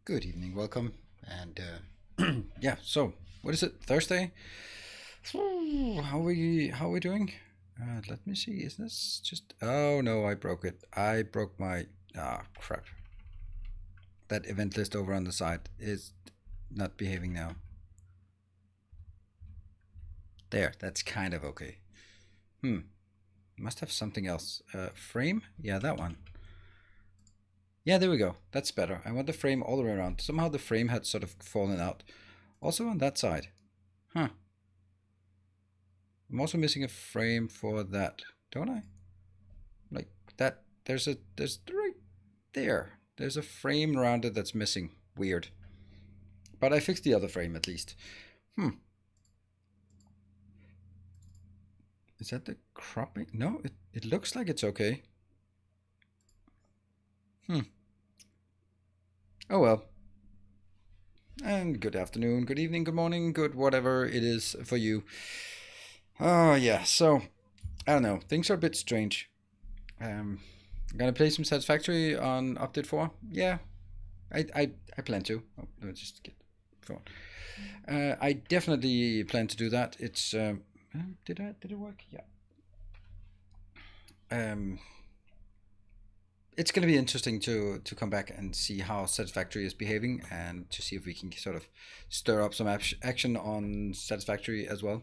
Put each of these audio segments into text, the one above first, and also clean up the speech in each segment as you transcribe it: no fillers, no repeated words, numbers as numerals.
Good evening, welcome, and yeah. So, what is it? Thursday? How are we doing? Let me see. Is this just? Oh no, I broke it. I broke my. Crap. That event list over on the side is not behaving now. There, that's kind of okay. Must have something else. Frame? Yeah, that one. Yeah, there we go. That's better. I want the frame all the way around. Somehow the frame had sort of fallen out. Also on that side. Huh. I'm also missing a frame for that, don't I? Like that, there's right there. There's a frame around it that's missing. Weird. But I fixed the other frame at least. Is that the cropping? No, it looks like it's okay. Oh well. And good afternoon, good evening, good morning, good whatever it is for you. Oh yeah, so I don't know. Things are a bit strange. I'm gonna play some Satisfactory on update 4. Yeah, I plan to. Oh, let me just get phone. I definitely plan to do that. It's did it work? Yeah. It's going to be interesting to come back and see how Satisfactory is behaving, and to see if we can sort of stir up some action on Satisfactory as well.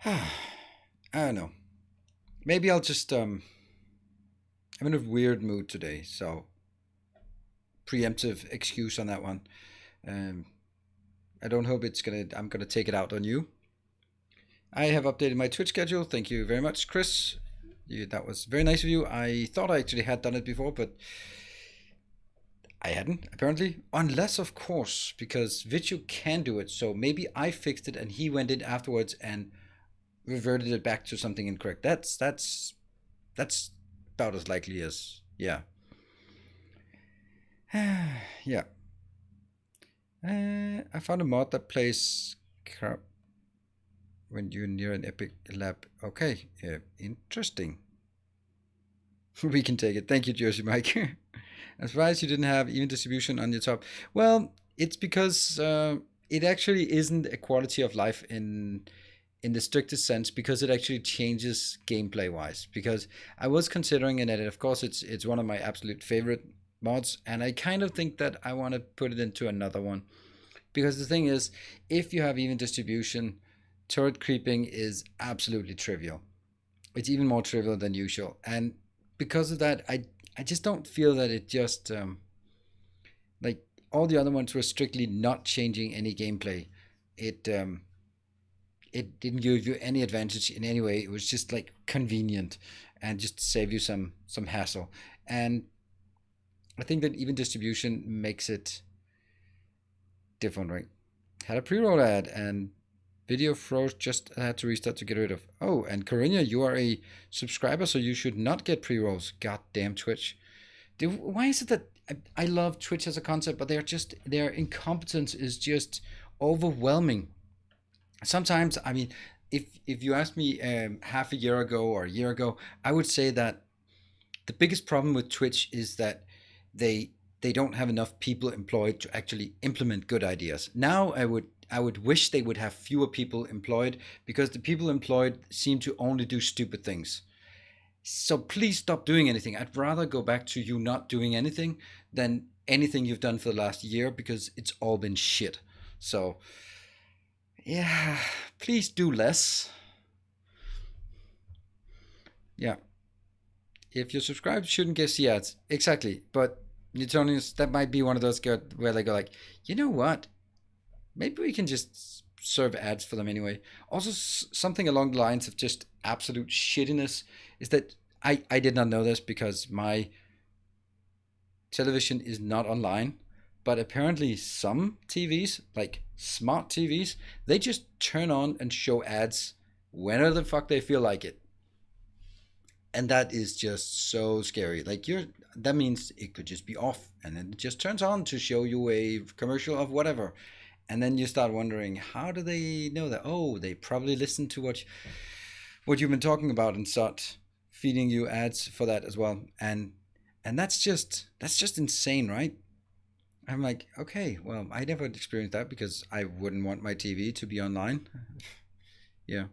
I don't know. Maybe I'll just I'm in a weird mood today, so preemptive excuse on that one. I don't hope I'm gonna take it out on you. I have updated my Twitch schedule. Thank you very much, Chris. That was very nice of you. I thought I actually had done it before, but I hadn't, apparently. Unless, of course, because Vichu can do it. So maybe I fixed it and he went in afterwards and reverted it back to something incorrect. That's about as likely as, yeah. Yeah. I found a mod that plays crap when you're near an epic lab. Okay, interesting. We can take it. Thank you, Jersey Mike. I'm surprised you didn't have even distribution on your top. Well, it's because it actually isn't a quality of life in the strictest sense, because it actually changes gameplay wise. Because I was considering it, and of course it's one of my absolute favorite mods, and I kind of think that I want to put it into another one. Because the thing is, if you have even distribution, turret creeping is absolutely trivial. It's even more trivial than usual, and because of that, I just don't feel that it just like all the other ones were strictly not changing any gameplay. It it didn't give you any advantage in any way. It was just like convenient and just save you some hassle. And I think that even distribution makes it different, right? Had a pre-roll ad and video froze, just had to restart to get rid of. Oh, and Corinna, you are a subscriber, so you should not get pre-rolls. Goddamn Twitch. Why is it that I love Twitch as a concept, but their incompetence is just overwhelming. sometimes, I mean, if you asked me half a year ago or a year ago, I would say that the biggest problem with Twitch is that they they don't have enough people employed to actually implement good ideas. Now I would wish they would have fewer people employed, because the people employed seem to only do stupid things. So please stop doing anything. I'd rather go back to you not doing anything than anything you've done for the last year, because it's all been shit. So yeah, please do less. Yeah, if you're subscribed, you shouldn't get see ads. Exactly. But Newtonians, that might be one of those where they go like, you know what? Maybe we can just serve ads for them anyway. Also, something along the lines of just absolute shittiness is that I did not know this because my television is not online, but apparently some TVs, like smart TVs, they just turn on and show ads whenever the fuck they feel like it. And that is just so scary. Like, that means it could just be off and then it just turns on to show you a commercial of whatever. And then you start wondering, how do they know that? Oh, they probably listen to what you've been talking about and start feeding you ads for that as well. And that's just insane, right? I'm like, okay, well, I never experienced that because I wouldn't want my TV to be online. Yeah.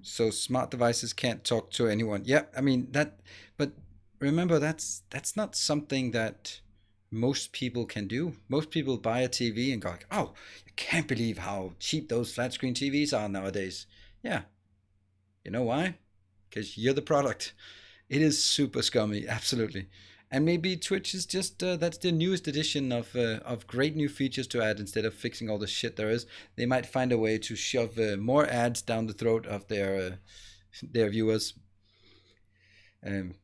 So smart devices can't talk to anyone. Yeah, I mean that, but remember, that's not something that most people can do. Most people buy a TV and go like, "Oh, I can't believe how cheap those flat screen TVs are nowadays." Yeah, you know why? Because you're the product. It is super scummy, absolutely. And maybe Twitch is just that's the newest edition of great new features to add instead of fixing all the shit there is. They might find a way to shove more ads down the throat of their viewers. Um,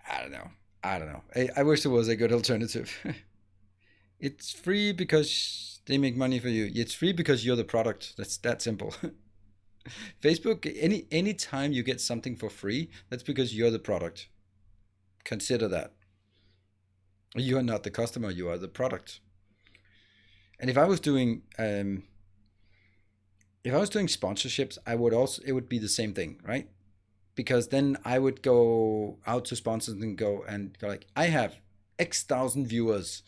I don't know. I don't know. I wish there was a good alternative. It's free because they make money for you. It's free because you're the product. That's that simple. Facebook, any time you get something for free, that's because you're the product. Consider that. You are not the customer, you are the product. And if I was doing sponsorships, I would also it would be the same thing, right? Because then I would go out to sponsors and go like, I have X thousand viewers.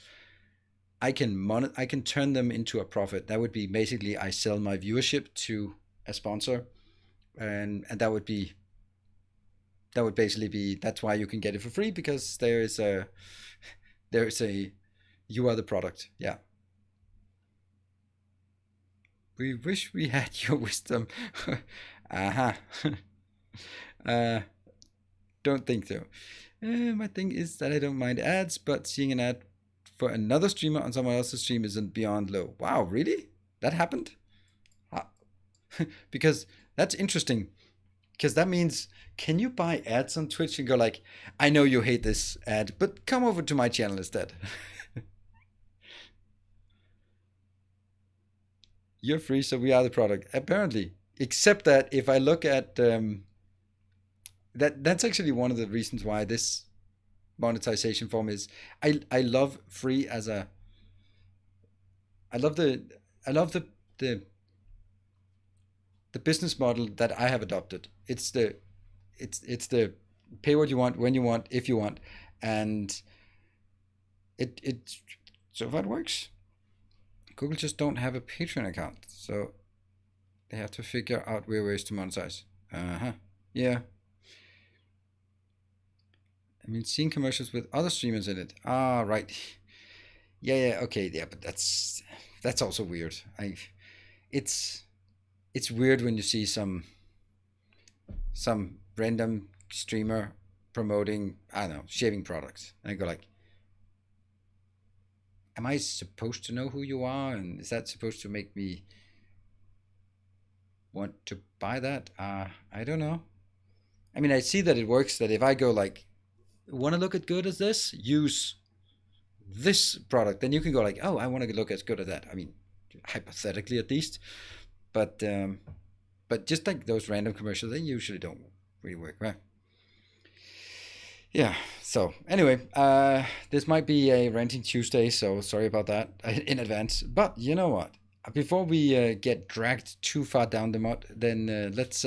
I can turn them into a profit. That would be basically I sell my viewership to a sponsor, and that would basically be that's why you can get it for free, because there is a you are the product. Yeah. We wish we had your wisdom. Aha. uh, don't think so. My thing is that I don't mind ads, but seeing an ad for another streamer on someone else's stream isn't beyond low. Wow, really? That happened? Ah. Because that's interesting. Because that means, can you buy ads on Twitch and go like, I know you hate this ad, but come over to my channel instead. You're free, so we are the product. Apparently, except that if I look at that's actually one of the reasons why this monetization form is I love free as a I love the I love the the business model that I have adopted. It's the pay what you want when you want if you want, and it so far it works. Google just don't have a Patreon account, so they have to figure out weird ways to monetize. Uh huh. Yeah. I mean, seeing commercials with other streamers in it. Ah, right. Yeah, yeah, okay, yeah, but that's also weird. It's it's weird when you see some random streamer promoting, I don't know, shaving products, and I go like, am I supposed to know who you are, and is that supposed to make me want to buy that? I don't know. I mean, I see that it works. That if I go like, want to look as good as this, use this product, then you can go like, oh, I want to look as good as that. I mean, hypothetically at least, but just like those random commercials, they usually don't really work, right? Yeah. So anyway, this might be a ranting Tuesday, so sorry about that in advance. But you know what? before we get dragged too far down the mod, then let's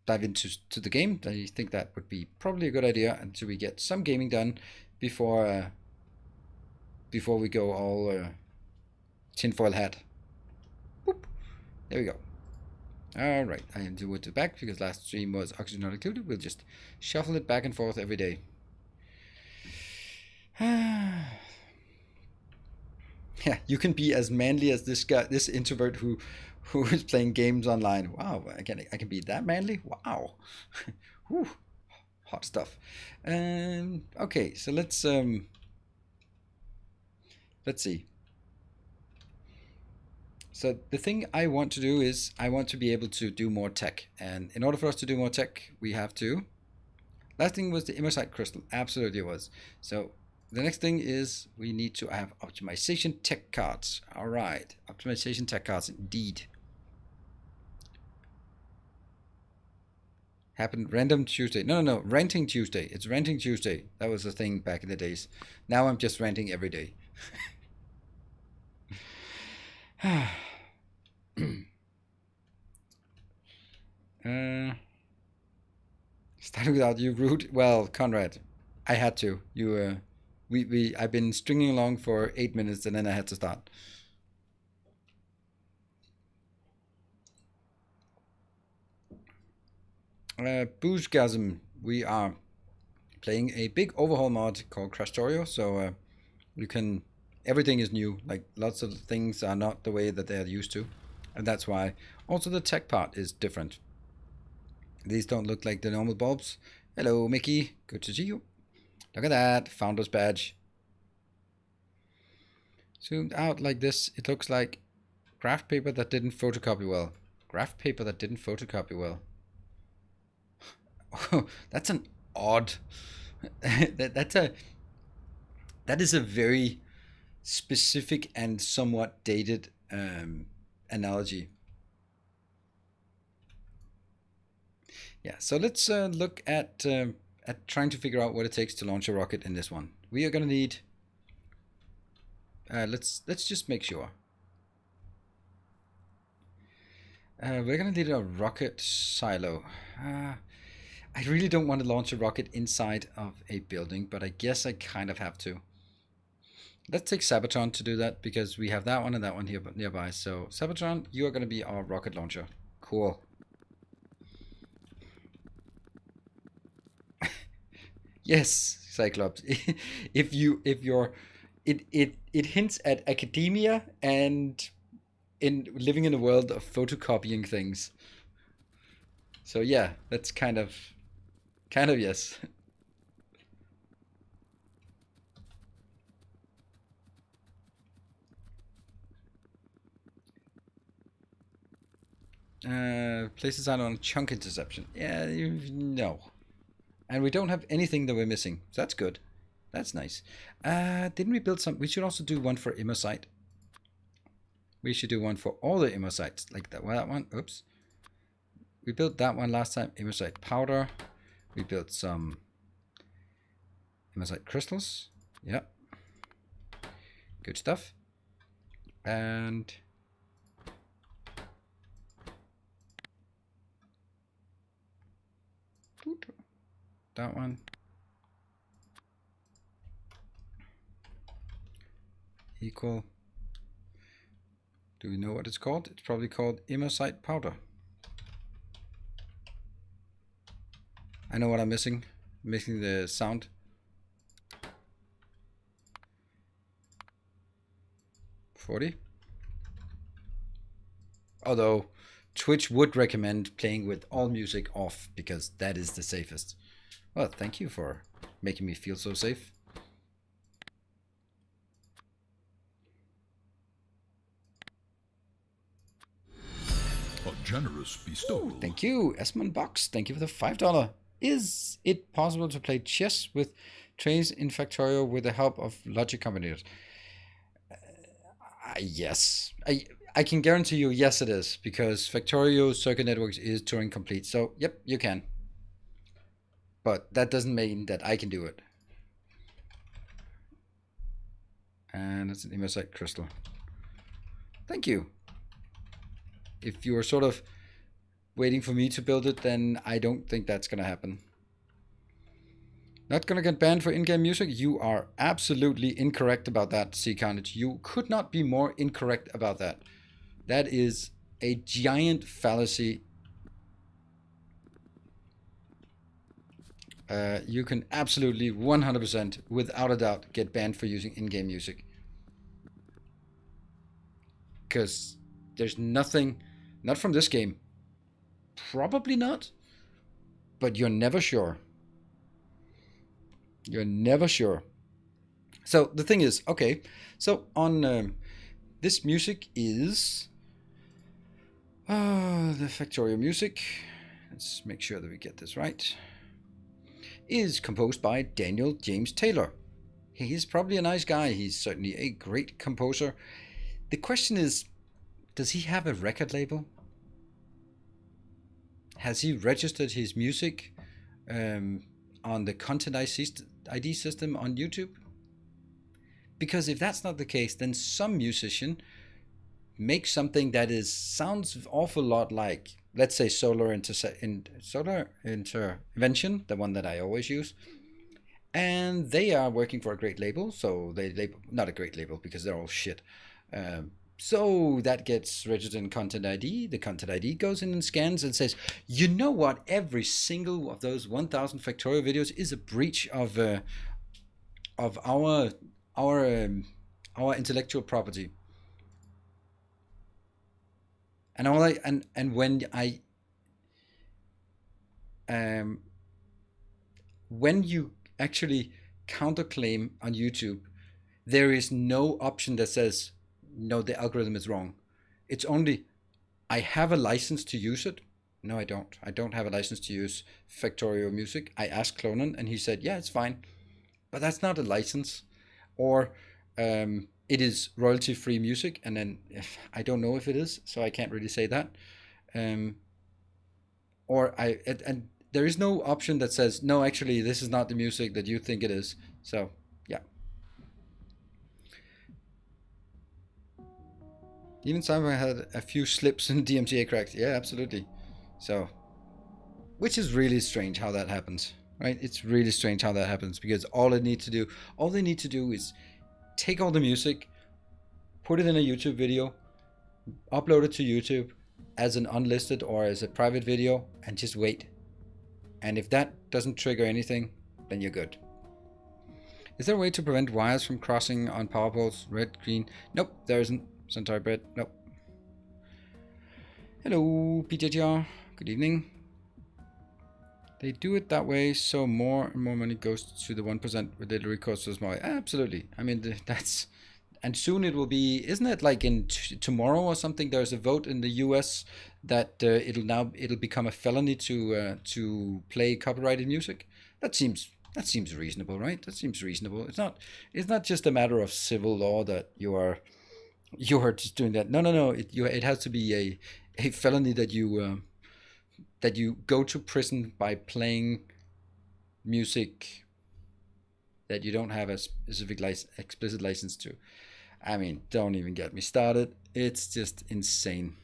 dive into the game. I think that would be probably a good idea until we get some gaming done before we go all tinfoil hat. Boop. There we go. All right, I am to the back because last stream was oxygen not included. We'll just shuffle it back and forth every day. Yeah, you can be as manly as this guy, this introvert who is playing games online. Wow, I can be that manly. Wow, whew, hot stuff. Okay, so let's see. So the thing I want to do is I want to be able to do more tech, and in order for us to do more tech, we have to. Last thing was the immersite crystal. Absolutely it was. So the next thing is we need to have optimization tech cards. All right, optimization tech cards indeed. Happened random Tuesday. No, renting Tuesday. It's renting Tuesday. That was a thing back in the days. Now I'm just renting every day. Starting without you, rude. Well, Conrad, I had to. I've been stringing along for 8 minutes and then I had to start. Boozgasm, we are playing a big overhaul mod called Krastorio, so you can, everything is new, like lots of things are not the way that they're used to, and that's why also the tech part is different. These don't look like the normal bulbs. Hello Mickey, good to see you. Look at that, founder's badge. Zoomed out like this, it looks like graph paper that didn't photocopy well. Graph paper that didn't photocopy well. That's an odd. that is a very specific and somewhat dated analogy. Yeah, so let's look at trying to figure out what it takes to launch a rocket in this one. We are gonna need. Let's just make sure. We're gonna need a rocket silo. I really don't want to launch a rocket inside of a building, but I guess I kind of have to. Let's take Sabatron to do that because we have that one and that one here nearby. So Sabatron, you are going to be our rocket launcher. Cool. Yes, Cyclops. It hints at academia and in living in a world of photocopying things. So yeah, that's kind of yes. Places out on chunk interception. Yeah, no. And we don't have anything that we're missing. So that's good. That's nice. Didn't we build some? We should also do one for immersite. We should do one for all the immersites. Like that one. Oops. We built that one last time. Immersite powder. We built some immersite crystals. Yep. Good stuff. And that one. Equal. Do we know what it's called? It's probably called immersite powder. I know what I'm missing. Missing the sound. $40. Although Twitch would recommend playing with all music off because that is the safest. Well, thank you for making me feel so safe. A generous bestowal. Ooh, thank you, Esmond Box. Thank you for the $5. Is it possible to play chess with trains in Factorio with the help of logic combinators? Yes. I can guarantee you, yes, it is, because Factorio Circuit Networks is Turing complete. So, yep, you can. But that doesn't mean that I can do it. And it's an immersite crystal. Thank you. If you were sort of waiting for me to build it, then I don't think that's going to happen. Not going to get banned for in-game music? You are absolutely incorrect about that, Sea Carnage. You could not be more incorrect about that. That is a giant fallacy. You can absolutely 100% without a doubt get banned for using in-game music. Because there's nothing, not from this game, probably not, but you're never sure. You're never sure. So the thing is, okay, so on this music is the Factorio music. Let's make sure that we get this right. Is composed by Daniel James Taylor. He's probably a nice guy. He's certainly a great composer. The question is, does he have a record label? Has he registered his music on the Content ID system on YouTube? Because if that's not the case, then some musician makes something that sounds an awful lot like, let's say, Solar Intervention, the one that I always use. And they are working for a great label, so not a great label because they're all shit. So that gets registered in Content ID. The Content ID goes in and scans and says, you know what? Every single of those 1,000 Factorio videos is a breach of our intellectual property. And when you actually counterclaim on YouTube, there is no option that says, no, the algorithm is wrong. It's only, I have a license to use it. No, I don't. I don't have a license to use Factorio music. I asked Clonan and he said, yeah, it's fine. But that's not a license. Or it is royalty-free music. And then I don't know if it is, so I can't really say that. And there is no option that says, no, actually, this is not the music that you think it is. So, yeah. Even Simon had a few slips in DMCA cracks. Yeah, absolutely. So, which is really strange how that happens, right? It's really strange how that happens because all they need to do is take all the music, put it in a YouTube video, upload it to YouTube as an unlisted or as a private video, and just wait. And if that doesn't trigger anything, then you're good. Is there a way to prevent wires from crossing on power poles? Red, green? Nope, there isn't. Centauri bread? Nope. Hello, PJGR. Good evening. They do it that way so more and more money goes to the 1% with delivery costs so small. Absolutely. I mean, that's... And soon it will be... Isn't it like in tomorrow or something? There's a vote in the US that it'll become a felony to play copyrighted music. That seems reasonable, right? That seems reasonable. It's not just a matter of civil law that you are just doing that. No. It has to be a felony that you go to prison by playing music that you don't have a specific explicit license to. I mean, don't even get me started. It's just insane.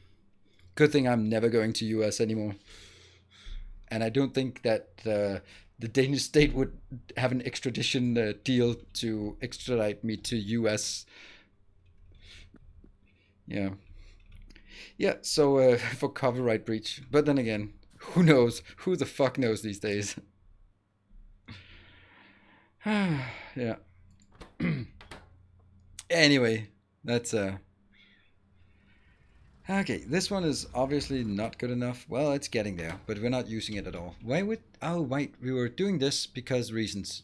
Good thing I'm never going to US anymore. And I don't think that the Danish state would have an extradition deal to extradite me to US. Yeah. Yeah, so for copyright breach. But then again, who knows? Who the fuck knows these days? Yeah. Anyway, that's okay, this one is obviously not good enough. Well, it's getting there, but we're not using it at all. Why would... Oh, wait, we were doing this because reasons.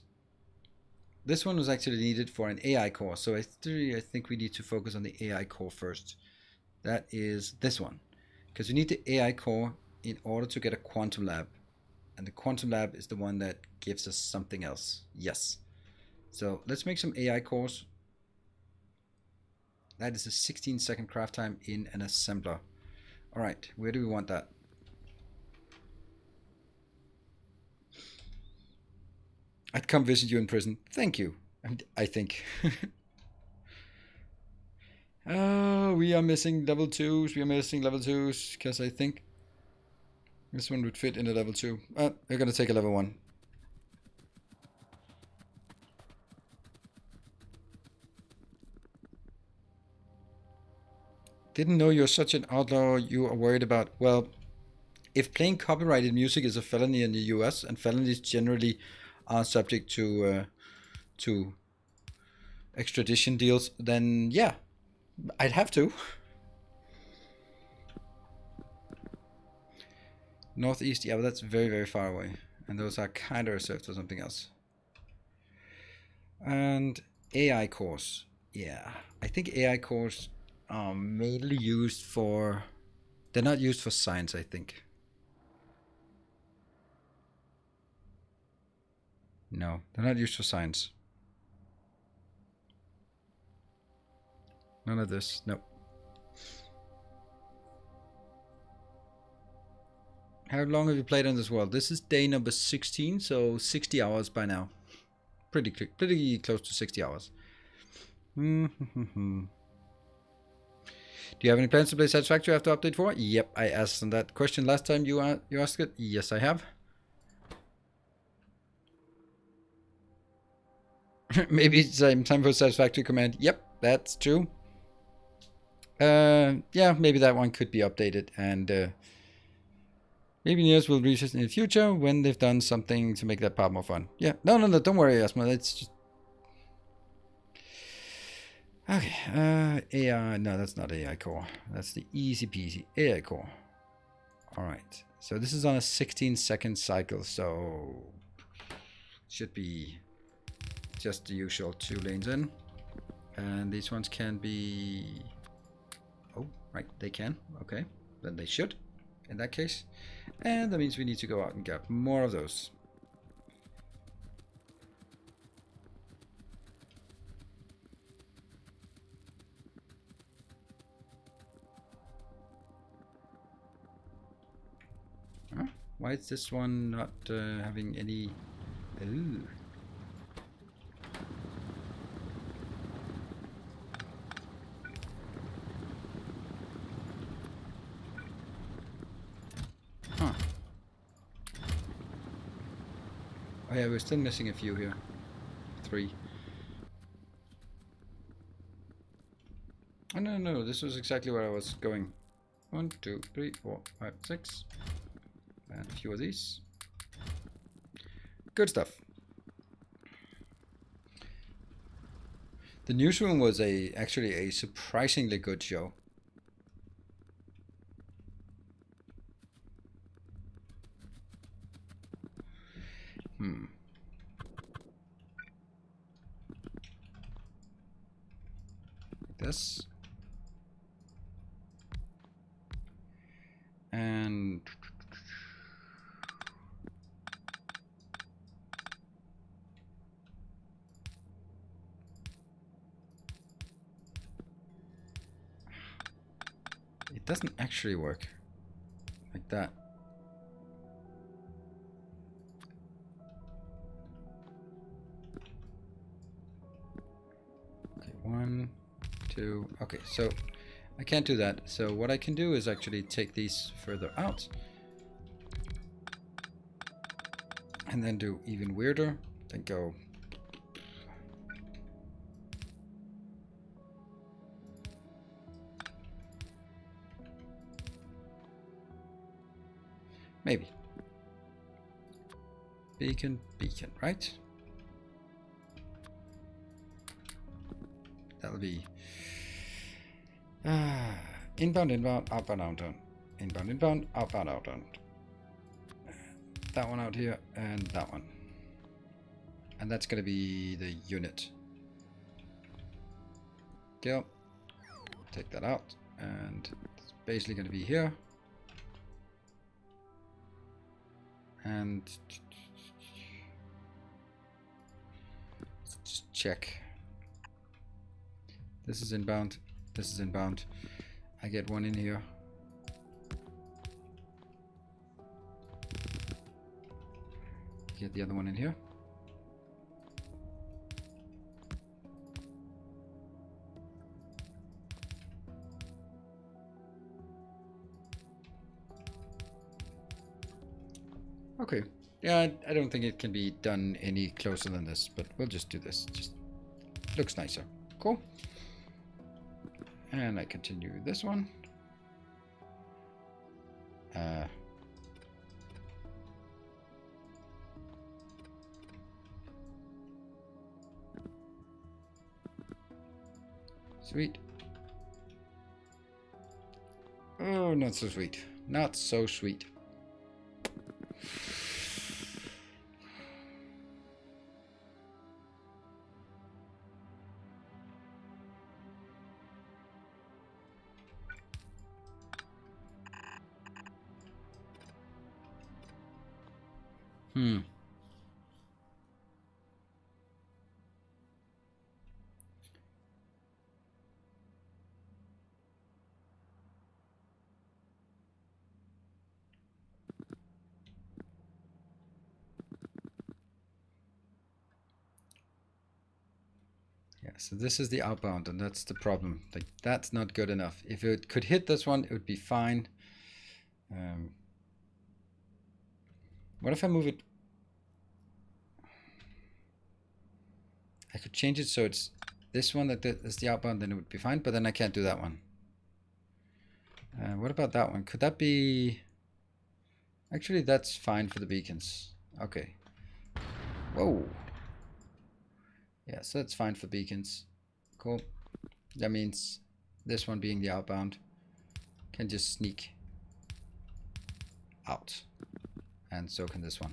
This one was actually needed for an AI core, so I think we need to focus on the AI core first. That is this one. Because we need the AI core in order to get a quantum lab. And the quantum lab is the one that gives us something else. Yes. So let's make some AI cores. That is a 16-second craft time in an assembler. All right, where do we want that? I'd come visit you in prison. Thank you. I think. We are missing level 2s. We are missing level 2s because I think this one would fit in a level 2. We're gonna take a level 1. Didn't know you're such an outlaw you are worried about. Well, if playing copyrighted music is a felony in the US, and felonies generally are subject to extradition deals, then yeah, I'd have to. Northeast, yeah, but that's very, very far away. And those are kind of reserved for something else. And AI cores. Yeah, I think AI cores are mainly used for... They're not used for science, I think. No, they're not used for science. None of this, nope. How long have you played on this world? This is day number 16, so 60 hours by now. Pretty close to 60 hours. Do you have any plans to play Satisfactory after update 4? Yep, I asked on that question last time you asked it. Yes, I have. Maybe it's time for Satisfactory command. Yep, that's true. Yeah, maybe that one could be updated, and maybe Neos will reach it in the future when they've done something to make that part more fun. Yeah, no, don't worry, Asma. It's just... Okay, AI, no, that's not AI core. That's the easy peasy AI core. Alright, so this is on a 16-second cycle, so should be just the usual 2 lanes in. And these ones can be... Oh, right, they can. Okay, then they should, in that case. And that means we need to go out and get more of those. Huh? Why is this one not having any... Ooh. Huh. Oh yeah, we're still missing a few here. 3. Oh no, this was exactly where I was going. 1, 2, 3, 4, 5, 6. And a few of these. Good stuff. The newsroom was actually a surprisingly good show. Like this. And it doesn't actually work like that. Okay, 1, 2. Okay, so I can't do that. So what I can do is actually take these further out. And then do even weirder. Then go. Maybe. Beacon, right? That'll be inbound, outbound, outbound. Inbound, outbound, outbound. That one out here, and that one. And that's going to be the unit. Go. Take that out. And it's basically going to be here. And let's just check. This is inbound. This is inbound. I get one in here. Get the other one in here. Okay. Yeah, I don't think it can be done any closer than this, but we'll just do this. Just looks nicer. Cool. And I continue this one. Sweet. Oh, not so sweet. Not so sweet. Yeah, so this is the outbound, and that's the problem. Like, that's not good enough. If it could hit this one, it would be fine. What if I move it? I could change it so it's this one that is the outbound, then it would be fine, but then I can't do that one. What about that one? Could that be... Actually, that's fine for the beacons. Okay. Whoa. Yeah, so that's fine for beacons. Cool. That means this one being the outbound can just sneak out. And so can this one.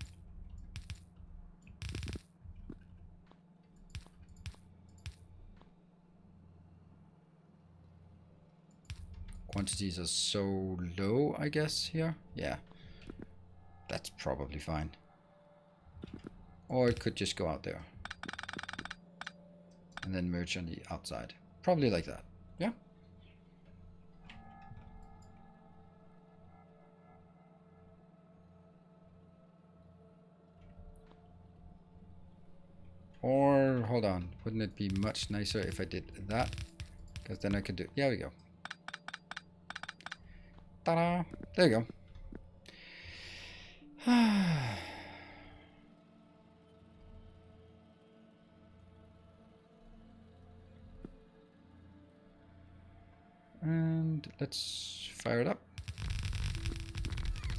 Quantities are so low, I guess, here. Yeah. That's probably fine. Or it could just go out there. And then merge on the outside. Probably like that. Yeah. Or, hold on. Wouldn't it be much nicer if I did that? Because then I could do... Yeah, we go. Ta-da! There you go. And let's fire it up.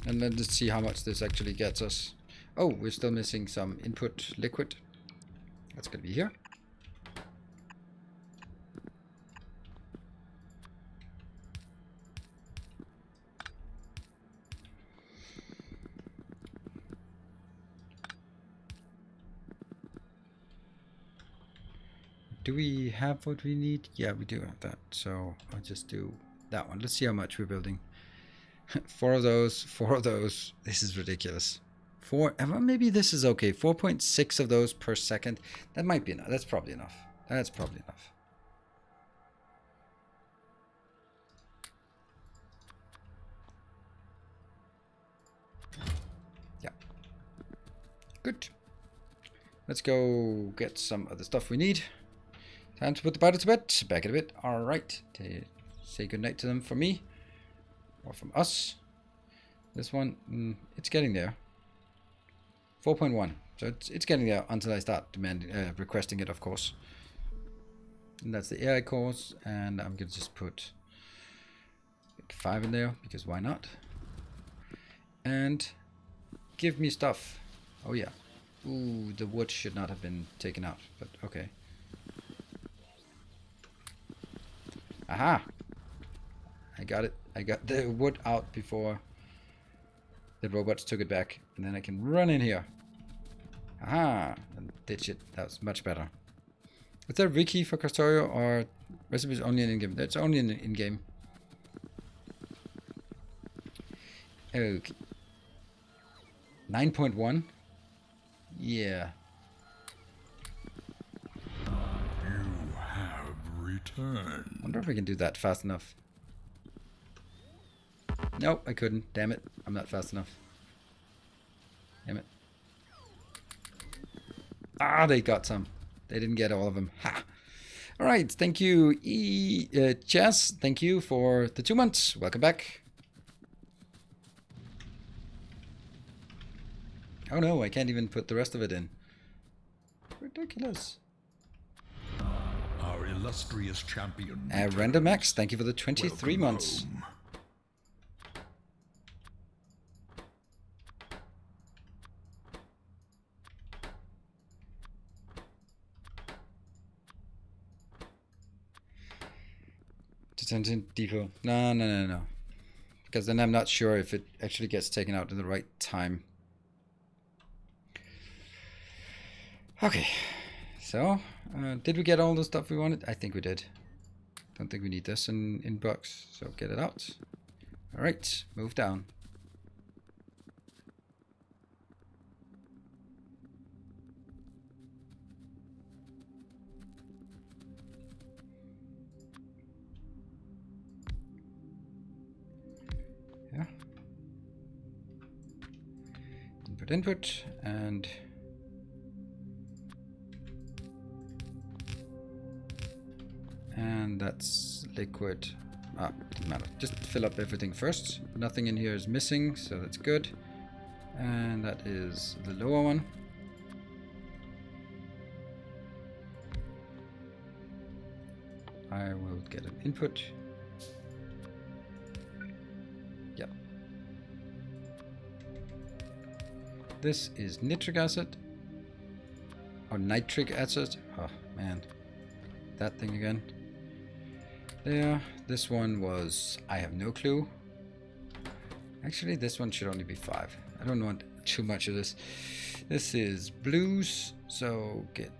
And then let's see how much this actually gets us. Oh, we're still missing some input liquid. That's going to be here. Do we have what we need? Yeah, we do have that. So I'll just do that one. Let's see how much we're building. 4 of those, 4 of those. This is ridiculous. 4, maybe this is okay. 4.6 of those per second. That might be enough. That's probably enough. That's probably enough. Yeah. Good. Let's go get some of the stuff we need. Time to put the powder to bed. Back in a bit. Alright. Say goodnight to them from me. Or from us. This one, it's getting there. 4.1. So it's getting there until I start requesting it, of course. And that's the AI cores. And I'm going to just put 5 in there, because why not? And give me stuff. Oh, yeah. Ooh, the wood should not have been taken out, but okay. Aha! I got it. I got the wood out before the robots took it back. And then I can run in here. Aha! And ditch it. That was much better. Is there a wiki for Krastorio, or recipes only in in-game? That's only in in-game. Okay. 9.1? Yeah. You have returned. Wonder if we can do that fast enough. Nope, I couldn't. Damn it. I'm not fast enough. Damn it. Ah, they got some. They didn't get all of them. Ha! Alright, thank you, Chess. Thank you for the 2 months. Welcome back. Oh no, I can't even put the rest of it in. Ridiculous. Our illustrious champion. Random X, thank you for the 23 months. Home. Detention depot. No. Because then I'm not sure if it actually gets taken out at the right time. Okay. So, did we get all the stuff we wanted? I think we did. Don't think we need this in box, so get it out. Alright, move down. Yeah. Input, and that's liquid. Doesn't matter. Just fill up everything first. Nothing in here is missing, so that's good. And that is the lower one. I will get an input. Yep. This is nitric acid. Or nitric acid. Oh man. That thing again. There. This one was, I have no clue. Actually, this one should only be 5. I don't want too much of this. This is blues, so get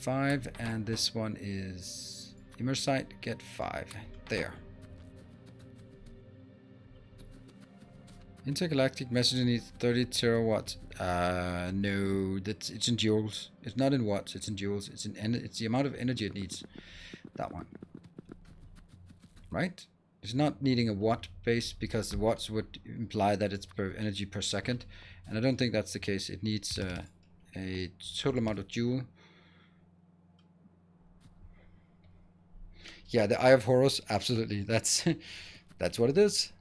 5. And this one is immersite, get 5. There. Intergalactic messenger needs 30 terawatts. No, it's in joules. It's not in watts. It's in joules. It's the amount of energy it needs. That one. Right? It's not needing a watt base because the watts would imply that it's per energy per second, and I don't think that's the case. It needs a total amount of joule. Yeah, the Eye of Horus, absolutely. That's what it is.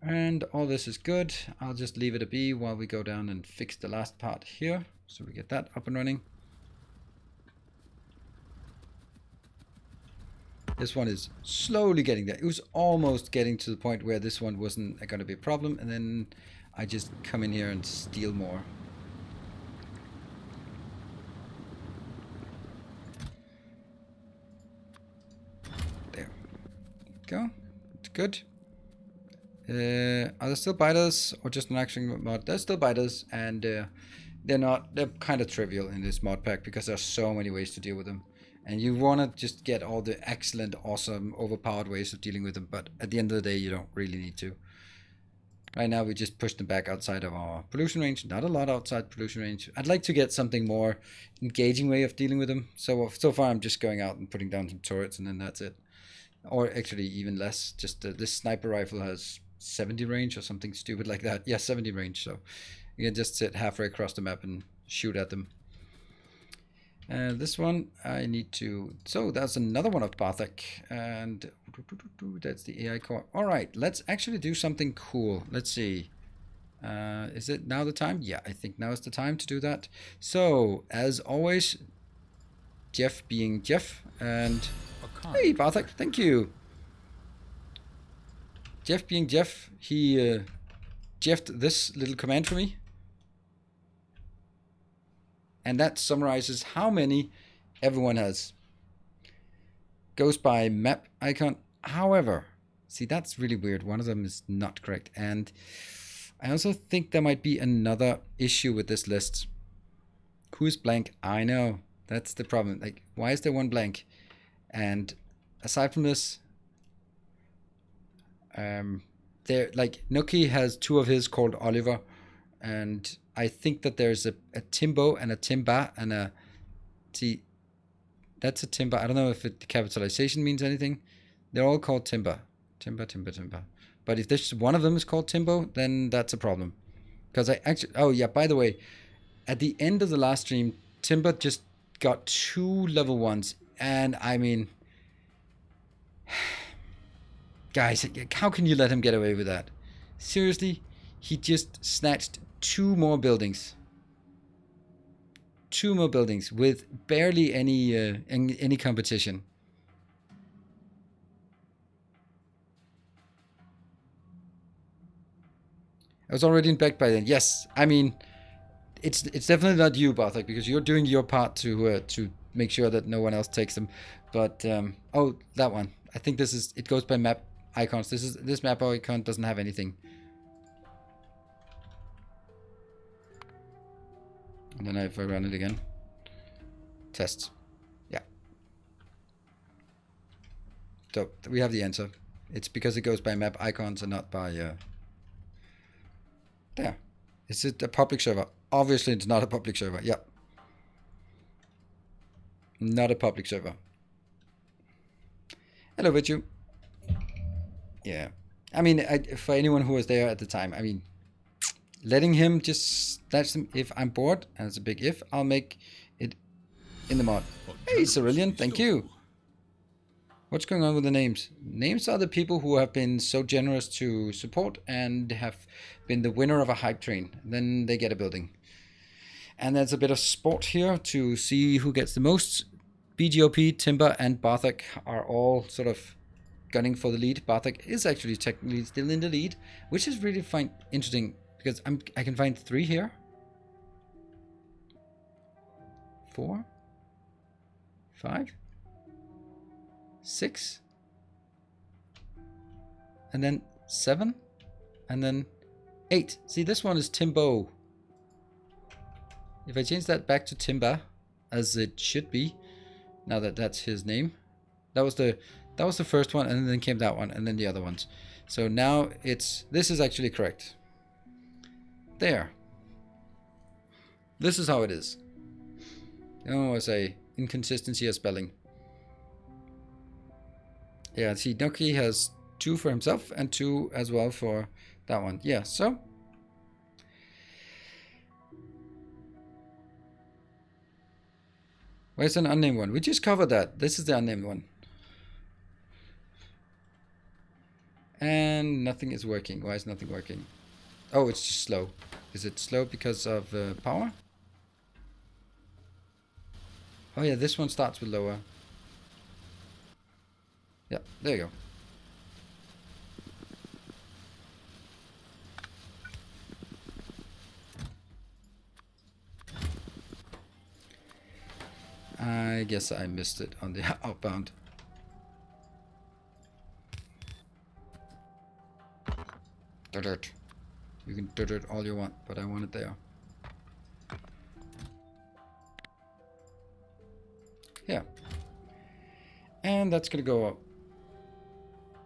And all this is good. I'll just leave it a be while we go down and fix the last part here, so we get that up and running. This one is slowly getting there. It was almost getting to the point where this one wasn't going to be a problem, and then I just come in here and steal more. There. Go. It's good. Are there still biters or just an action mod? There's still biters, and they're kind of trivial in this mod pack because there's so many ways to deal with them. And you want to just get all the excellent, awesome, overpowered ways of dealing with them. But at the end of the day, you don't really need to. Right now, we just push them back outside of our pollution range. Not a lot outside pollution range. I'd like to get something more engaging way of dealing with them. So far, I'm just going out and putting down some turrets, and then that's it. Or actually, even less. Just this sniper rifle has 70 range or something stupid like that. Yeah, 70 range. So you can just sit halfway across the map and shoot at them. This one I need to, so that's another one of Barthak, and that's the AI core. All right, let's actually do something cool. Let's see. Is it now the time? Yeah, I think now is the time to do that. So as always, Jeff being Jeff, and hey Barthak, thank you. Jeff being Jeff, he Jeffed this little command for me. And that summarizes how many everyone has. Goes by map icon. However, see, that's really weird. One of them is not correct. And I also think there might be another issue with this list. Who's blank? I know. That's the problem. Like, why is there one blank? And aside from this, there, like, Nuki has 2 of his called Oliver. And I think that there's a Timbo and a Timba and a... See, that's a Timba. I don't know if the capitalization means anything. They're all called Timba. Timba. But if this one of them is called Timbo, then that's a problem. Because I actually... Oh, yeah, by the way, at the end of the last stream, Timba just got 2 level 1s. And, I mean... Guys, how can you let him get away with that? Seriously? He just snatched 2 more buildings. 2 more buildings with barely any competition. I was already in back by then. Yes, I mean, it's definitely not you, Barthak, because you're doing your part to make sure that no one else takes them. But oh, that one. I think this is. It goes by map icons. This map icon doesn't have anything. And then if I run it again, test. Yeah. So we have the answer. It's because it goes by map icons and not by. There. Is it a public server? Obviously, it's not a public server. Yeah. Not a public server. Hello, Vichu. Yeah. I mean, for anyone who was there at the time, I mean, letting him just snatch them. If I'm bored, and it's a big if, I'll make it in the mod. Hey, Cerulean, thank you. What's going on with the names? Names are the people who have been so generous to support and have been the winner of a hype train. Then they get a building. And there's a bit of sport here to see who gets the most. BGOP, Timber, and Barthak are all sort of gunning for the lead. Barthak is actually technically still in the lead, which is really interesting because I can find 3 here. 4, 5, 6, and then 7, and then 8. See, this one is Timbo. If I change that back to Timba, as it should be, now that that's his name, that was the first one, and then came that one, and then the other ones. So now this is actually correct. There. This is how it is. You know, as a inconsistency of spelling. Yeah, see, Noki has 2 for himself and 2 as well for that one. Yeah, so. Where's an unnamed one? We just covered that. This is the unnamed one. And nothing is working. Why is nothing working? Oh, it's just slow. Is it slow because of power? Oh yeah, this one starts with lower. Yeah, there you go. I guess I missed it on the outbound. Dirt. You can dirt it all you want, but I want it there. Yeah. And that's gonna go up.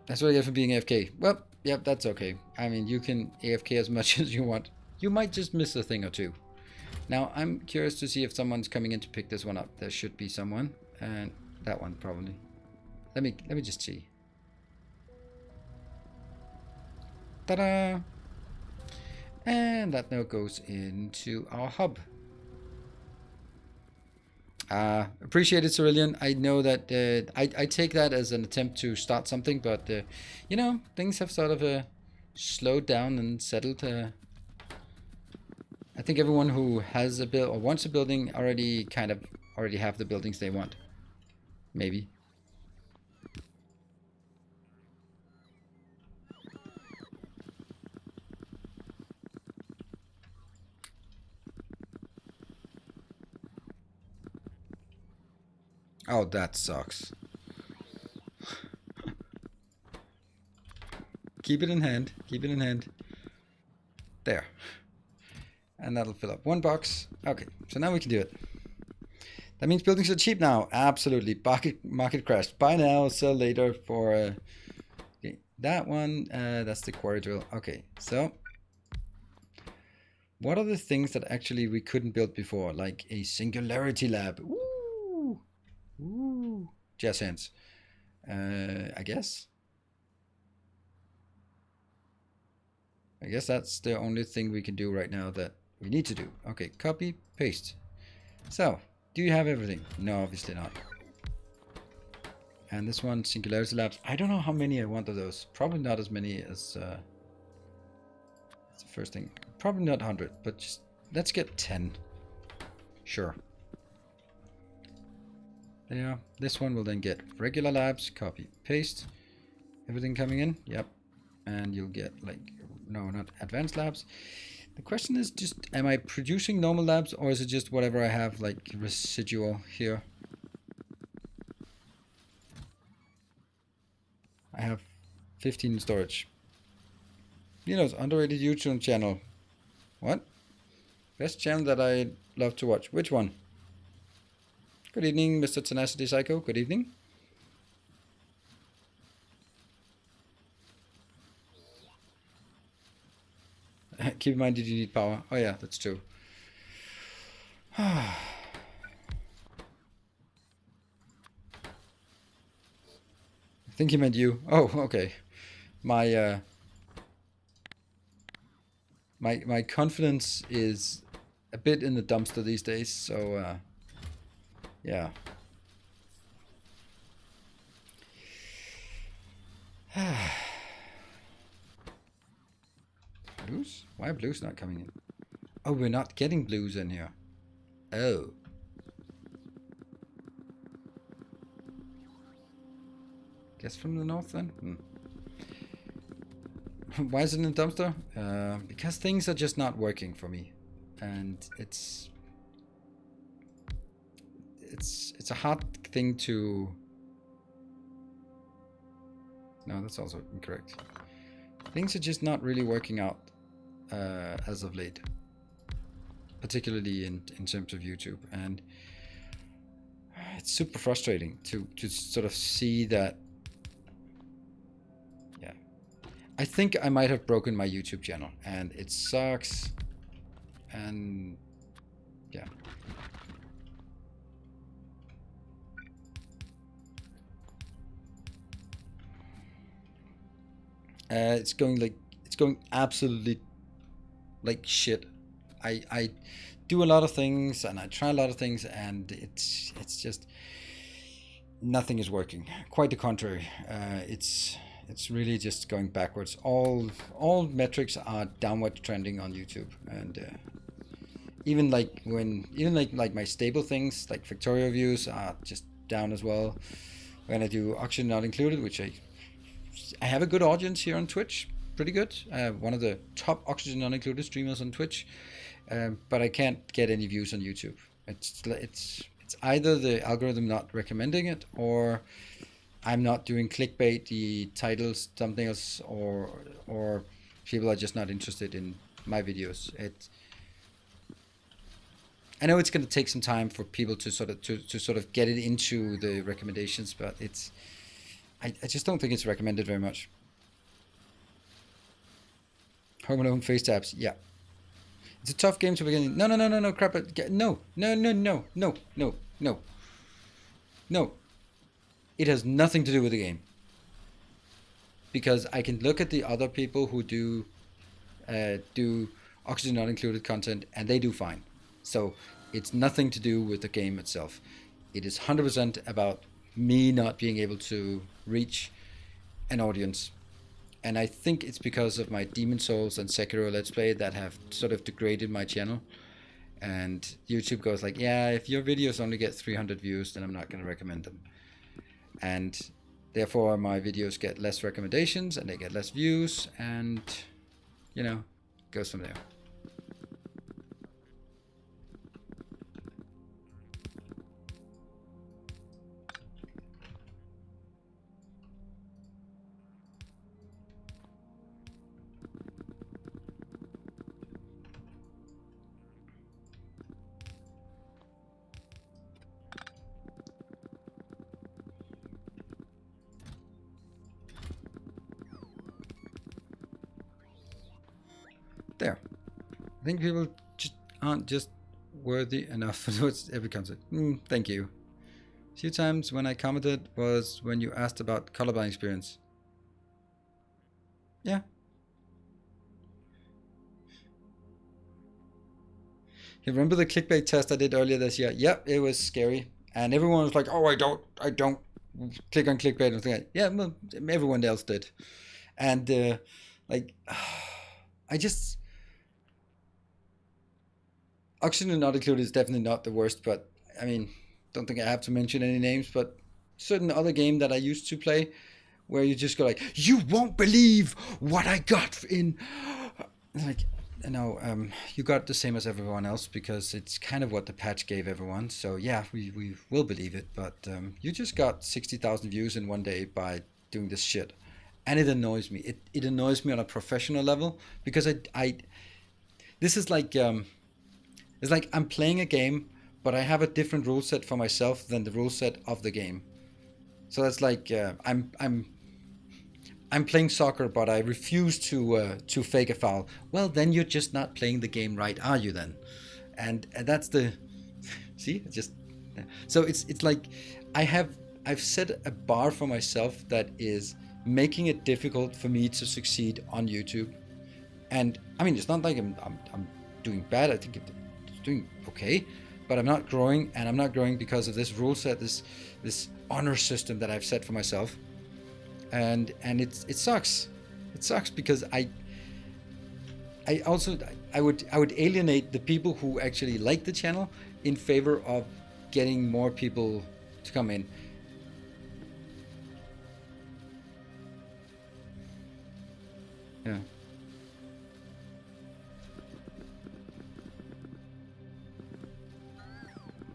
That's what I get for being AFK. Well, yep, that's okay. I mean, you can AFK as much as you want. You might just miss a thing or two. Now, I'm curious to see if someone's coming in to pick this one up. There should be someone. And that one, probably. Let me just see. Ta-da! And that now goes into our hub. Appreciate it, Cerulean. I know that I take that as an attempt to start something, but you know, things have sort of slowed down and settled. I think everyone who has a build or wants a building already have the buildings they want. Maybe. Oh, that sucks. Keep it in hand. Keep it in hand. There. And that'll fill up 1 box. Okay, so now we can do it. That means buildings are cheap now. Absolutely. Market crashed. Buy now, sell later for... okay, that one, that's the quarry drill. Okay, so... what are the things that actually we couldn't build before? Like a singularity lab. Woo! Woo! Jazz hands. I guess. I guess that's the only thing we can do right now that we need to do. Okay, copy, paste. So, do you have everything? No, obviously not. And this one, Singularity Labs. I don't know how many I want of those. Probably not as many as... that's the first thing. probably not 100, but just let's get 10. Sure. There. This one will then get regular labs, copy, paste. Everything coming in? Yep. And you'll get like, no, not advanced labs. The question is just, am I producing normal labs or is it just whatever I have like residual here? I have 15 in storage. You know, underrated YouTube channel. What? Best channel that I love to watch. Which one? Good evening, Mr. Tenacity Psycho. Good evening. Keep in mind, did you need power? Oh yeah, that's true. I think he meant you. Oh, okay. My my confidence is a bit in the dumpster these days, so yeah. Blues? Why are blues not coming in? Oh, we're not getting blues in here. Oh. Guess from the north then? Why is it in the dumpster? Because things are just not working for me. And it's a hard thing to... No, that's also incorrect. Things are just not really working out as of late. Particularly in terms of YouTube. And it's super frustrating to sort of see that. Yeah. I think I might have broken my YouTube channel and it sucks. And yeah. It's going absolutely like shit. I do a lot of things and I try a lot of things and it's just nothing is working. Quite the contrary. It's really just going backwards. All metrics are downward trending on YouTube, and even like my stable things like Factorio views are just down as well. When I do oxygen not included, which I have a good audience here on Twitch, pretty good. One of the top oxygen not included streamers on Twitch, but I can't get any views on YouTube. It's either the algorithm not recommending it or I'm not doing clickbait, the titles, something else, or people are just not interested in my videos. I know it's going to take some time for people to sort of get it into the recommendations, but I just don't think it's recommended very much. Home Alone face taps, yeah. It's a tough game to begin. No, crap. No. It has nothing to do with the game. Because I can look at the other people who do oxygen not included content and they do fine. So it's nothing to do with the game itself. It is 100% about me not being able to reach an audience. And I think it's because of my Demon Souls and Sekiro Let's Play that have sort of degraded my channel. And YouTube goes like, yeah, if your videos only get 300 views, then I'm not going to recommend them. And therefore my videos get less recommendations and they get less views and, you know, goes from there. There. I think people just aren't just worthy enough towards every concept. Thank you. A few times when I commented was when you asked about colorblind experience. Yeah. You remember the clickbait test I did earlier this year? Yep, it was scary. And everyone was like, oh, I don't click on clickbait. And I was like, yeah, well, everyone else did. And like, I just... Oxygen Not Included is definitely not the worst, but I mean, don't think I have to mention any names, but certain other game that I used to play where you just go like, you won't believe what I got in, like, no, you got the same as everyone else because it's kind of what the patch gave everyone. So yeah, we will believe it, but you just got 60,000 views in one day by doing this shit, and it annoys me. It annoys me on a professional level because I this is like it's like I'm playing a game, but I have a different rule set for myself than the rule set of the game. So that's like I'm playing soccer, but I refuse to fake a foul. Well, then you're just not playing the game right, are you? Then, and that's the see. Just so it's like I have I've set a bar for myself that is making it difficult for me to succeed on YouTube. And I mean, it's not like I'm doing bad. I think it's doing okay, but I'm not growing, and I'm not growing because of this rule set, this honor system that I've set for myself, and it sucks. It sucks because I also I would alienate the people who actually like the channel in favor of getting more people to come in. Yeah.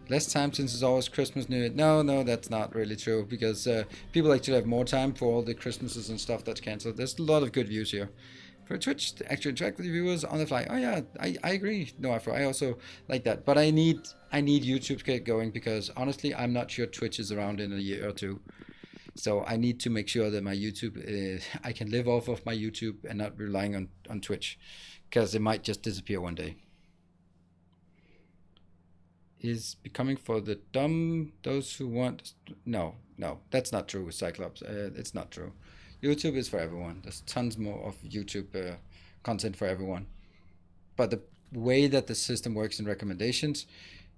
Less time since it's always Christmas, New Year. No, no, that's not really true because people actually have more time for all the Christmases and stuff that's cancelled. There's a lot of good views here. For Twitch to actually interact with the viewers on the fly. Oh yeah, I agree. No, Afro. I also like that, but I need YouTube to get going because honestly, I'm not sure Twitch is around in a year or two. So I need to make sure that my YouTube, I can live off of my YouTube and not relying on Twitch, because it might just disappear one day. Is becoming for the dumb, those who want. No, no, that's not true with Cyclops. It's not true. YouTube is for everyone. There's tons more of YouTube content for everyone. But the way that the system works in recommendations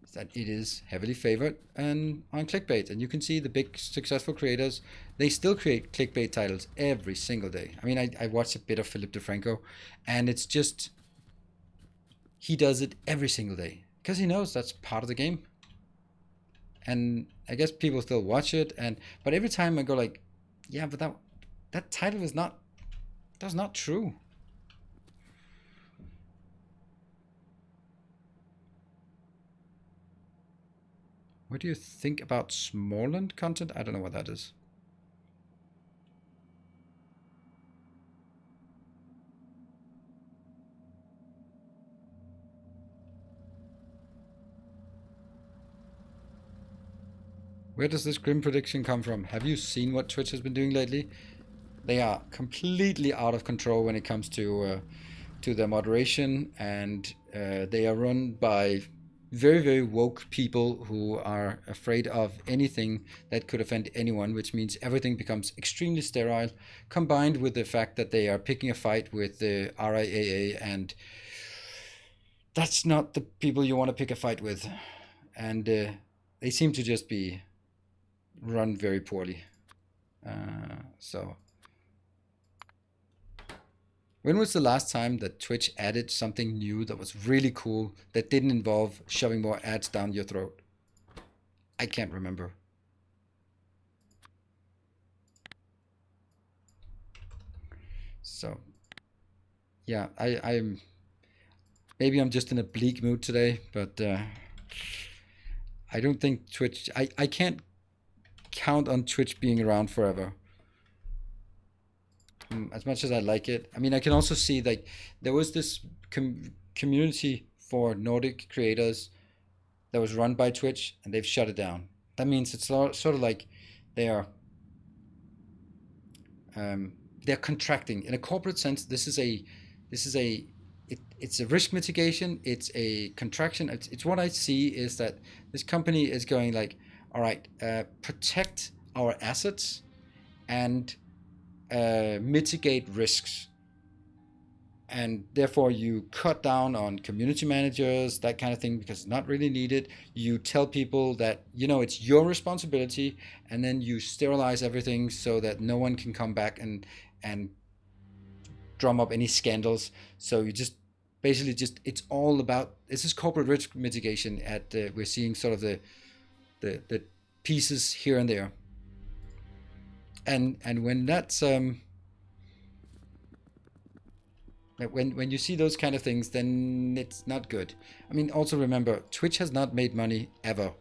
is that it is heavily favored and on clickbait. And you can see the big successful creators, they still create clickbait titles every single day. I mean, I watched a bit of Philip DeFranco, and it's just, he does it every single day because he knows that's part of the game. And I guess people still watch it, but every time I go like, yeah, but that title is not, that's not true. What do you think about Smallland content? I don't know what that is. Where does this grim prediction come from? Have you seen what Twitch has been doing lately? They are completely out of control when it comes to their moderation, and they are run by very, very woke people who are afraid of anything that could offend anyone, which means everything becomes extremely sterile, combined with the fact that they are picking a fight with the RIAA, and that's not the people you want to pick a fight with. And they seem to just be run very poorly. So when was the last time that Twitch added something new that was really cool that didn't involve shoving more ads down your throat? I can't remember. So yeah, I'm maybe I'm just in a bleak mood today, but I don't think Twitch. I can't count on Twitch being around forever. As much as I like it, I mean, I can also see like there was this community for Nordic creators that was run by Twitch, and they've shut it down. That means it's sort of like they are they're contracting in a corporate sense. It's a risk mitigation. It's a contraction. It's what I see is that this company is going like, all right, protect our assets and mitigate risks, and therefore you cut down on community managers, that kind of thing, because it's not really needed. You tell people that it's your responsibility, and then you sterilize everything so that no one can come back and drum up any scandals. So you just basically just, it's all about, this is corporate risk mitigation at, we're seeing sort of the pieces here and there. And when that's, when you see those kind of things, then it's not good. I mean, also remember, Twitch has not made money ever.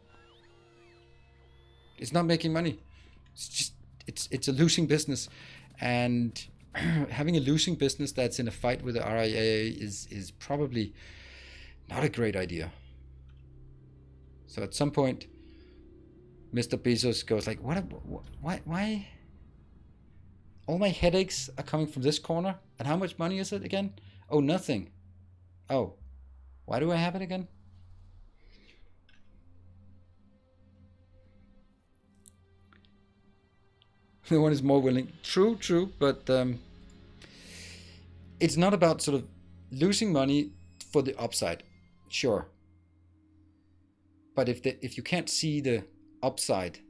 It's not making money. It's just, it's a losing business. And having a losing business that's in a fight with the RIAA is probably not a great idea. So at some point, Mr. Bezos goes like, why? All my headaches are coming from this corner? And how much money is it again? Oh, nothing. Oh, why do I have it again? No one is more willing. True, but it's not about sort of losing money for the upside. Sure. But if you can't see the upside,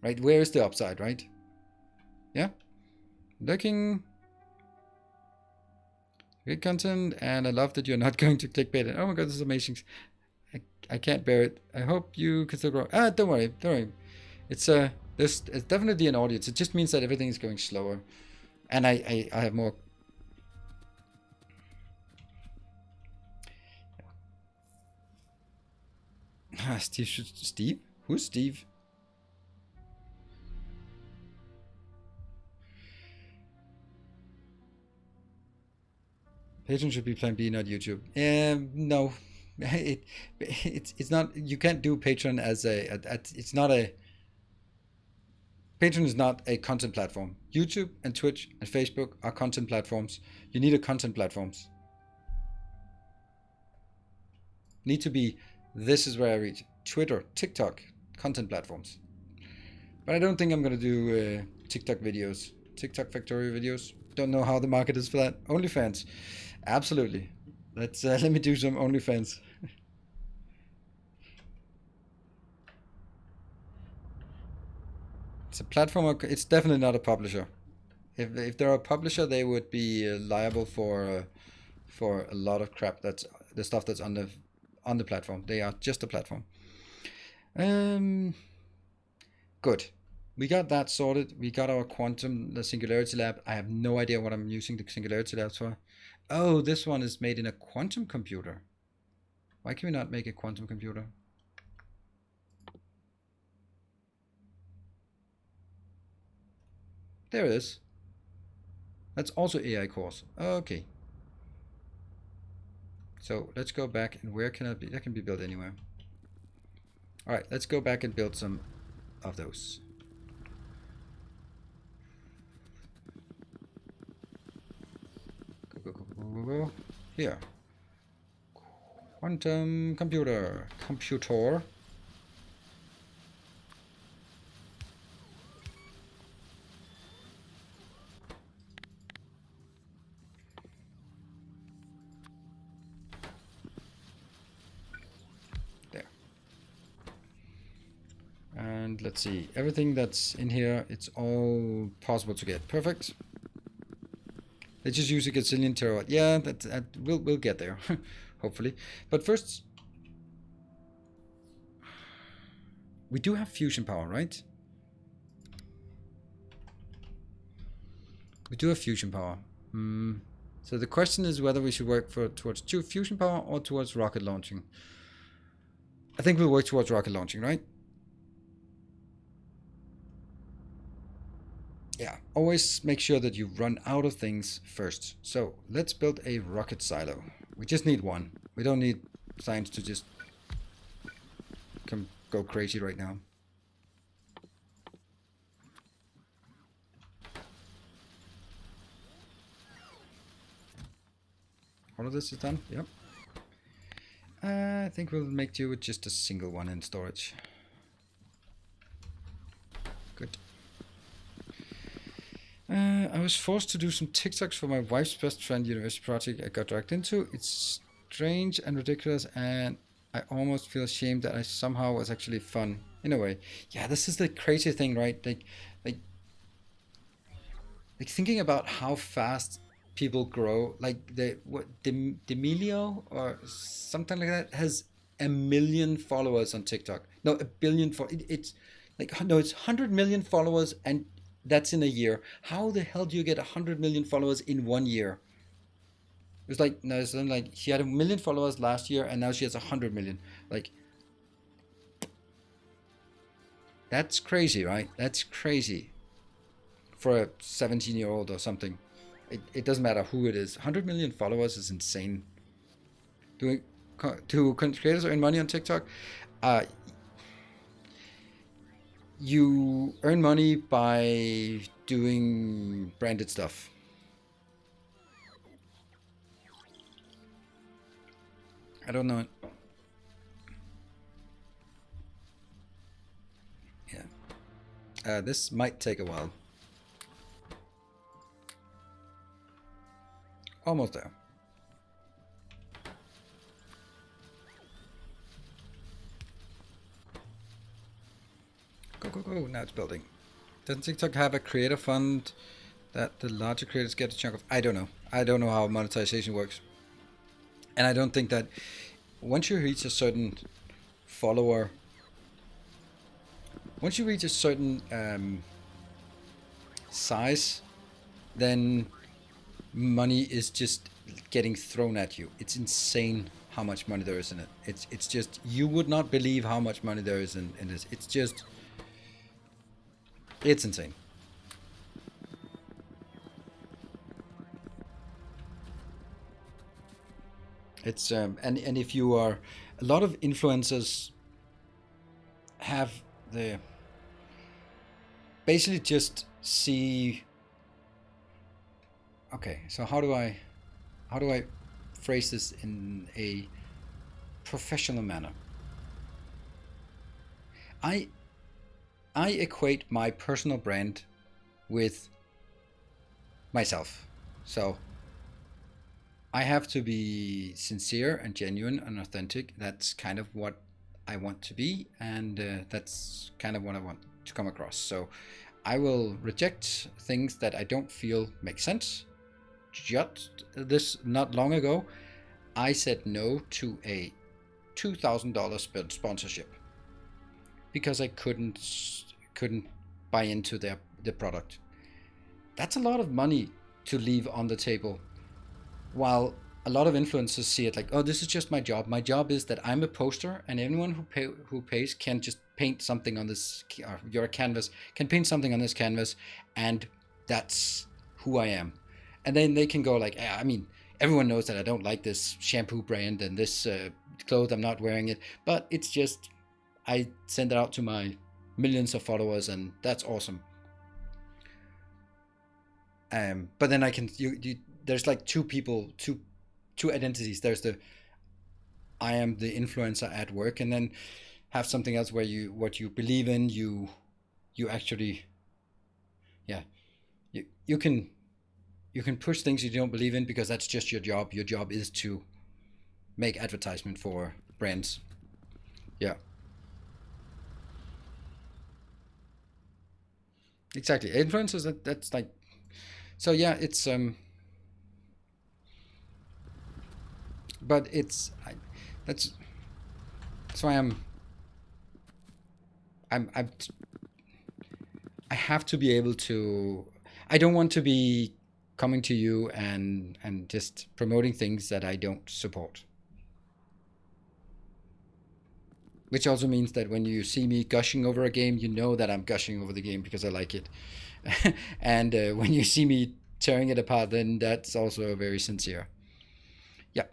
right? Where is the upside, right? Yeah. Looking. Good content, and I love that you're not going to clickbait it. Oh my god, this is amazing. I can't bear it. I hope you can still grow. Don't worry. It's there's definitely an audience. It just means that everything is going slower, and I have more. Steve? Who's Steve? Patreon should be Plan B, not YouTube. No, it's not. You can't do Patreon as it's not a. Patreon is not a content platform. YouTube and Twitch and Facebook are content platforms. You need a content platforms. Need to be. This is where I reach. Twitter, TikTok, content platforms. But I don't think I'm gonna do TikTok videos. TikTok Factorio videos. Don't know how the market is for that. OnlyFans. Absolutely. Let's let me do some OnlyFans. It's a platform. It's definitely not a publisher. If they're a publisher, they would be liable for a lot of crap. That's the stuff that's on the platform. They are just a platform. Good. We got that sorted. We got our quantum, the singularity lab. I have no idea what I'm using the singularity labs for. Oh, this one is made in a quantum computer. Why can we not make a quantum computer? There it is. That's also AI cores. Okay. So let's go back, and where can it be? That can be built anywhere. All right, let's go back and build some of those. Go. Here. Quantum computer. Computer. There. And let's see. Everything that's in here, it's all possible to get. Perfect. They just use a gazillion terawatt. Yeah, that we'll get there, hopefully. But first, we do have fusion power, right? We do have fusion power. So the question is whether we should work towards fusion power or towards rocket launching. I think we'll work towards rocket launching, right? Yeah, always make sure that you run out of things first. So let's build a rocket silo. We just need one. We don't need science to just go crazy right now. All of this is done? Yep. I think we'll make do with just a single one in storage. Good. I was forced to do some TikToks for my wife's best friend university project I got dragged into. It's strange and ridiculous, and I almost feel ashamed that I somehow was actually fun in a way. Yeah, this is the crazy thing, right? Like thinking about how fast people grow. Like Demilio or something like that has 1 million followers on TikTok. No, 1 billion it's like, no, it's 100 million followers, and that's in a year. How the hell do you get 100 million followers in 1 year? It's like, no, it's then like she had 1 million followers last year, and now she has 100 million. Like, that's crazy, right? That's crazy for a 17-year-old or something. It doesn't matter who it is. 100 million followers is insane. Do creators earn money on TikTok? Uh, you earn money by doing branded stuff. I don't know. Yeah. This might take a while. Almost there. Go, go, go. Now it's building. Doesn't TikTok have a creator fund that the larger creators get a chunk of? I don't know. I don't know how monetization works. And I don't think that once you reach a certain follower, once you reach a certain size, then money is just getting thrown at you. It's insane how much money there is in it. It's just, you would not believe how much money there is in this. It's just, it's insane. It's and if you are, a lot of influencers have the, basically just see, okay, so how do I phrase this in a professional manner? I equate my personal brand with myself. So I have to be sincere and genuine and authentic. That's kind of what I want to be, and that's kind of what I want to come across. So I will reject things that I don't feel make sense. Just this, not long ago, I said no to a $2,000 sponsorship because I couldn't buy into the product. That's a lot of money to leave on the table, while a lot of influencers see it like, oh, this is just my job. My job is that I'm a poster, and anyone who pays can just paint something on this, or your canvas can paint something on this canvas, and that's who I am. And then they can go like, I mean, everyone knows that I don't like this shampoo brand and this clothes, I'm not wearing it, but it's just, I send it out to my millions of followers, and that's awesome. But then I can, there's like two identities. There's the, I am the influencer at work, and then have something else where what you believe in, you actually, yeah, you can push things you don't believe in because that's just your job. Your job is to make advertisement for brands. Yeah, exactly. Influencers, that's like, so yeah, it's but it's, that's why I'm I have to be able to, I don't want to be coming to you and just promoting things that I don't support. Which also means that when you see me gushing over a game, you know that I'm gushing over the game because I like it. And when you see me tearing it apart, then that's also very sincere. Yeah.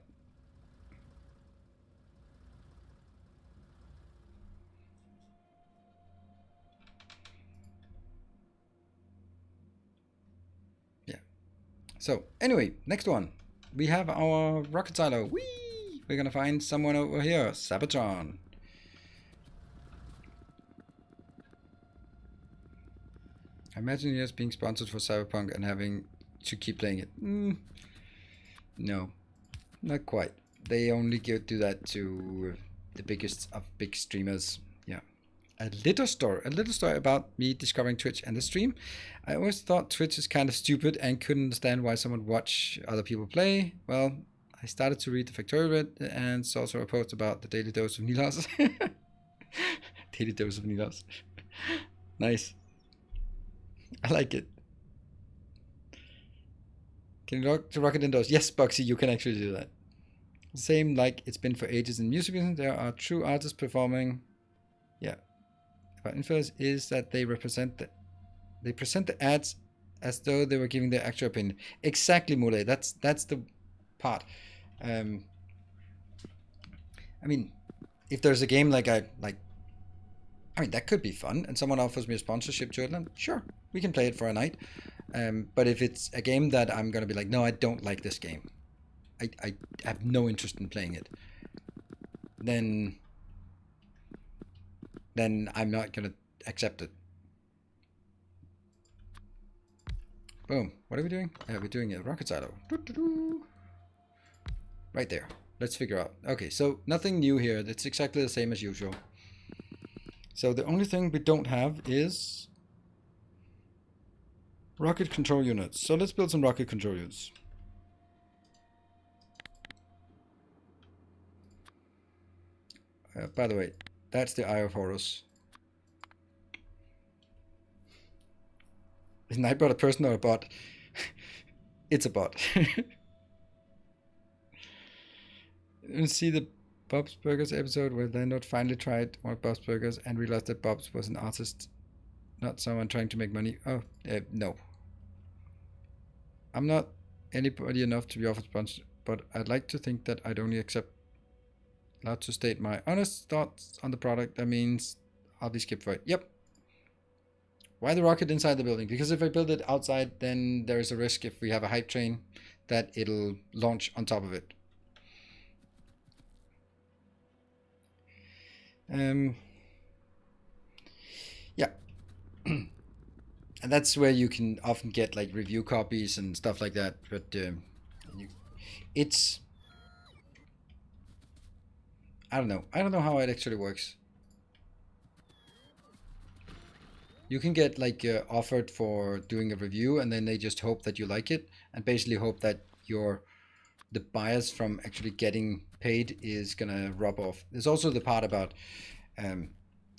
Yeah. So anyway, next one. We have our rocket silo. Whee! We're gonna find someone over here. Sabatron. I imagine yes being sponsored for Cyberpunk and having to keep playing it. No, not quite. They only do that to the biggest of big streamers. Yeah. a little story about me discovering Twitch and the stream. I always thought Twitch is kind of stupid and couldn't understand why someone watch other people play. Well, I started to read the Factorio and saw a post about the daily dose of Nilos. Daily dose of Nilos. Nice. I like it. Can you rock it indoors? Yes, Boxy, you can actually do that. Same like it's been for ages in music business. There are true artists performing. Yeah. About influence is that they present the ads as though they were giving their actual opinion. Exactly, Mule. That's the part. I mean, if there's a game that could be fun, and someone offers me a sponsorship to it, then sure, we can play it for a night. But if it's a game that I'm gonna be like, no, I don't like this game, I have no interest in playing it, then I'm not gonna accept it. Boom. What are we doing? We're doing a rocket silo. Right there. Let's figure out. Okay, so nothing new here. It's exactly the same as usual. So the only thing we don't have is rocket control units. So let's build some rocket control units. By the way, that's the Eye of Horus. Is Nightbot a person or a bot? It's a bot. You see the Bob's Burgers episode where Leonard finally tried one of Bob's Burgers and realized that Bob's was an artist, not someone trying to make money. Oh, no. I'm not anybody enough to be offered sponsor, but I'd like to think that I'd only allowed to state my honest thoughts on the product. That means I'll be skipped for it. Yep. Why the rocket inside the building? Because if I build it outside, then there is a risk if we have a hype train that it'll launch on top of it. Yeah. And that's where you can often get like review copies and stuff like that. But it's, I don't know. I don't know how it actually works. You can get like offered for doing a review, and then they just hope that you like it, and basically hope that the bias from actually getting paid is gonna rub off. There's also the part about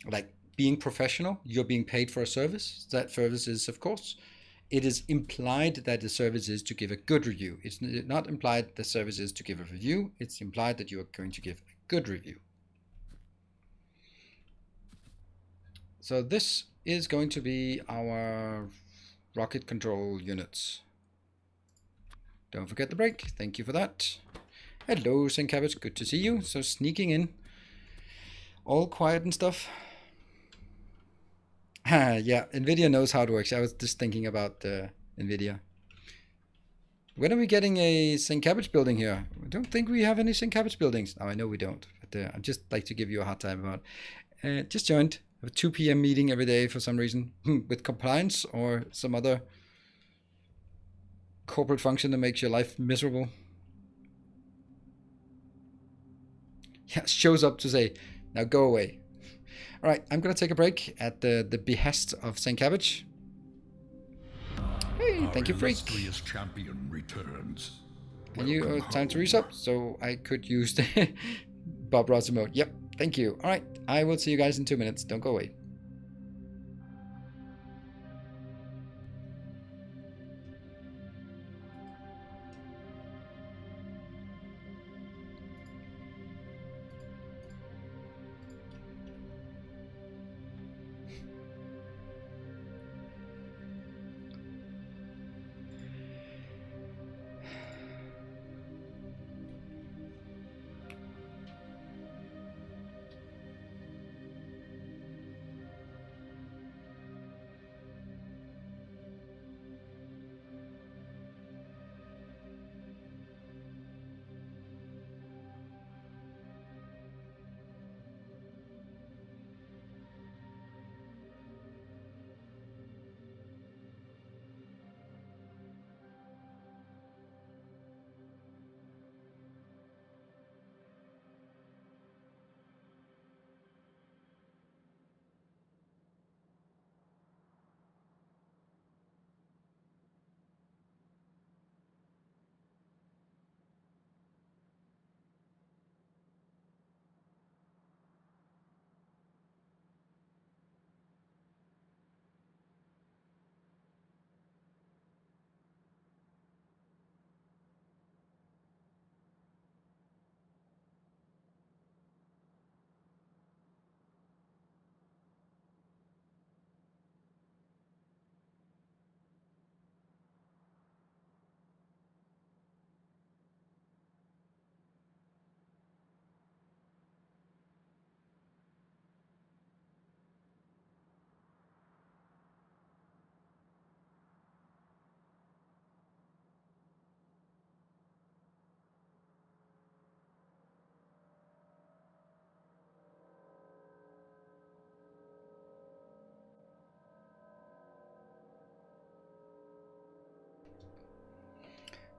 like being professional. You're being paid for a service. That service is, of course, it is implied that the service is to give a good review. It's not implied the service is to give a review. It's implied that you are going to give a good review. So this is going to be our rocket control units. Don't forget the break. Thank you for that. Hello, St. Cabbage. Good to see you. So sneaking in. All quiet and stuff. Yeah, NVIDIA knows how it works. I was just thinking about NVIDIA. When are we getting a St. Cabbage building here? I don't think we have any St. Cabbage buildings. Oh, I know we don't. But I'd just like to give you a hard time about it. Just joined. A 2 p.m. meeting every day for some reason. With compliance or some other corporate function that makes your life miserable. Yeah, shows up to say, now go away. All right, I'm going to take a break at the behest of St. Cabbage. Hey, thank you, Freak. Illustrious champion returns. And you time to resub, so I could use the Bob Ross mode. Yep, thank you. All right, I will see you guys in 2 minutes. Don't go away.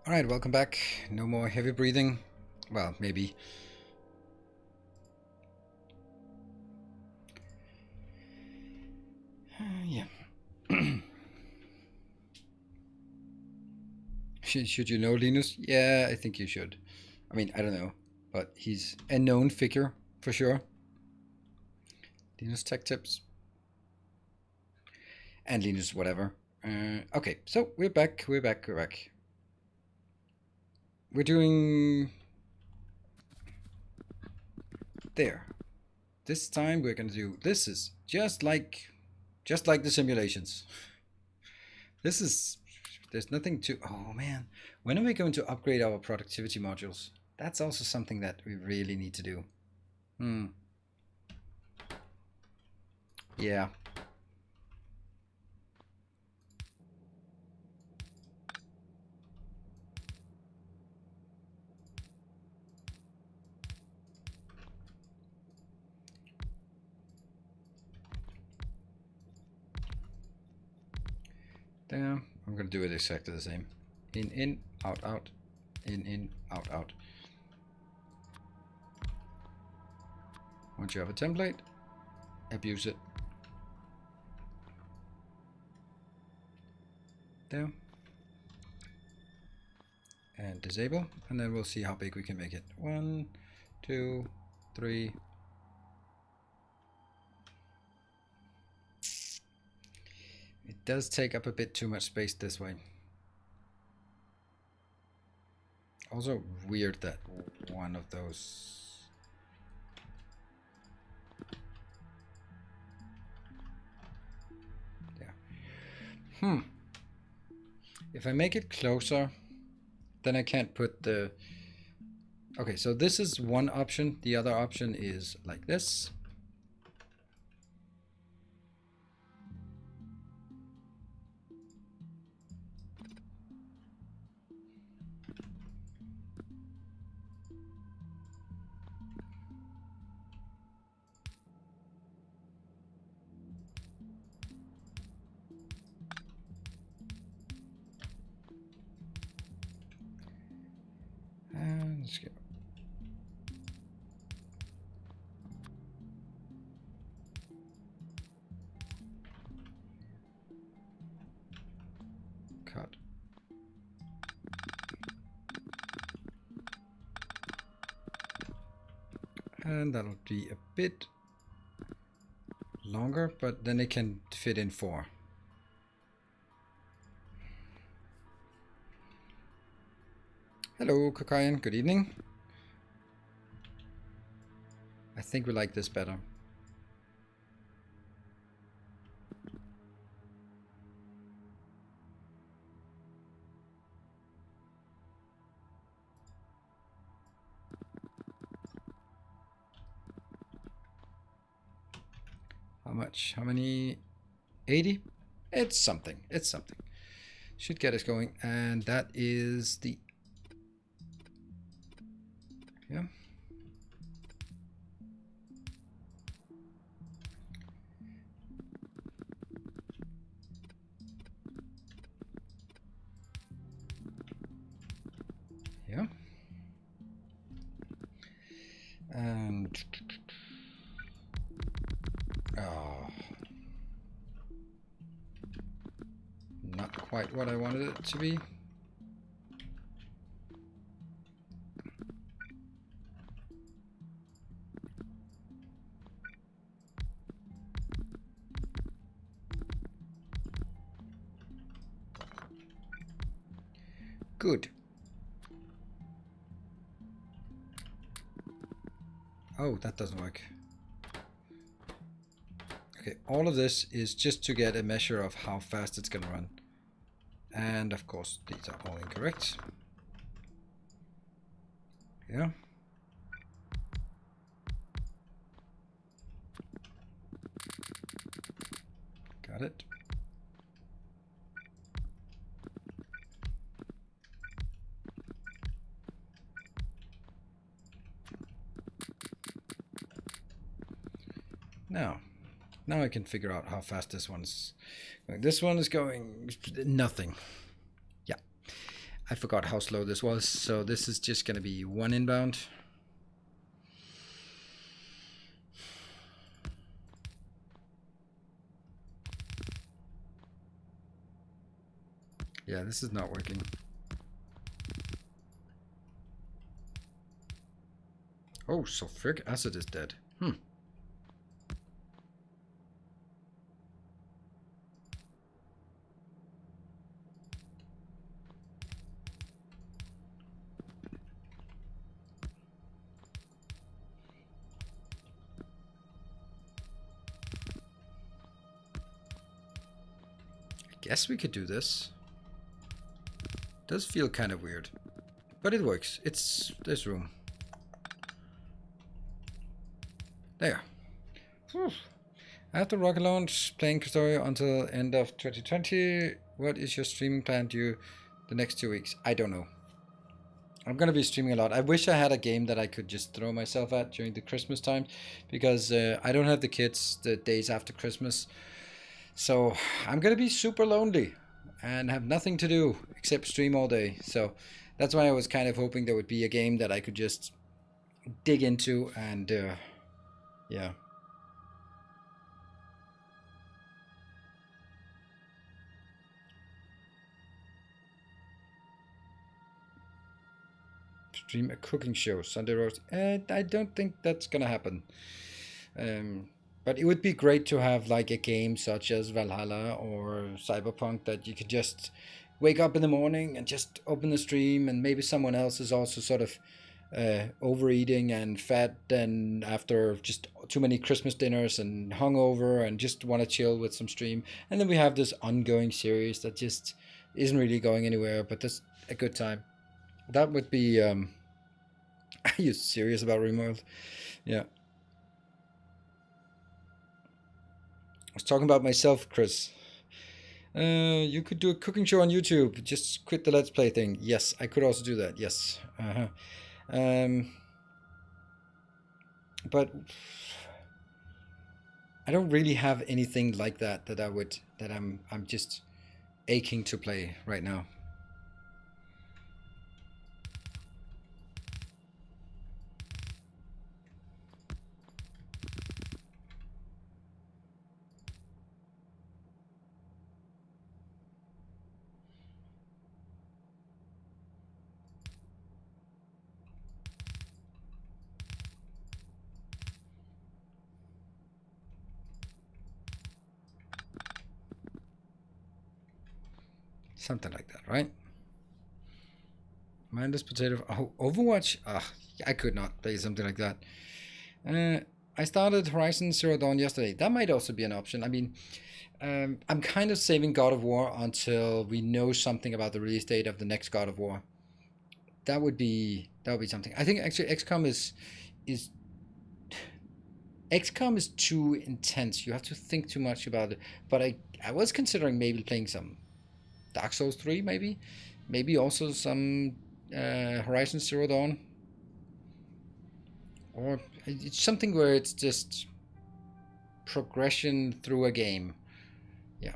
Alright, welcome back. No more heavy breathing. Well, maybe. Yeah. Should you know Linus? Yeah, I think you should. I mean, I don't know, but he's a known figure for sure. Linus Tech Tips. And Linus whatever. Okay, so we're back. We're doing there. This time we're gonna do. This is just like the simulations. This is. There's nothing to. Oh man, when are we going to upgrade our productivity modules? That's also something that we really need to do. Yeah. There. I'm gonna do it exactly the same. In, out, in, out. Once you have a template, abuse it. There. And disable, and then we'll see how big we can make it. 1, 2, 3. It does take up a bit too much space this way. Also weird that one of those... Yeah. If I make it closer, then I can't put the... Okay, so this is one option. The other option is like this. And let's go. Cut. And that'll be a bit longer, but then it can fit in 4. Hello, Kokayan. Good evening. I think we like this better. How much? How many? 80? It's something. It's something. Should get us going. And that is the... Yeah. Yeah. And... Oh. Not quite what I wanted it to be. Good. Oh, that doesn't work. Okay, all of this is just to get a measure of how fast it's gonna run. And of course, these are all incorrect. Yeah. Got it. Now I can figure out how fast this one's going. This one is going nothing. Yeah. I forgot how slow this was, so this is just gonna be one inbound. Yeah, this is not working. Oh, sulfuric acid is dead. I guess we could do this. Does feel kind of weird, but it works. There's room. There. Whew. After rocket launch, playing Krastorio until end of 2020. What is your streaming plan due the next 2 weeks? I don't know. I'm gonna be streaming a lot. I wish I had a game that I could just throw myself at during the Christmas time, because I don't have the kids the days after Christmas. So I'm gonna be super lonely and have nothing to do except stream all day. So that's why I was kind of hoping there would be a game that I could just dig into and yeah. Stream a cooking show Sunday roast. I don't think that's gonna happen. But it would be great to have like a game such as Valhalla or Cyberpunk that you could just wake up in the morning and just open the stream, and maybe someone else is also sort of overeating and fat and after just too many Christmas dinners and hungover and just want to chill with some stream. And then we have this ongoing series that just isn't really going anywhere, but that's a good time. That would be. Are you serious about Remold? Yeah. I was talking about myself, Chris. You could do a cooking show on YouTube. Just quit the Let's Play thing. Yes, I could also do that. Yes. But I don't really have anything like that that I'm just aching to play right now. Something like that, right? Mindless potato. Oh, Overwatch. I could not play something like that. I started Horizon Zero Dawn yesterday. That might also be an option. I mean, I'm kind of saving God of War until we know something about the release date of the next God of War. That would be something. I think actually XCOM is XCOM is too intense. You have to think too much about it. But I was considering maybe playing some Dark Souls 3, maybe also some Horizon Zero Dawn, or it's something where it's just progression through a game. Yeah.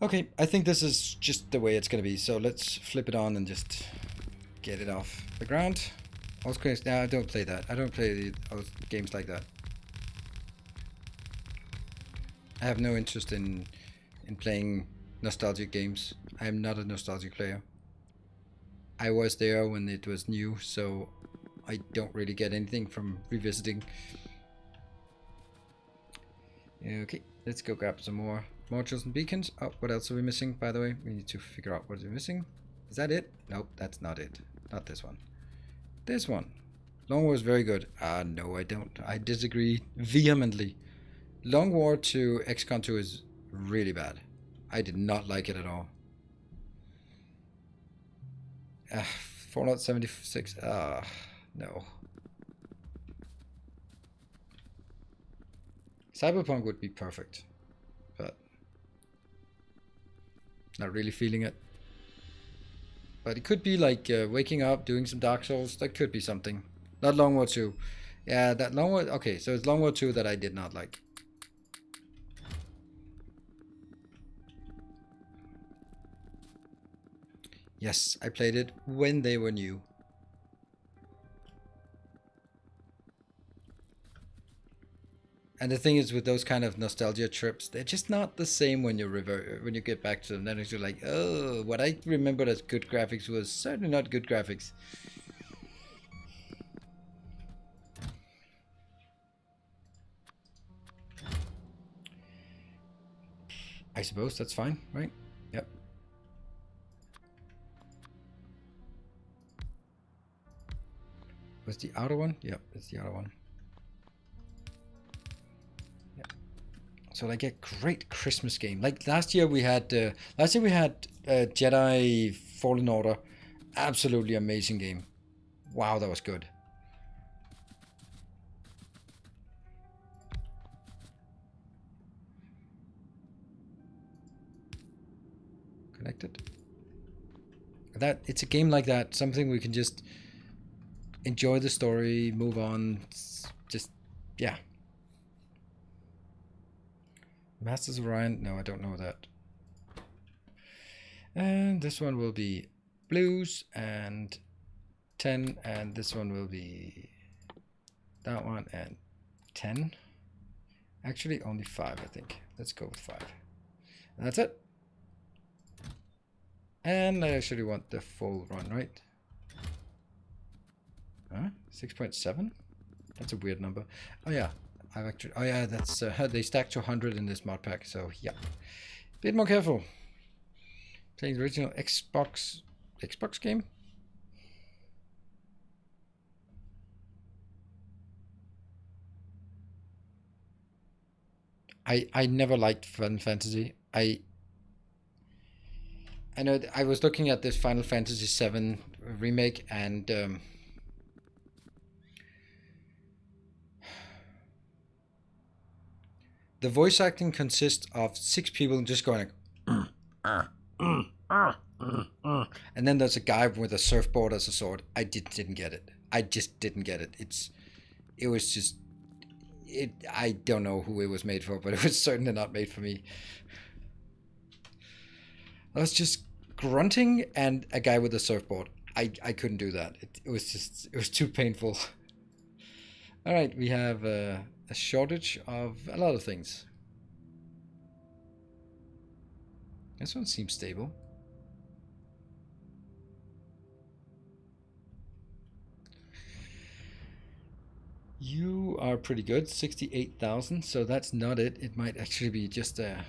Okay, I think this is just the way it's gonna be. So let's flip it on and just get it off the ground. Also, now I don't play that. I don't play games like that. I have no interest in playing nostalgic games. I am not a nostalgic player. I was there when it was new, so I don't really get anything from revisiting. Okay, let's go grab some more modules and beacons. Oh, what else are we missing, by the way? We need to figure out what we're missing. Is that it? Nope, that's not it. Not this one. This one. Long War is very good. No, I don't. I disagree vehemently. Long War to XCOM 2 is really bad. I did not like it at all. Fallout 76. No. Cyberpunk would be perfect, but not really feeling it. But it could be like waking up, doing some Dark Souls. That could be something. Not Long War 2. Yeah, that Long War. Okay, so it's Long War 2 that I did not like. Yes, I played it when they were new. And the thing is, with those kind of nostalgia trips, they're just not the same when you when you get back to them. Then you're like, oh, what I remembered as good graphics was certainly not good graphics. I suppose that's fine, right? Yep. Was the outer one? Yep, it's the outer one. Yep. So like a great Christmas game. Like last year we had Jedi Fallen Order. Absolutely amazing game. Wow, that was good. Connected. That it's a game like that. Something we can just enjoy the story, move on. Just yeah. Masters of Orion. No, I don't know that. And this one will be blues and 10, and this one will be that one and 10. Actually, only 5, I think. Let's go with 5. And that's it. And I actually want the full run, right? Huh? 6.7? That's a weird number. Oh yeah, I've actually. Oh yeah, that's they stack to 100 in this mod pack. So yeah, bit more careful. Playing the original Xbox game. I never liked Final Fantasy. I know I was looking at this Final Fantasy VII remake, and the voice acting consists of 6 people just going like, and then there's a guy with a surfboard as a sword. I didn't get it. I just didn't get it. It was just it. I don't know who it was made for, but it was certainly not made for me. I was just grunting and a guy with a surfboard. I couldn't do that. It was too painful. All right, we have a shortage of a lot of things. This one seems stable. You are pretty good, 68,000. So that's not it. It might actually be just a.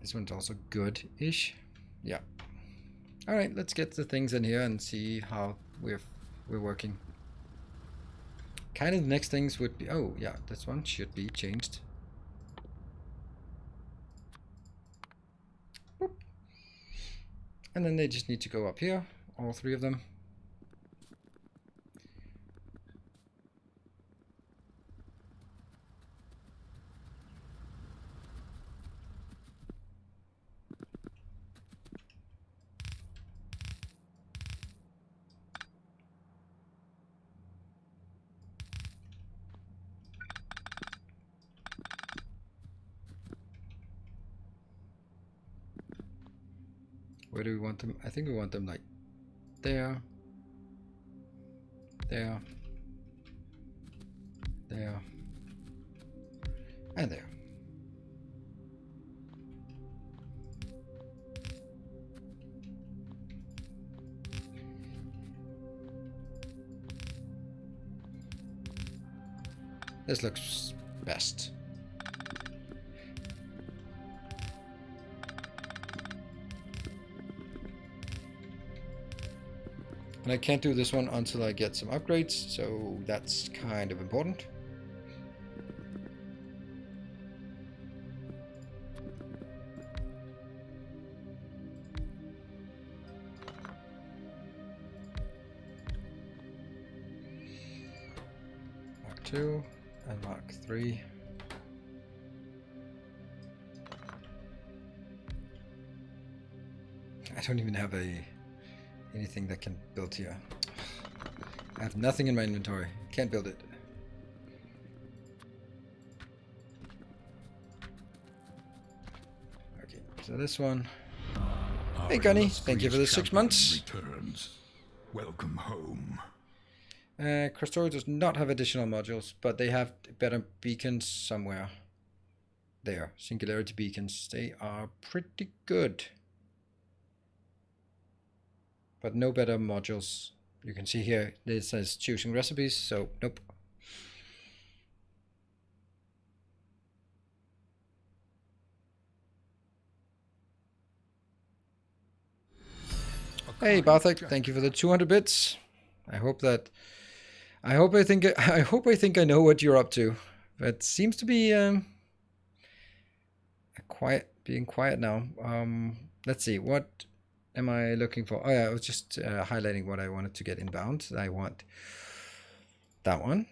This one's also good-ish. Yeah. All right, let's get the things in here and see how we're working. Kind of the next things would be. Oh yeah, this one should be changed. Boop. And then they just need to go up here, all 3 of them. Where do we want them? I think we want them like there, there, there, and there. This looks best. And I can't do this one until I get some upgrades, so that's kind of important. Mark 2 and Mark 3. I don't even have anything that can build here. I have nothing in my inventory. Can't build it. Okay, so this one. Hey Gunny, thank you for the 6 months. Returns. Welcome home. Krastorio does not have additional modules, but they have better beacons somewhere. There, singularity beacons. They are pretty good. But no better modules. You can see here, it says choosing recipes, so nope. Hey Barthek, thank you for the 200 bits. I hope I think I know what you're up to. It seems to be being quiet now. Let's see, what am I looking for? Oh yeah, I was just highlighting what I wanted to get inbound. I want that one,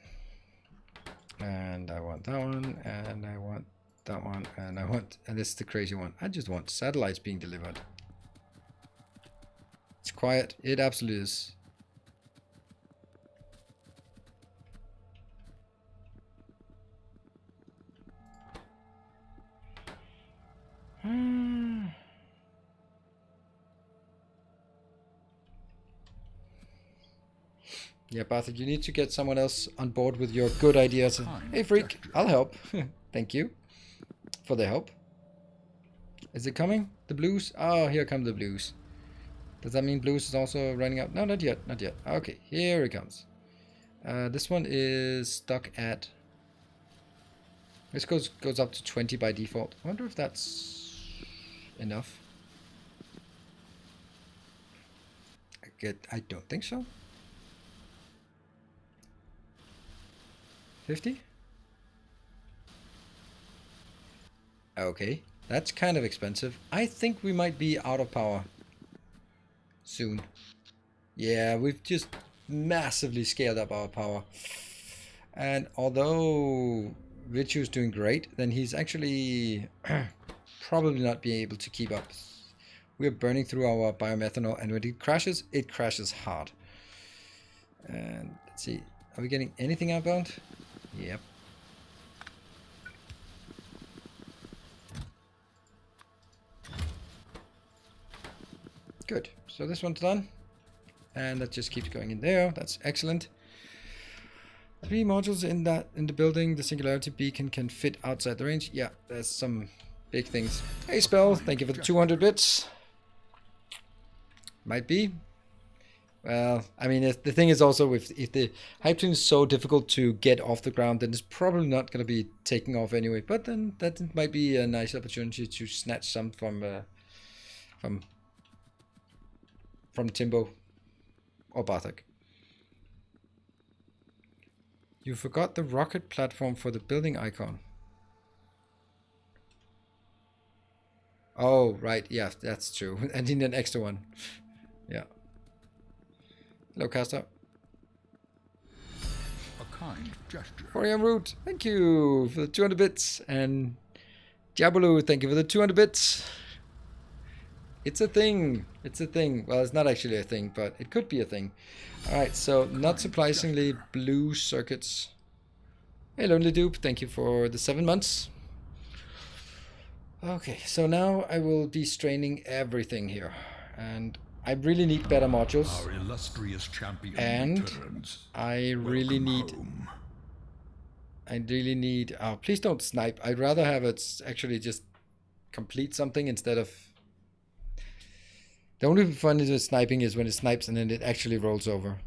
and I want that one, and I want that one, and this is the crazy one. I just want satellites being delivered. It's quiet. It absolutely is. Yeah, Barthik, you need to get someone else on board with your good ideas. Hey, Freak, I'll help. Thank you for the help. Is it coming? The blues? Oh, here come the blues. Does that mean blues is also running out? No, not yet, not yet. Okay, here it comes. This one is stuck at... This goes up to 20 by default. I wonder if that's enough. I don't think so. 50? Okay, that's kind of expensive. I think we might be out of power soon. Yeah, we've just massively scaled up our power. And although Richu's doing great, then he's actually probably not being able to keep up. We're burning through our biomethanol, and when it crashes hard. And let's see, are we getting anything outbound? Yep. Good. So this one's done. And that just keeps going in there. That's excellent. 3 modules in the building. The singularity beacon can fit outside the range. Yeah, there's some big things. Hey Spell, thank you for the 200 bits. Might be. Well, I mean, the thing is also, if the Hype Train is so difficult to get off the ground, then it's probably not going to be taking off anyway. But then that might be a nice opportunity to snatch some from Timbo or Barthik. You forgot the rocket platform for the building icon. Oh, right. Yeah, that's true. I need an extra one. Yeah. Hello, Caster. A kind gesture. Orion Root, thank you for the 200 bits. And Diabolu, thank you for the 200 bits. It's a thing. It's a thing. Well, it's not actually a thing, but it could be a thing. Alright, so not surprisingly, blue circuits. Hey, Lonely Dupe, thank you for the 7 months. Okay, so now I will be straining everything here. And I really need better modules. Our illustrious champion and returns. I really need... Home. Oh, please don't snipe. I'd rather have it actually just complete something instead of... The only fun with sniping is when it snipes and then it actually rolls over.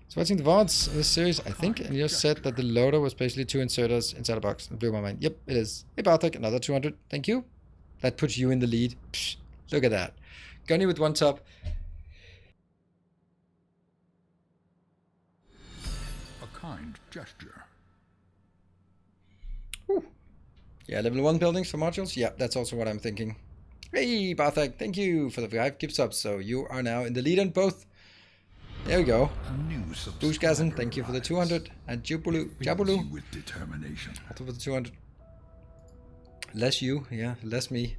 So watching the VODs in this series, I think, and you said that the loader was basically 2 inserters inside a box. It blew my mind. Yep, it is. Hey Bartek, another 200. Thank you. That puts you in the lead. Psh, look at that. Gunny with 1 top. A kind gesture. Whew. Yeah, level 1 buildings for modules. Yeah, that's also what I'm thinking. Hey, Barthak, thank you for the 5 gift subs. So you are now in the lead on both. There we go. Boostgasm, thank you for the 200. And Jabulu. With determination. Also for the 200. Less you, yeah, less me.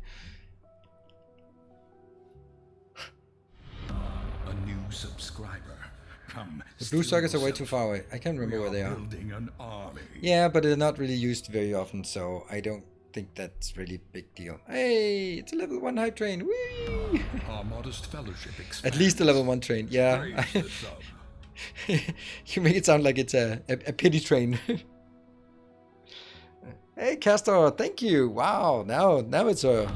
A new subscriber. Come. The blue circuits are way too far away. I can't remember where they are. Building an army. Yeah, but they're not really used very often, so I don't think that's really big deal. Hey, it's a level 1 hype train. Whee! Our modest fellowship expands. At least a level 1 train. Yeah. Praise the sub. You make it sound like it's a pity train. Hey, Castor, thank you. Wow, now it's a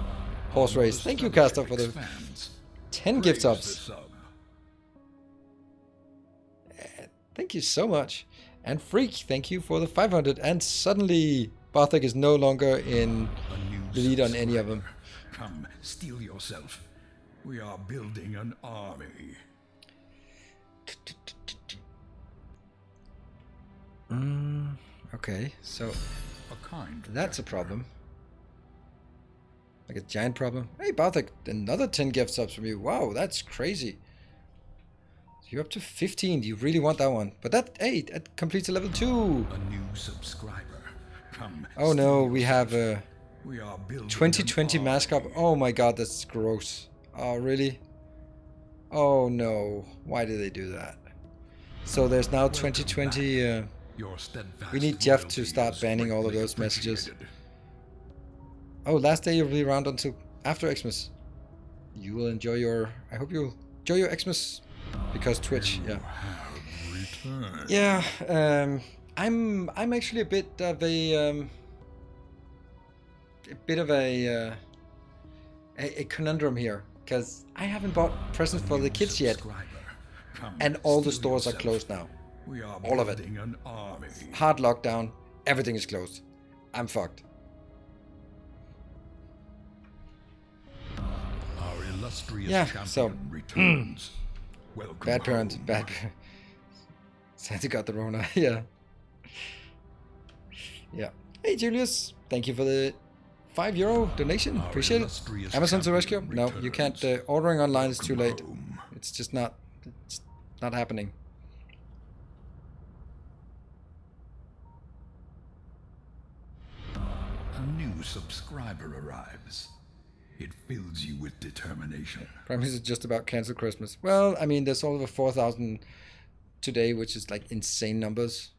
horse race. Thank you, Castor, for the 10 gift subs. Thank you so much. And Freak, thank you for the 500. And suddenly, Bartek is no longer in the lead on any of them. Come, steel yourself. We are building an army. Okay, so A kind that's a problem. Like a giant problem. Hey, Bartek, another 10 gift subs from you. Wow, that's crazy. You're up to 15. You really want that one. But that, hey, that completes a level 2. A new subscriber. Come. Oh no, we have a We are building 2020 an mask up. army. Oh my god, that's gross. Oh, really? Oh no. Why did they do that? So there's now 2020. Your steadfast We need Jeff to loyalty start is banning all of greatly those messages. appreciated. Oh, last day you'll be around until after Xmas. You will enjoy your... I hope you'll enjoy your Xmas. Because Twitch, yeah. Have returned. Yeah, I'm actually a bit of a conundrum here, because I haven't bought presents for the kids yet, Come, and all the steel stores are yourself. closed now. We are All of it. building an army. Hard lockdown, everything is closed. I'm fucked. Our illustrious Yeah, champion so, returns. Welcome Bad parents, home. bad. Santa got the Rona, yeah. Yeah. Hey Julius, thank you for the €5 donation. Our Appreciate it. illustrious Amazon to rescue? champion No, you can't. returns. Ordering online is too Welcome late. home. It's just not. It's not happening. A new subscriber arrives. It fills you with determination. Prime Minister just about canceled Christmas. Well, I mean, there's over 4,000 today, which is like insane numbers.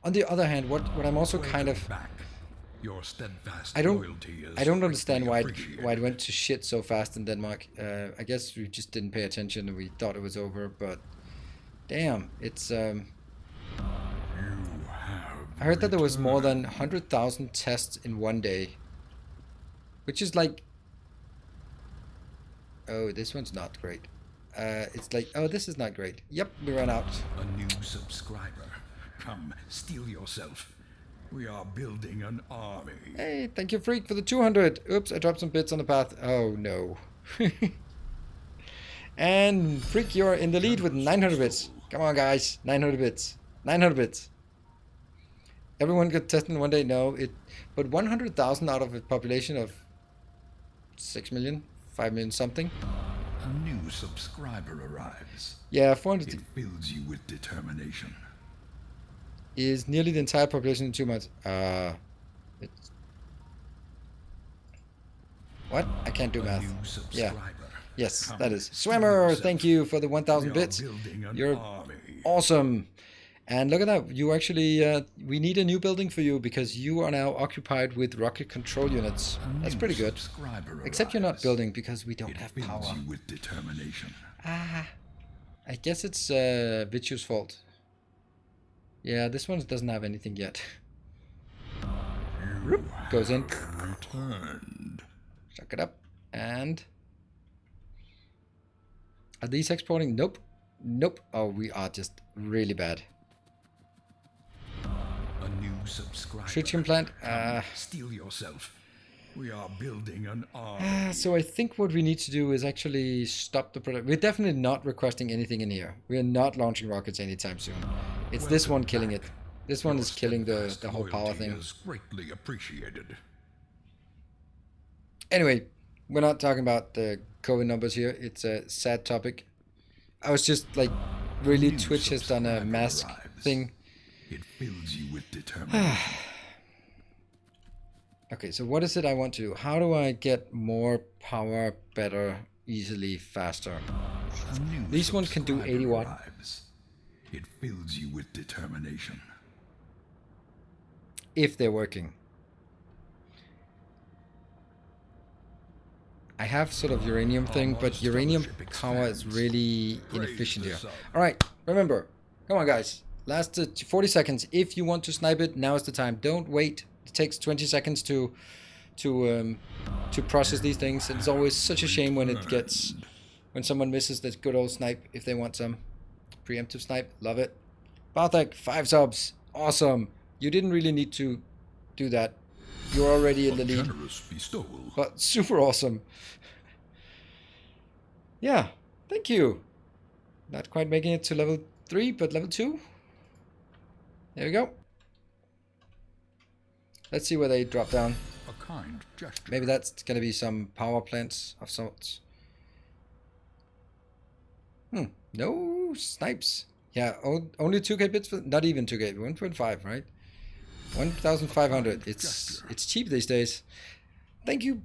On the other hand, what I'm also kind of Welcome back. Your steadfast I don't loyalty is understand greatly why appreciated. it went to shit so fast in Denmark. I guess we just didn't pay attention and we thought it was over, but damn, it's You have I heard that there was more than returned. 100,000 tests in one day, which is like, oh, this one's not great. It's like, oh, this is not great. Yep, we ran out. A new subscriber. Come, steel yourself. We are building an army. Hey, thank you, Freak, for the 200. Oops, I dropped some bits on the path. Oh, no. And Freak, you're in the lead with 900 bits. Come on, guys. 900 bits. 900 bits. Everyone got tested in one day? No. But 100,000 out of a population of 6 million, 5 million something. A new subscriber arrives. Yeah, 400 It fills you with determination. is nearly the entire population in 2 months. It's... What? I can't do A math. new Yeah. subscriber. Yes, Come, that is. steel Swimmer, yourself. thank you for the 1,000 We are bits. building an You're army. awesome. And look at that. You actually, we need a new building for you because you are now occupied with rocket control units. A That's new pretty good. subscriber Except you're not arrives. building because we don't It have fills power. you with determination. Ah, I guess it's Vichu's fault. Yeah, this one doesn't have anything yet. You Goes in. have returned. Suck it up. And... Are these exporting? Nope. Nope. Oh, we are just really bad. A new subscriber. Tritium plant. Come, steel yourself. We are building an army. So I think what we need to do is actually stop the product. We're definitely not requesting anything in here. We are not launching rockets anytime soon. It's this one killing it. This one Your is killing the steadfast whole power loyalty thing. is greatly appreciated. Anyway, we're not talking about the COVID numbers here. It's a sad topic. I was just like, really, New Twitch has done a subscriber mask arrives. thing. It fills you with determination. Okay, so what is it I want to do? How do I get more power, better, easily, faster? A new These ones can do subscriber 80 watt. arrives. It fills you with determination. If they're working. I have sort of uranium thing, but uranium power is really inefficient here. All right, remember, come on guys, last 40 seconds. If you want to snipe it, now is the time. Don't wait. It takes 20 seconds to process these things. It's always such a shame when someone misses that good old snipe if they want some preemptive snipe. Love it. Bartek, 5 subs. Awesome. You didn't really need to do that. You're already in the lead. But super awesome. Yeah, thank you. Not quite making it to level 3, but level 2. There we go. Let's see where they drop down. A kind gesture. Maybe that's going to be some power plants of sorts. No snipes. Yeah, only 2k bits, not even 2k, 1.5, right? 1,500. It's cheap these days. Thank you,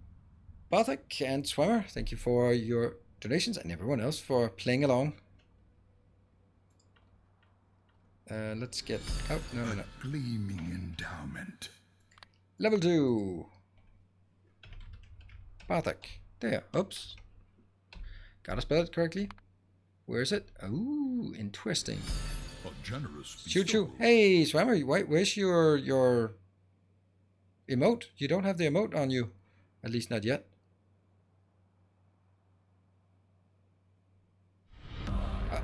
Bartek and Swimmer. Thank you for your donations and everyone else for playing along. Let's get out. No. Gleaming endowment. Level 2. Bartek. There. Oops. Gotta spell it correctly. Where is it? Oh, interesting. Choo-choo. Hey, Swimmer, where's your emote? You don't have the emote on you. At least not yet.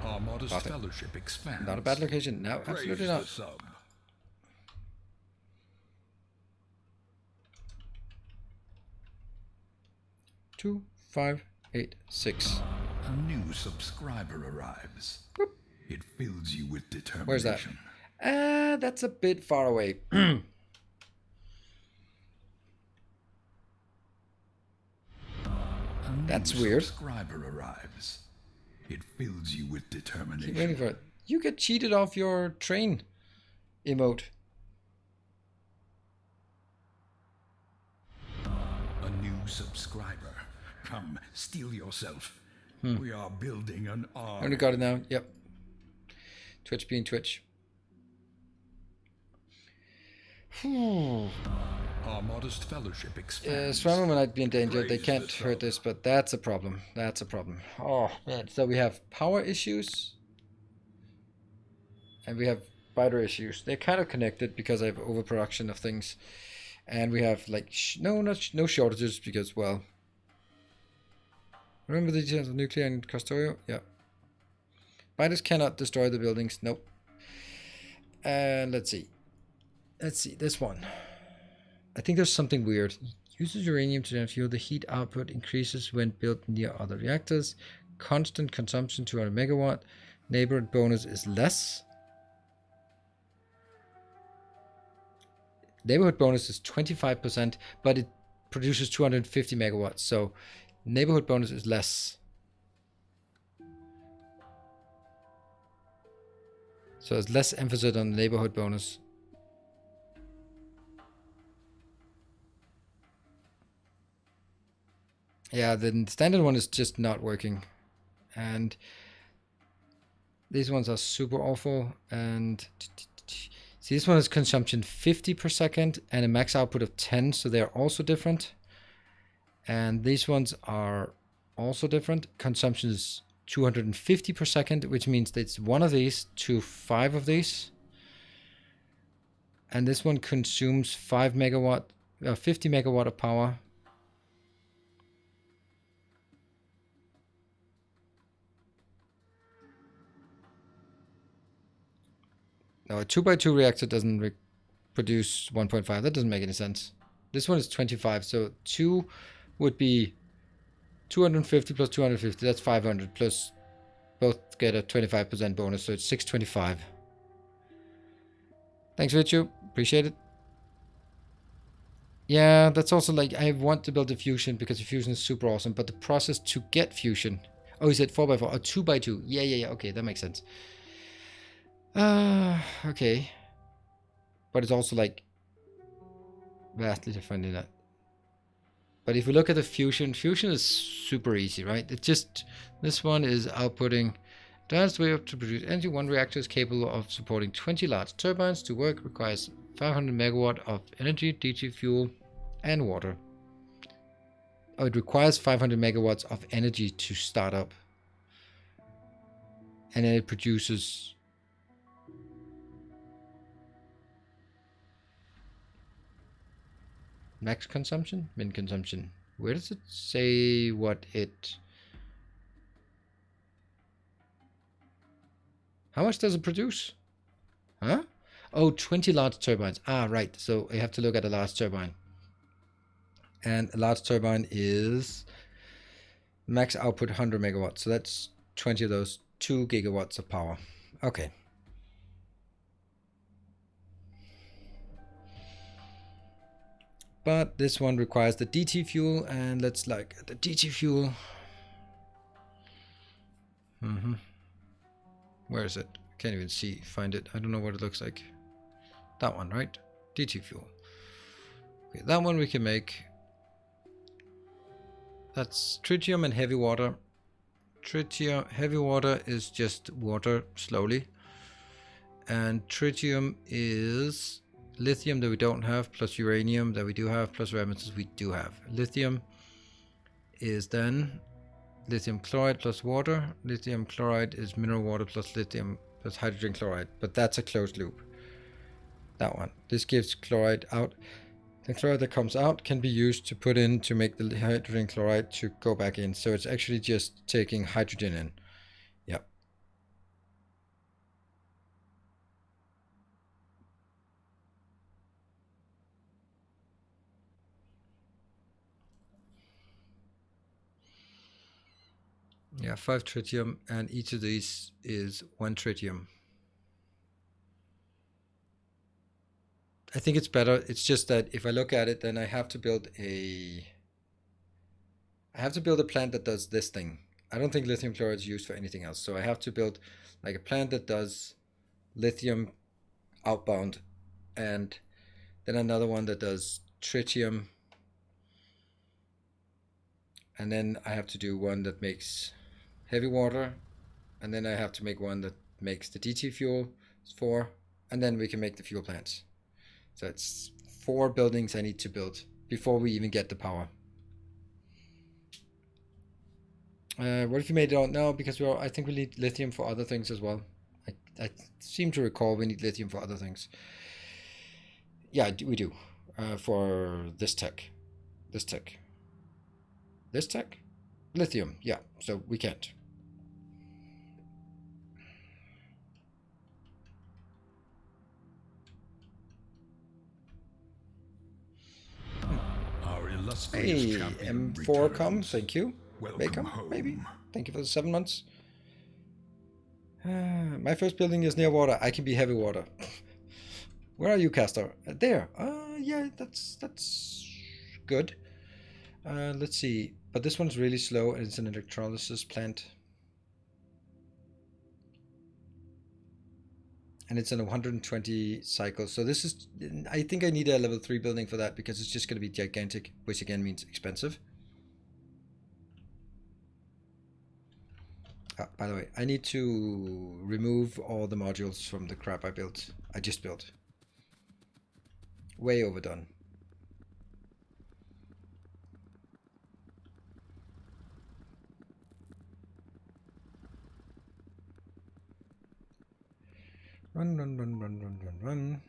Our modest fellowship expands. Not a bad location. No, absolutely not. 2, 5, 8, 6. A new subscriber arrives. Boop. It fills you with determination. Where's that? That's a bit far away. That's weird. Subscriber arrives. It fills you with determination. Keep waiting for it. You get cheated off your train emote. A new subscriber. Come, steel yourself. We are building an army. I only got it now. Yep. Twitch being Twitch. Our modest fellowship expands. Swammer might be in danger. They can't hurt this, but that's a problem. That's a problem. Oh, man. So we have power issues. And we have spider issues. They're kind of connected because I have overproduction of things. And we have, like, no shortages because, well... Remember the details of nuclear and Krastorio? Yeah. Spiders cannot destroy the buildings. Nope. Let's see. Let's see. This one. I think there's something weird. Uses uranium to fuel. The heat output increases when built near other reactors. Constant consumption 200 megawatt. Neighborhood bonus is less. Neighborhood bonus is 25%, but it produces 250 megawatts. So neighborhood bonus is less. So there's less emphasis on the neighborhood bonus. Yeah, the standard one is just not working. And these ones are super awful. And see, this one is consumption 50 per second and a max output of 10. So they're also different. And these ones are also different. Consumption is 250 per second, which means that it's one of these to 5 of these. And this one consumes 50 megawatt of power. No, a 2x2 reactor doesn't produce 1.5. That doesn't make any sense. This one is 25, so 2 would be 250 plus 250. That's 500 plus both get a 25% bonus, so it's 625. Thanks, Richu. Appreciate it. Yeah, that's also like, I want to build a fusion because the fusion is super awesome, but the process to get fusion. Oh, you said 4x4 or 2x2. Yeah. Okay, that makes sense. Okay. But it's also like vastly different in that. But if we look at the fusion is super easy, right? It just, this one is outputting advanced way up to produce energy. One reactor is capable of supporting 20 large turbines. To work requires 500 megawatt of energy, DG fuel, and water. Oh, it requires 500 megawatts of energy to start up. And then it produces... max consumption? Min consumption. Where does it say what it... How much does it produce? Huh? Oh, 20 large turbines. Ah, right. So I have to look at a large turbine. And a large turbine is max output 100 megawatts. So that's 20 of those, 2 gigawatts of power. Okay. But this one requires the DT fuel, and let's like the DT fuel. Where is it? Can't even see. Find it. I don't know what it looks like. That one, right? DT fuel. Okay, that one we can make. That's tritium and heavy water. Tritium, heavy water is just water slowly. And tritium is lithium that we don't have, plus uranium that we do have, plus rare metals we do have. Lithium is then lithium chloride plus water. Lithium chloride is mineral water plus lithium plus hydrogen chloride, but that's a closed loop. That one. This gives chloride out. The chloride that comes out can be used to put in to make the hydrogen chloride to go back in. So it's actually just taking hydrogen in. Yep. Yeah, 5 tritium, and each of these is 1 tritium. I think it's better. It's just that if I look at it, then I have to build a plant that does this thing. I don't think lithium chloride is used for anything else. So I have to build like a plant that does lithium outbound, and then another one that does tritium. And then I have to do one that makes heavy water. And then I have to make one that makes the DT fuel. It's 4. And then we can make the fuel plants. So it's 4 buildings I need to build before we even get the power. What if you made it out? No, because I think we need lithium for other things as well. I seem to recall we need lithium for other things. Yeah, we do. For this tech. This tech. This tech? Lithium, yeah. So we can't. Hey, M4 come, thank you. Welcome home. Maybe. Thank you for the 7 months. My first building is near water. I can be heavy water. Where are you, Castor? There. Yeah, that's good. Let's see. But this one's really slow, and it's an electrolysis plant. And it's in 120 cycles. So this is, I think I need a level 3 building for that, because it's just going to be gigantic, which again means expensive. By the way, I need to remove all the modules from the crap I just built. Way overdone. Run, run, run, run, run, run, run.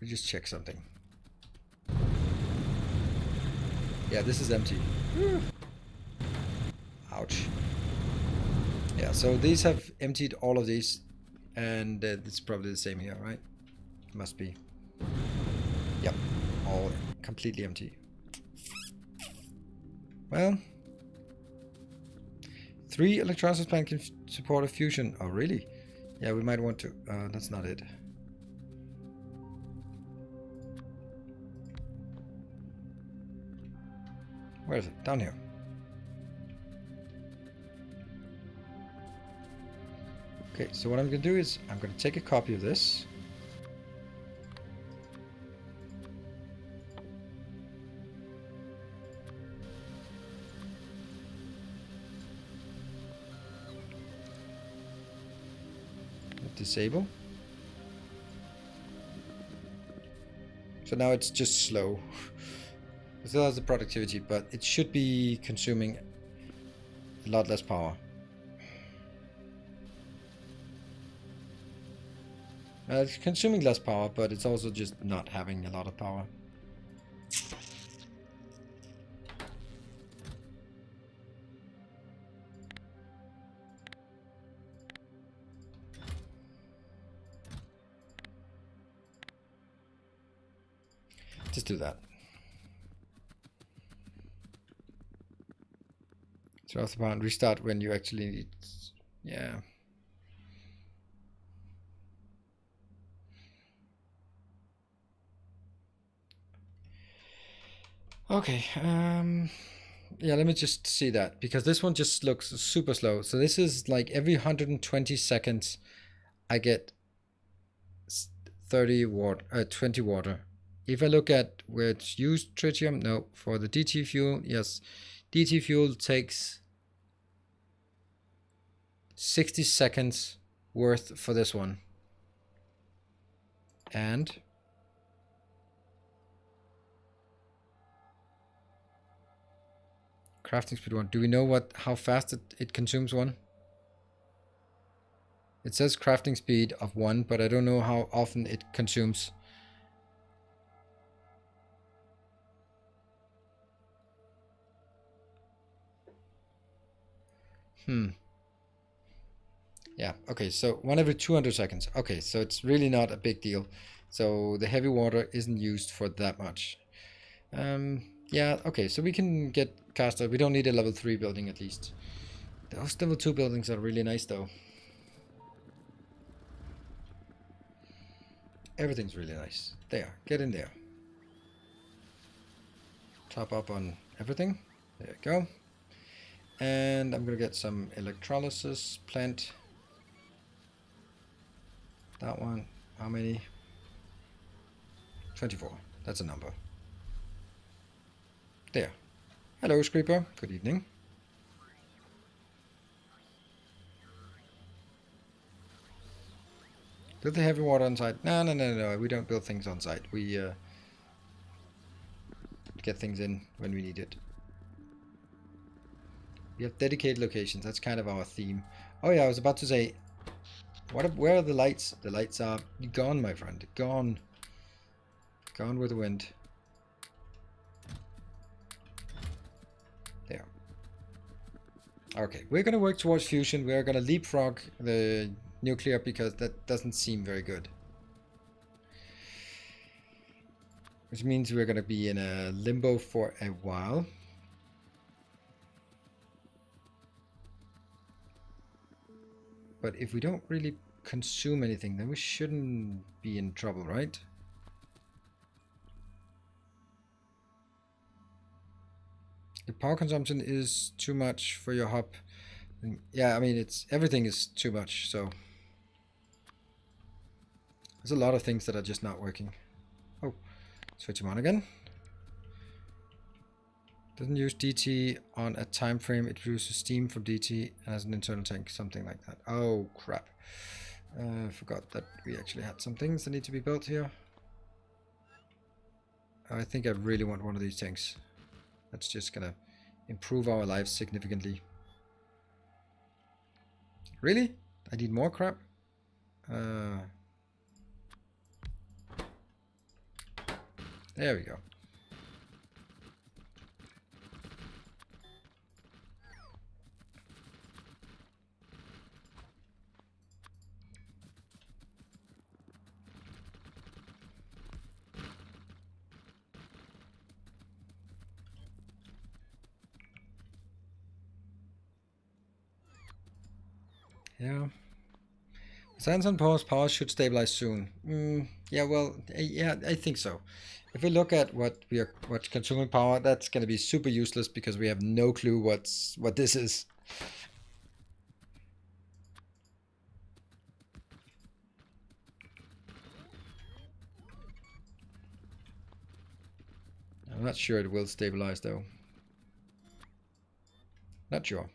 We just check something. Yeah, this is empty. Ouch. Yeah, so these have emptied all of these, and it's probably the same here, right? Must be. Yep, all completely empty. Well, 3 electrolysis plant can support a fusion. Oh, really? Yeah, we might want to. That's not it. Where is it? Down here. Okay, so what I'm going to do is I'm going to take a copy of this. Disable. So now it's just slow. It still has the productivity, but it should be consuming a lot less power. It's consuming less power, but it's also just not having a lot of power. Just do that. So off the power and restart when you actually need. Yeah. Okay. Yeah, let me just see that, because this one just looks super slow. So this is like every 120 seconds I get 20 water. If I look at where it's used tritium, no. For the DT fuel, yes. DT fuel takes 60 seconds worth for this one. And crafting speed 1. Do we know how fast it consumes one? It says crafting speed of 1, but I don't know how often it consumes. Yeah, okay, so 1 every 200 seconds. Okay, so it's really not a big deal. So the heavy water isn't used for that much. Yeah, okay, so we can get caster. We don't need a level 3 building at least. Those level 2 buildings are really nice though. Everything's really nice. There, get in there. Top up on everything. There you go. And I'm gonna get some electrolysis plant. That one. How many? 24. That's a number. There. Hello, Screeper. Good evening. Build the heavy water on site. No. We don't build things on site. We get things in when we need it. We have dedicated locations. That's kind of our theme. Oh yeah, I was about to say, where are the lights? The lights are gone, my friend. Gone. Gone with the wind. There. Okay, we're going to work towards fusion. We're going to leapfrog the nuclear because that doesn't seem very good. Which means we're going to be in a limbo for a while. But if we don't really consume anything, then we shouldn't be in trouble, right? The power consumption is too much for your hub. Yeah, I mean, everything is too much, so there's a lot of things that are just not working. Oh, switch them on again. Doesn't use DT on a time frame. It produces steam from DT and has an internal tank, something like that. Oh crap! I forgot that we actually had some things that need to be built here. I think I really want one of these tanks. That's just gonna improve our lives significantly. Really? I need more crap? There we go. Yeah. Sands on power should stabilize soon. Yeah, well, yeah, I think so. If we look at what's consuming power, that's going to be super useless because we have no clue what this is. I'm not sure it will stabilize though. Not sure.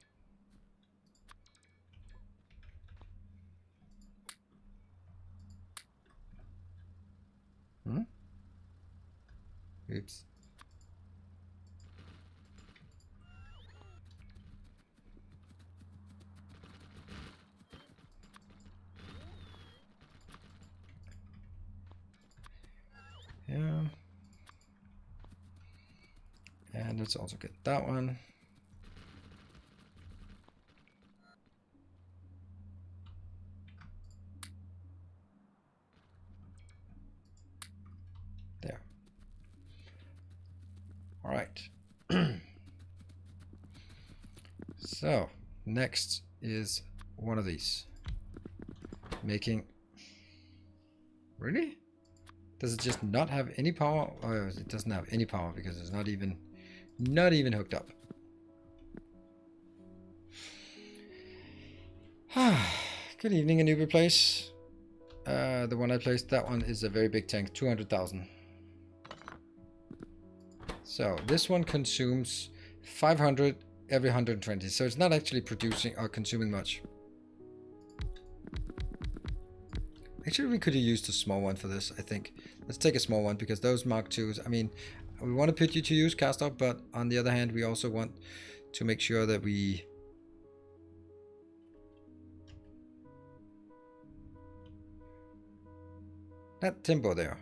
Oops. Yeah. And let's also get that one. There. All right. So next is one of these. Making... Really? Does it just not have any power? Oh, it doesn't have any power because it's not even hooked up. Good evening, a newbie place. The one I placed, that one is a very big tank, 200,000. So this one consumes 500 every 120. So it's not actually producing or consuming much. Actually, we could have used a small one for this, I think. Let's take a small one because those Mark IIs, I mean, we want to put you to use, Castor, but on the other hand, we also want to make sure that we... That timber there.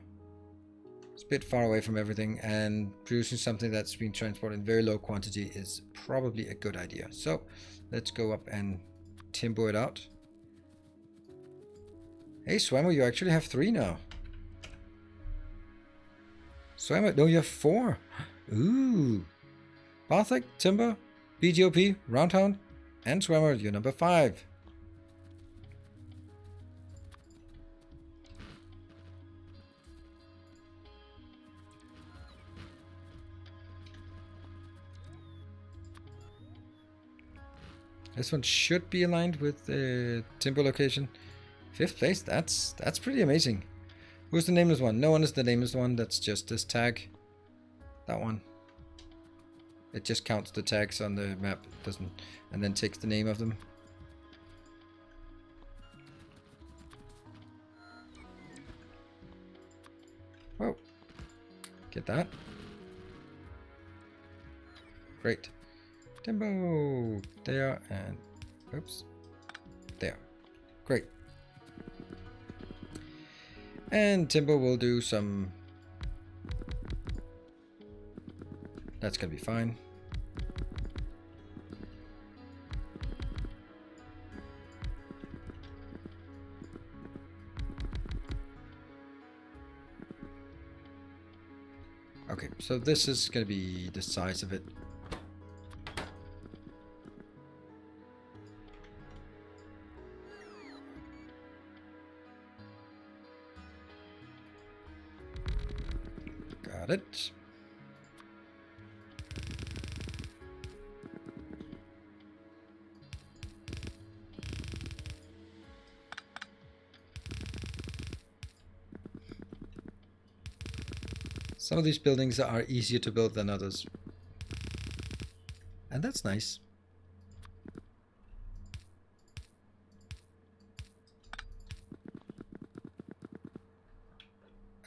It's a bit far away from everything, and producing something that's being transported in very low quantity is probably a good idea. So let's go up and timber it out. Hey, Swammer, you actually have 3 now. Swammer, no, you have 4. Ooh. Barthik, Timber, BGOP, Roundhound, and Swammer, you're number 5. This one should be aligned with the timber location. 5th place, that's pretty amazing. Who's the nameless one? No one is the nameless one, that's just this tag. That one. It just counts the tags on the map, doesn't, and then takes the name of them. Whoa. Get that. Great. Timbo! There, and oops. There. Great. And Timbo will do some... That's gonna be fine. Okay, so this is gonna be the size of it. Got it. Some of these buildings are easier to build than others. And that's nice.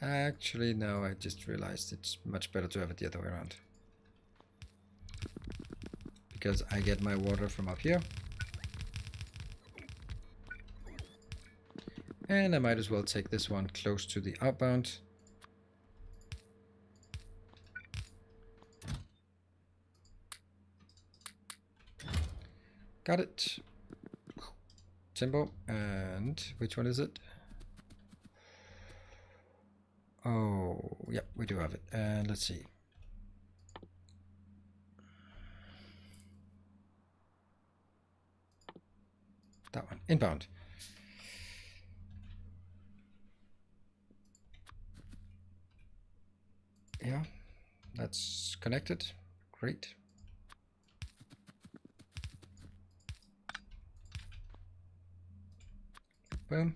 Actually, no, I just realized it's much better to have it the other way around. Because I get my water from up here. And I might as well take this one close to the outbound. Got it. Timbo. And which one is it? Oh, yeah, we do have it. And let's see. That one. Inbound. Yeah, that's connected. Great. Boom.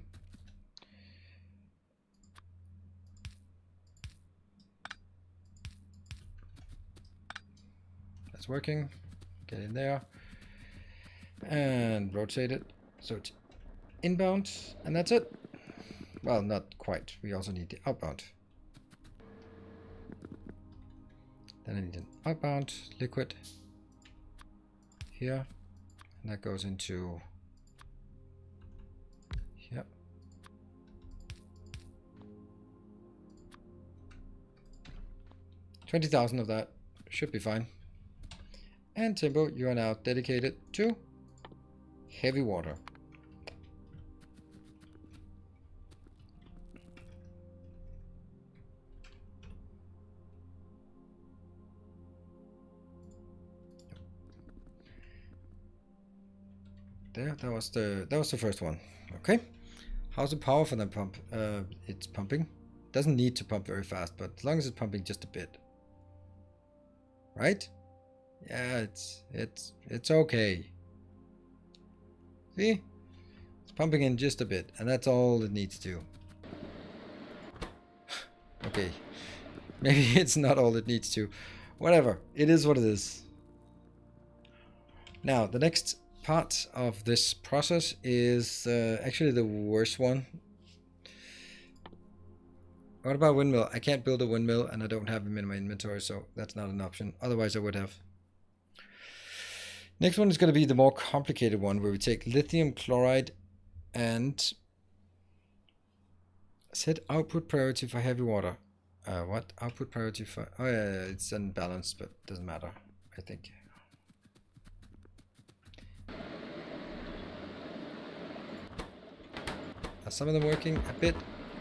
That's working. Get in there. And rotate it. So it's inbound. And that's it. Well, not quite. We also need the outbound. Then I need an outbound liquid here, and that goes into here. 20,000 of that should be fine. And Timbo, you are now dedicated to heavy water. There, that was the first one. Okay. How's the power for that pump? It's pumping. Doesn't need to pump very fast, but as long as it's pumping just a bit. Right? Yeah, it's okay. See? It's pumping in just a bit, and that's all it needs to. Okay. Maybe it's not all it needs to. Whatever. It is what it is. Now, the next part of this process is actually the worst one. What about windmill? I can't build a windmill and I don't have them in my inventory, so that's not an option. Otherwise I would have. Next one is going to be the more complicated one, where we take lithium chloride and set output priority for heavy water. What? Output priority for... Oh yeah, it's unbalanced, but doesn't matter, I think. Are some of them working a bit?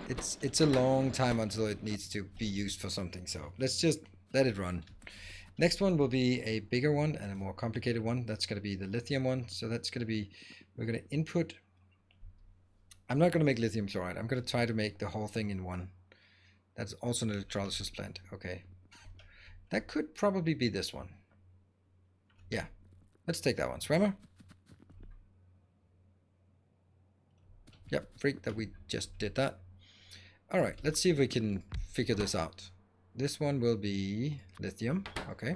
It's a long time until it needs to be used for something, so let's just let it run. Next one will be a bigger one and a more complicated one. That's going to be the lithium one. So that's going to be, we're going to input. I'm not going to make lithium chloride. I'm going to try to make the whole thing in one. That's also an electrolysis plant. Okay. That could probably be this one. Yeah. Let's take that one. Swammer. Yep. Freak that we just did that. All right. Let's see if we can figure this out. This one will be lithium. Okay.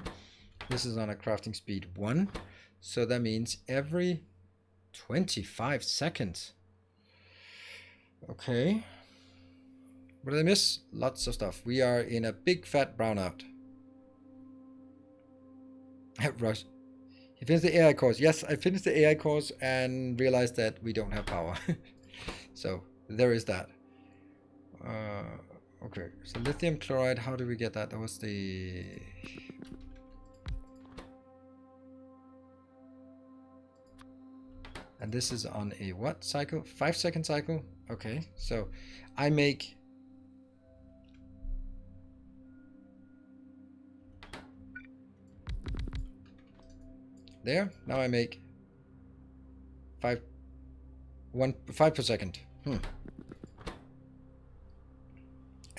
This is on a crafting speed 1. So that means every 25 seconds. Okay. What did I miss? Lots of stuff. We are in a big fat brownout. Rush. You finished the AI course. Yes, I finished the AI course and realized that we don't have power. So there is that. Okay, so lithium chloride, how do we get that? That was the... And this is on a what cycle? 5-second cycle? Okay, so I make... There, now I make 5 per second.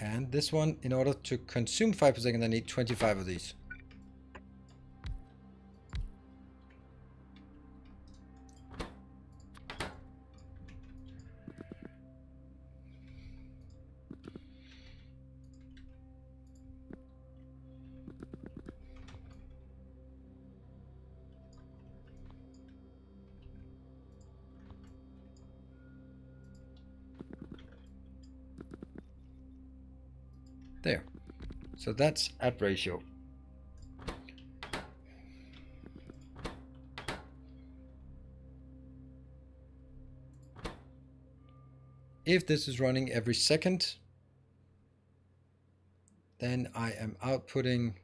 And this one, in order to consume 5 per second, I need 25 of these. There. So that's at ratio. If this is running every second, then I am outputting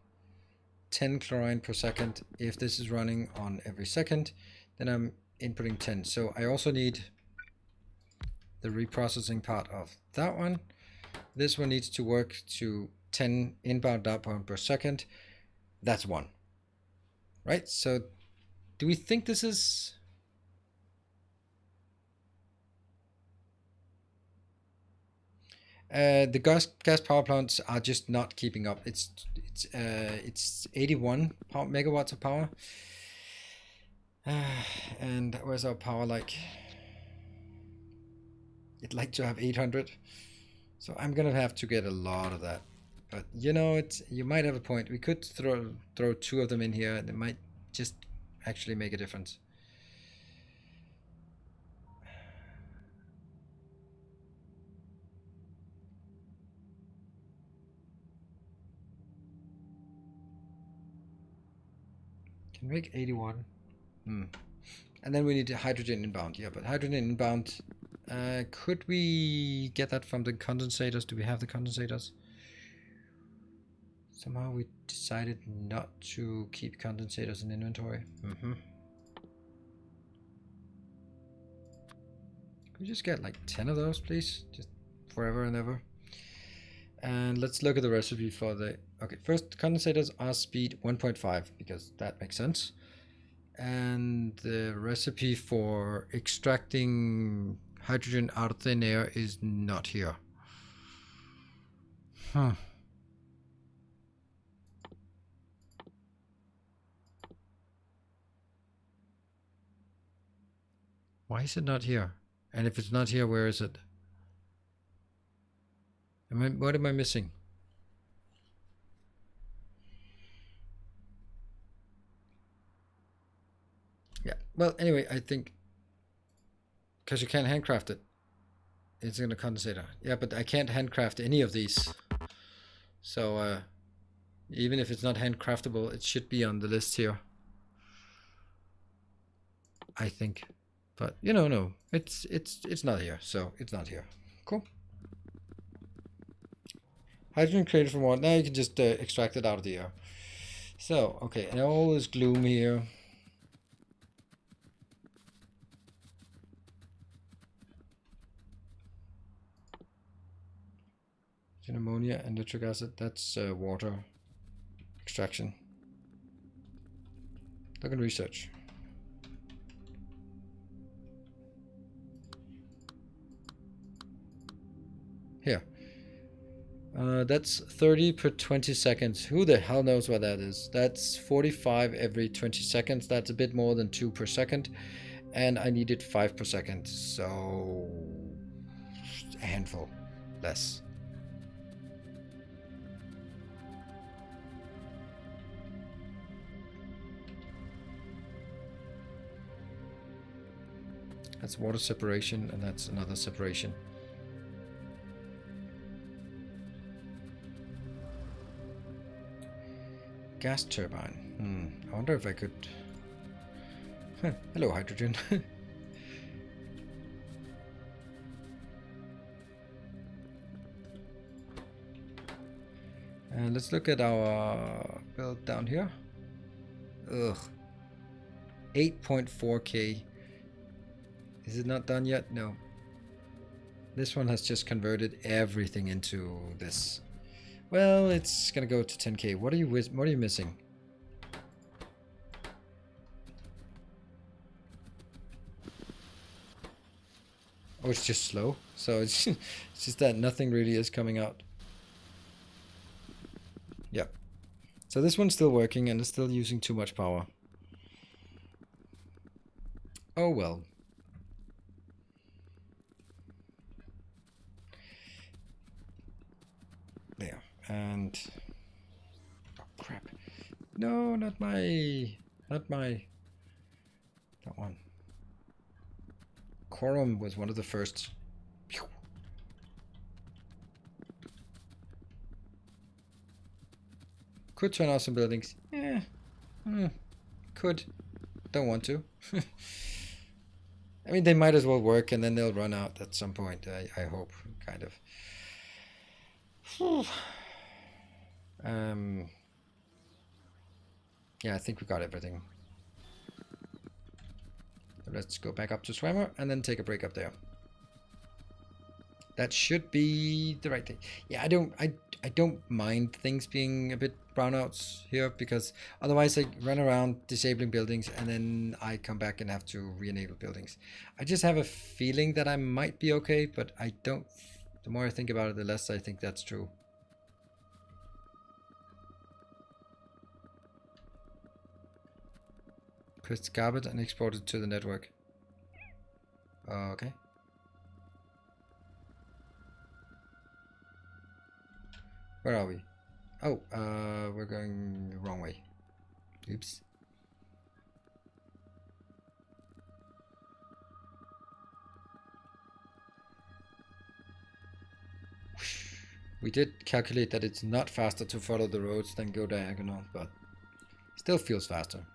10 chlorine per second. If this is running on every second, then I'm inputting 10. So I also need the reprocessing part of that one. This one needs to work to 10 inbound outbound per second. That's 1. Right? So do we think this is... the gas power plants are just not keeping up. It's 81 megawatts of power. And where's our power like? It'd like to have 800. So I'm gonna have to get a lot of that. But you know, you might have a point. We could throw 2 of them in here, and it might just actually make a difference. Can make 81. And then we need hydrogen inbound. Yeah, but hydrogen inbound, could we get that from the condensators? Do we have the condensators? Somehow we decided not to keep condensators in inventory. Could we just get like 10 of those, please? Just forever and ever. And let's look at the recipe for the... Okay, first, condensators are speed 1.5, because that makes sense. And the recipe for extracting hydrogen out of thin air is not here. Why is it not here? And if it's not here, where is it? What am I missing? Yeah, well, anyway, I think... Because you can't handcraft it. It's in a condensator. Yeah, but I can't handcraft any of these. So, even if it's not handcraftable, it should be on the list here. I think. But, you know, no. It's not here, so it's not here. Cool. Hydrogen created from water. Now you can just extract it out of the air. So, okay, and all this gloom here. Ammonia and nitric acid, that's water extraction. Look at research. Here. That's 30 per 20 seconds. Who the hell knows what that is? That's 45 every 20 seconds. That's a bit more than 2 per second. And I needed 5 per second. So a handful less. That's water separation, and that's another separation. Gas turbine. I wonder if I could... Hello, hydrogen. And let's look at our build down here. Ugh. 8.4k. Is it not done yet? No. This one has just converted everything into this. Well, it's gonna go to 10k. What are you missing? Oh, it's just slow. So it's just that nothing really is coming out. Yep. So this one's still working and it's still using too much power. Oh well. There. And oh crap. No, not my that one. Quorum was one of the first. Pew. Could turn off some buildings. Could. Don't want to. I mean, they might as well work and then they'll run out at some point, I hope, kind of. Yeah, I think we got everything. So let's go back up to Swimmer and then take a break up there. That should be the right thing. Yeah, I don't mind things being a bit brownouts here, because otherwise I run around disabling buildings and then I come back and have to re-enable buildings. I just have a feeling that I might be okay, but I don't. The more I think about it, the less I think that's true. Press garbage and export it to the network. Okay. Where are we? Oh, we're going the wrong way. Oops. We did calculate that it's not faster to follow the roads than go diagonal, but still feels faster.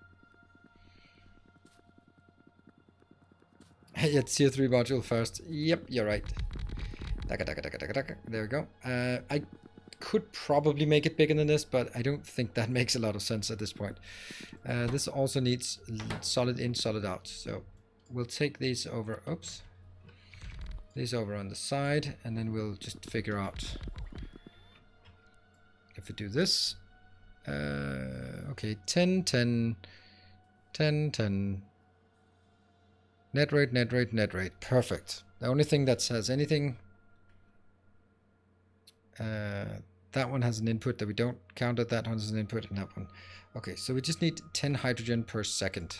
Yeah, tier 3 module first. Yep, you're right. There we go. I could probably make it bigger than this, but I don't think that makes a lot of sense at this point. This also needs solid in, solid out. So we'll take these over. Oops. These over on the side, and then we'll just figure out if we do this. Okay, 10, 10, 10, 10. Net rate, net rate, net rate. Perfect. The only thing that says anything, that one has an input that we don't count at, that one has an input, and that one. Okay, so we just need 10 hydrogen per second.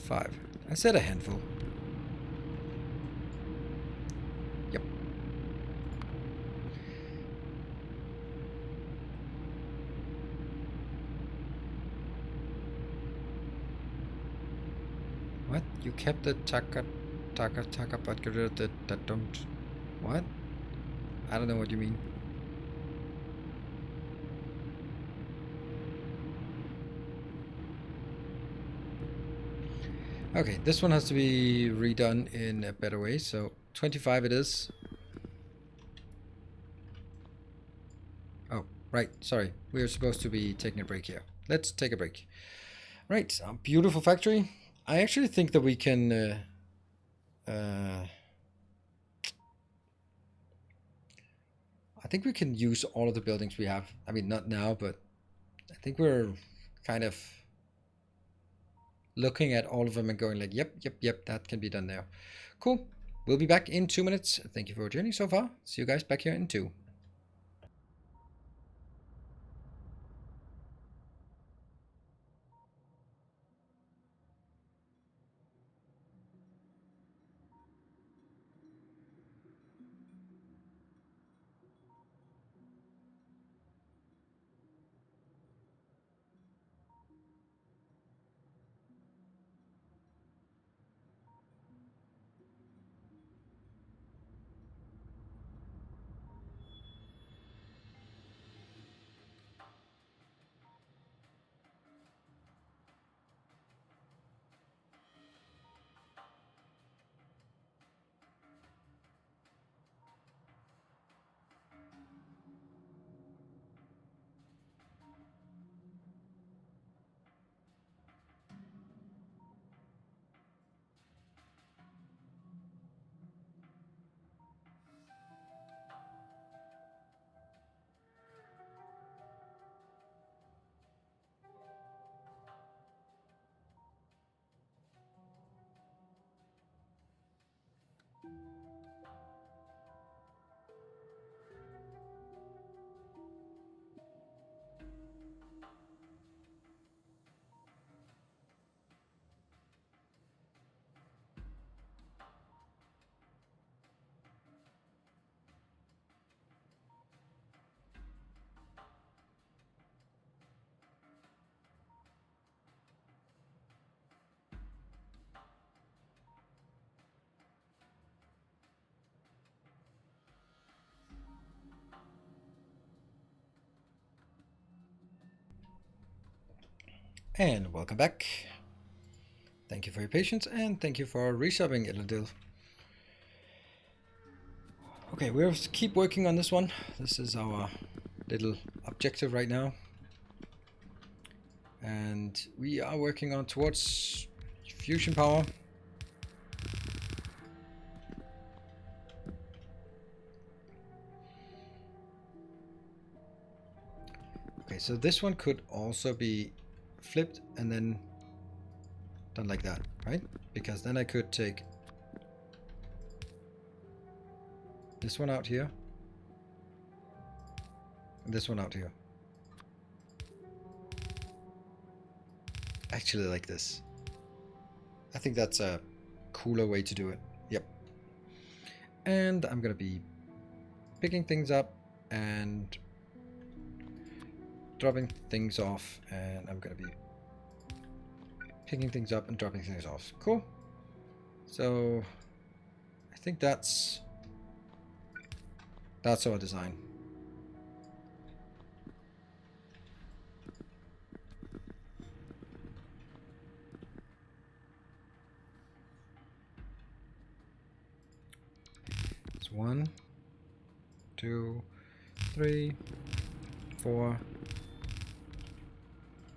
Five. I said a handful. Yep. What? You kept the taka, but get rid of the that don't. What? I don't know what you mean. Okay, this one has to be redone in a better way, so 25 it is. Oh, right, sorry. We were supposed to be taking a break here. Let's take a break. Right, a beautiful factory. I actually think that we can... I think we can use all of the buildings we have. I mean, not now, but I think we're kind of looking at all of them and going like, yep, yep, yep, that can be done now. Cool. We'll be back in 2 minutes. Thank you for joining so far. See you guys back here in 2. And welcome back. Thank you for your patience and thank you for resubbing, Illidil. Okay, we'll keep working on this one. This is our little objective right now. And we are working on towards fusion power. Okay, so this one could also be flipped and then done like that, right? Because then I could take this one out here and this one out here. Actually like this. I think that's a cooler way to do it. Yep. And I'm gonna be picking things up and dropping things off, and I'm gonna be picking things up and dropping things off. Cool. So I think that's That's our design. It's 1, 2, 3, 4,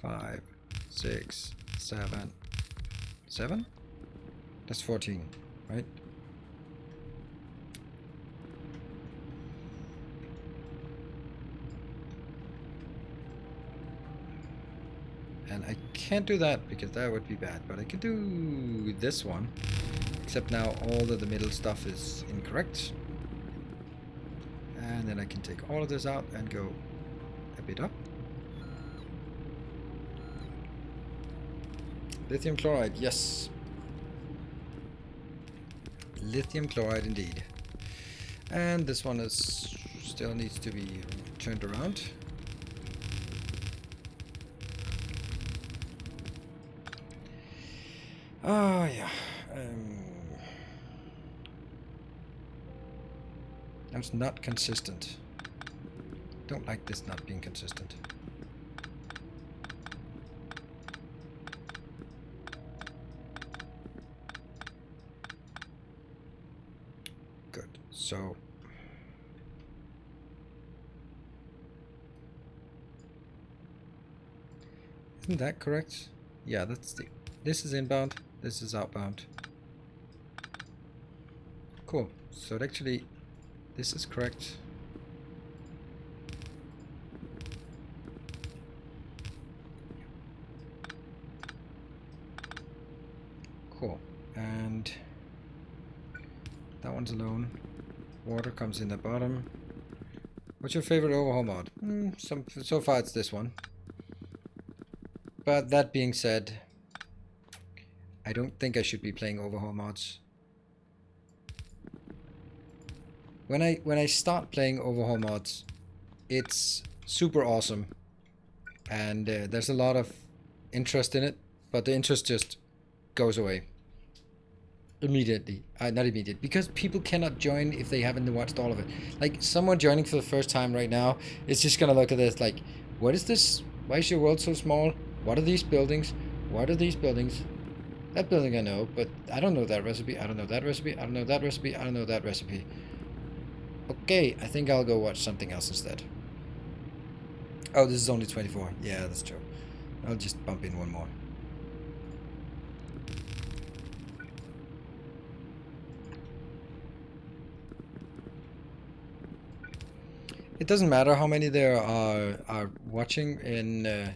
5, 6, 7. 7? That's 14, right? And I can't do that because that would be bad, but I can do this one. Except now all of the middle stuff is incorrect. And then I can take all of this out and go a bit up. Lithium chloride, yes. Lithium chloride indeed. And this one is still needs to be turned around. Oh yeah. That's not consistent. Don't like this not being consistent. Good. So isn't that correct? Yeah, that's the. This is inbound. This is outbound. Cool. So actually, this is correct. Cool. And that one's alone. Water comes in the bottom. What's your favorite overhaul mod? So far it's this one. But that being said, I don't think I should be playing overhaul mods. When I start playing overhaul mods, it's super awesome, and there's a lot of interest in it, but the interest just goes away immediately. Not immediate, because people cannot join if they haven't watched all of it. Like someone joining for the first time right now is just gonna look at this like, what is this? Why is your world so small? What are these buildings? What are these buildings? That building I know, but I don't know that recipe. I don't know that recipe. I don't know that recipe. I don't know that recipe. Okay, I think I'll go watch something else instead. Oh, this is only 24. Yeah, that's true. I'll just bump in one more. It doesn't matter how many there are watching in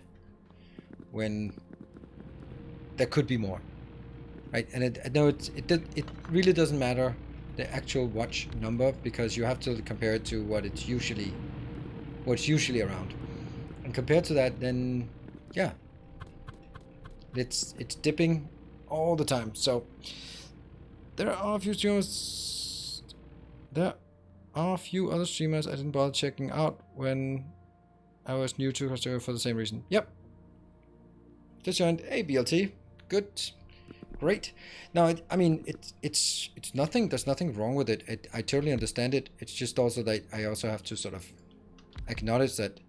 when there could be more, right? And I know it really doesn't matter the actual watch number, because you have to compare it to what's usually around, and compared to that, then yeah, it's dipping all the time. So there are a few streamers. There are a few other streamers I didn't bother checking out when I was new to Krastorio for the same reason. Yep. Just joined. Hey, BLT. Good. Great. Now, I mean, it's nothing. There's nothing wrong with it. I totally understand it. It's just also that I also have to sort of acknowledge that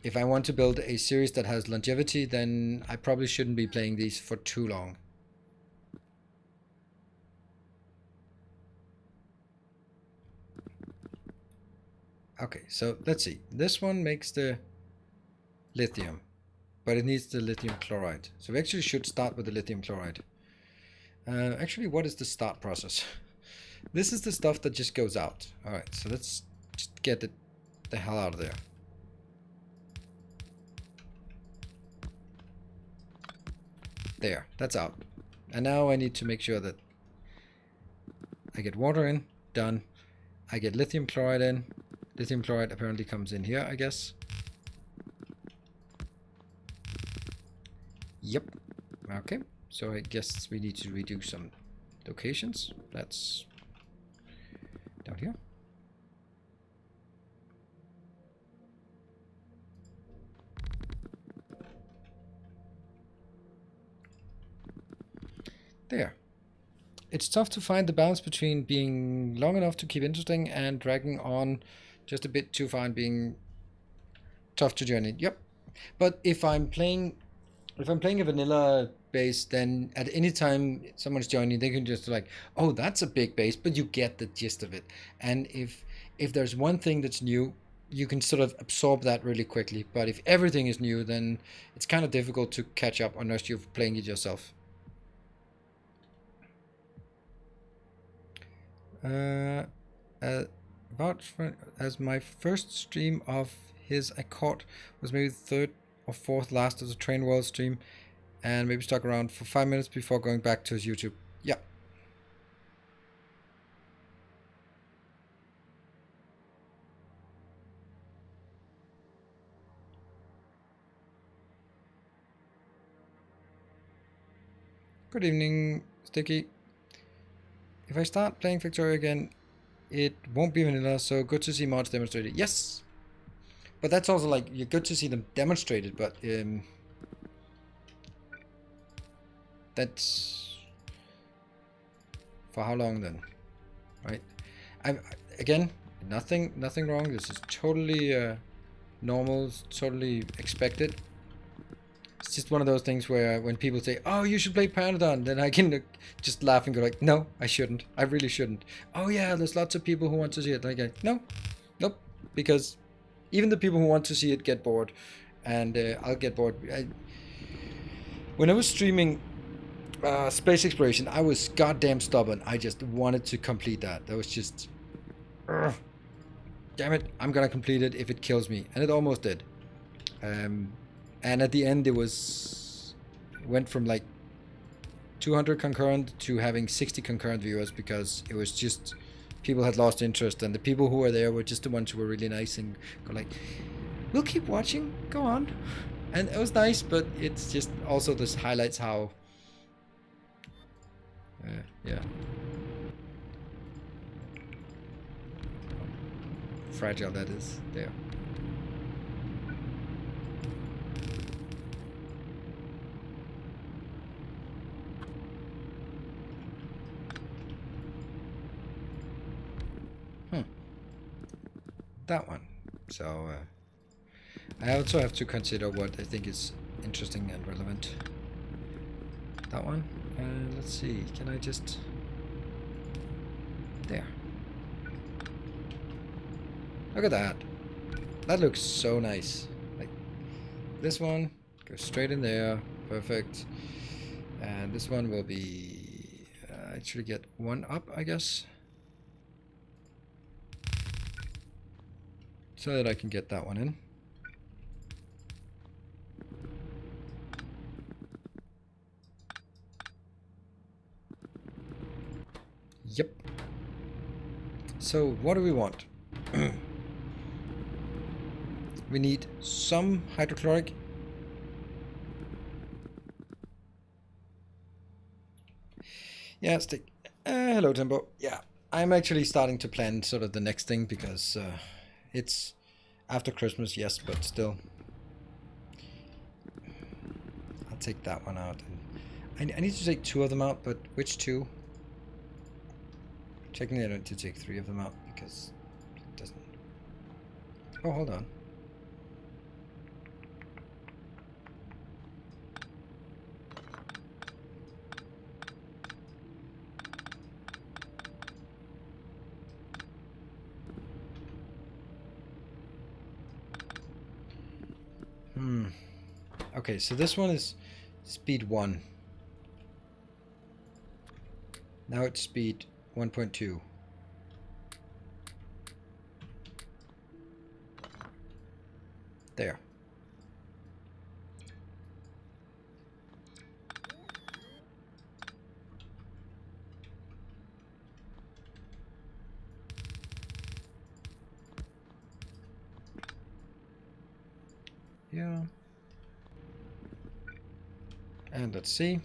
if I want to build a series that has longevity, then I probably shouldn't be playing these for too long. Okay, so let's see. This one makes the lithium, but it needs the lithium chloride. So we actually should start with the lithium chloride. Actually, what is the start process? This is the stuff that just goes out. Alright, so let's just get it the hell out of there. There, that's out. And now I need to make sure that I get water in, done. I get lithium chloride in. Lithium chloride apparently comes in here, I guess. Yep. Okay, so I guess we need to redo some locations. That's down here. There. it's tough to find the balance between being long enough to keep interesting and dragging on just a bit too far and being tough to journey. Yep. But if I'm playing a vanilla base, then at any time someone's joining, they can just like, oh, that's a big base, but you get the gist of it. And if there's one thing that's new, you can sort of absorb that really quickly. But if everything is new, then it's kind of difficult to catch up unless you're playing it yourself. About as my first stream of his I caught was maybe the third or fourth last of the Train World stream, and maybe stuck around for 5 minutes before going back to his YouTube. Yeah. Good evening, Sticky. If I start playing Factorio again, it won't be vanilla, so good to see mods demonstrated. Yes! But that's also like, you're good to see them demonstrated, but that's for how long then, right? Again, nothing wrong. This is totally normal, totally expected. It's just one of those things where when people say, oh, you should play Panadon, then I can just laugh and go like, no, I shouldn't. I really shouldn't. Oh yeah, there's lots of people who want to see it. Like, no, nope, because even the people who want to see it get bored, and I'll get bored. When I was streaming Space Exploration, I was goddamn stubborn. I just wanted to complete that. That was just, damn it, I'm gonna complete it if it kills me, and it almost did. And at the end, it went from like 200 concurrent to having 60 concurrent viewers, because it was just people had lost interest, and the people who were there were just the ones who were really nice and go like, we'll keep watching, go on. And it was nice, but it's just also this highlights how yeah, fragile that is there. That one. So I also have to consider what I think is interesting and relevant. That one. Let's see. Can I just... There. Look at that. That looks so nice. Like this one goes straight in there. Perfect. And this one will be... actually get one up, I guess. So that I can get that one in. Yep. So what do we want? We need some hydrochloric. Yeah, stick. Hello, Tempo. Yeah, I'm actually starting to plan sort of the next thing, because it's after Christmas, yes, but still. I'll take that one out. And I need to take 2 of them out, but which 2? Technically, I need to take 3 of them out, because it doesn't... Oh, hold on. Okay, so this one is speed 1. Now it's speed 1.2. There. Yeah. And let's see.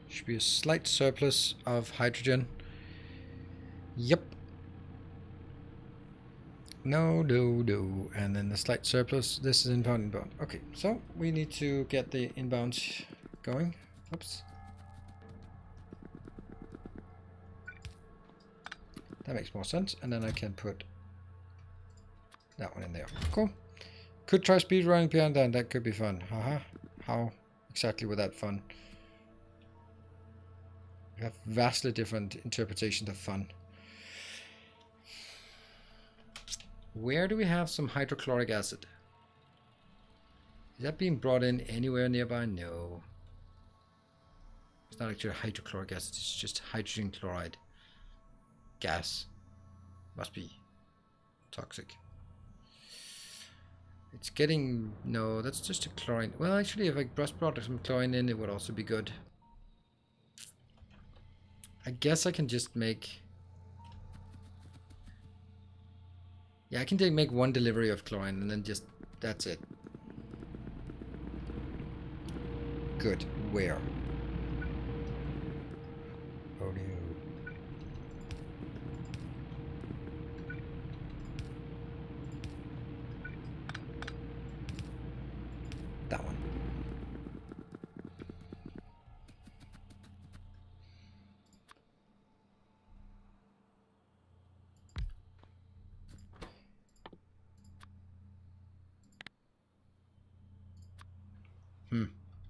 Should be a slight surplus of hydrogen. Yep. No. And then the slight surplus. This is inbound. Okay, so we need to get the inbounds going. Oops. That makes more sense. And then I can put that one in there. Cool. Could try speed running beyond that. That could be fun. Haha. How exactly would that fun? We have vastly different interpretations of fun. Where do we have some hydrochloric acid? Is that being brought in anywhere nearby? No. It's not actually hydrochloric acid, it's just hydrogen chloride gas. Must be toxic. It's getting... no, that's just a chlorine. Well, actually, if I just brought some chlorine in, it would also be good. I guess I can just make... yeah, I can make one delivery of chlorine and then just... that's it. Good. Where? Oh no. That one.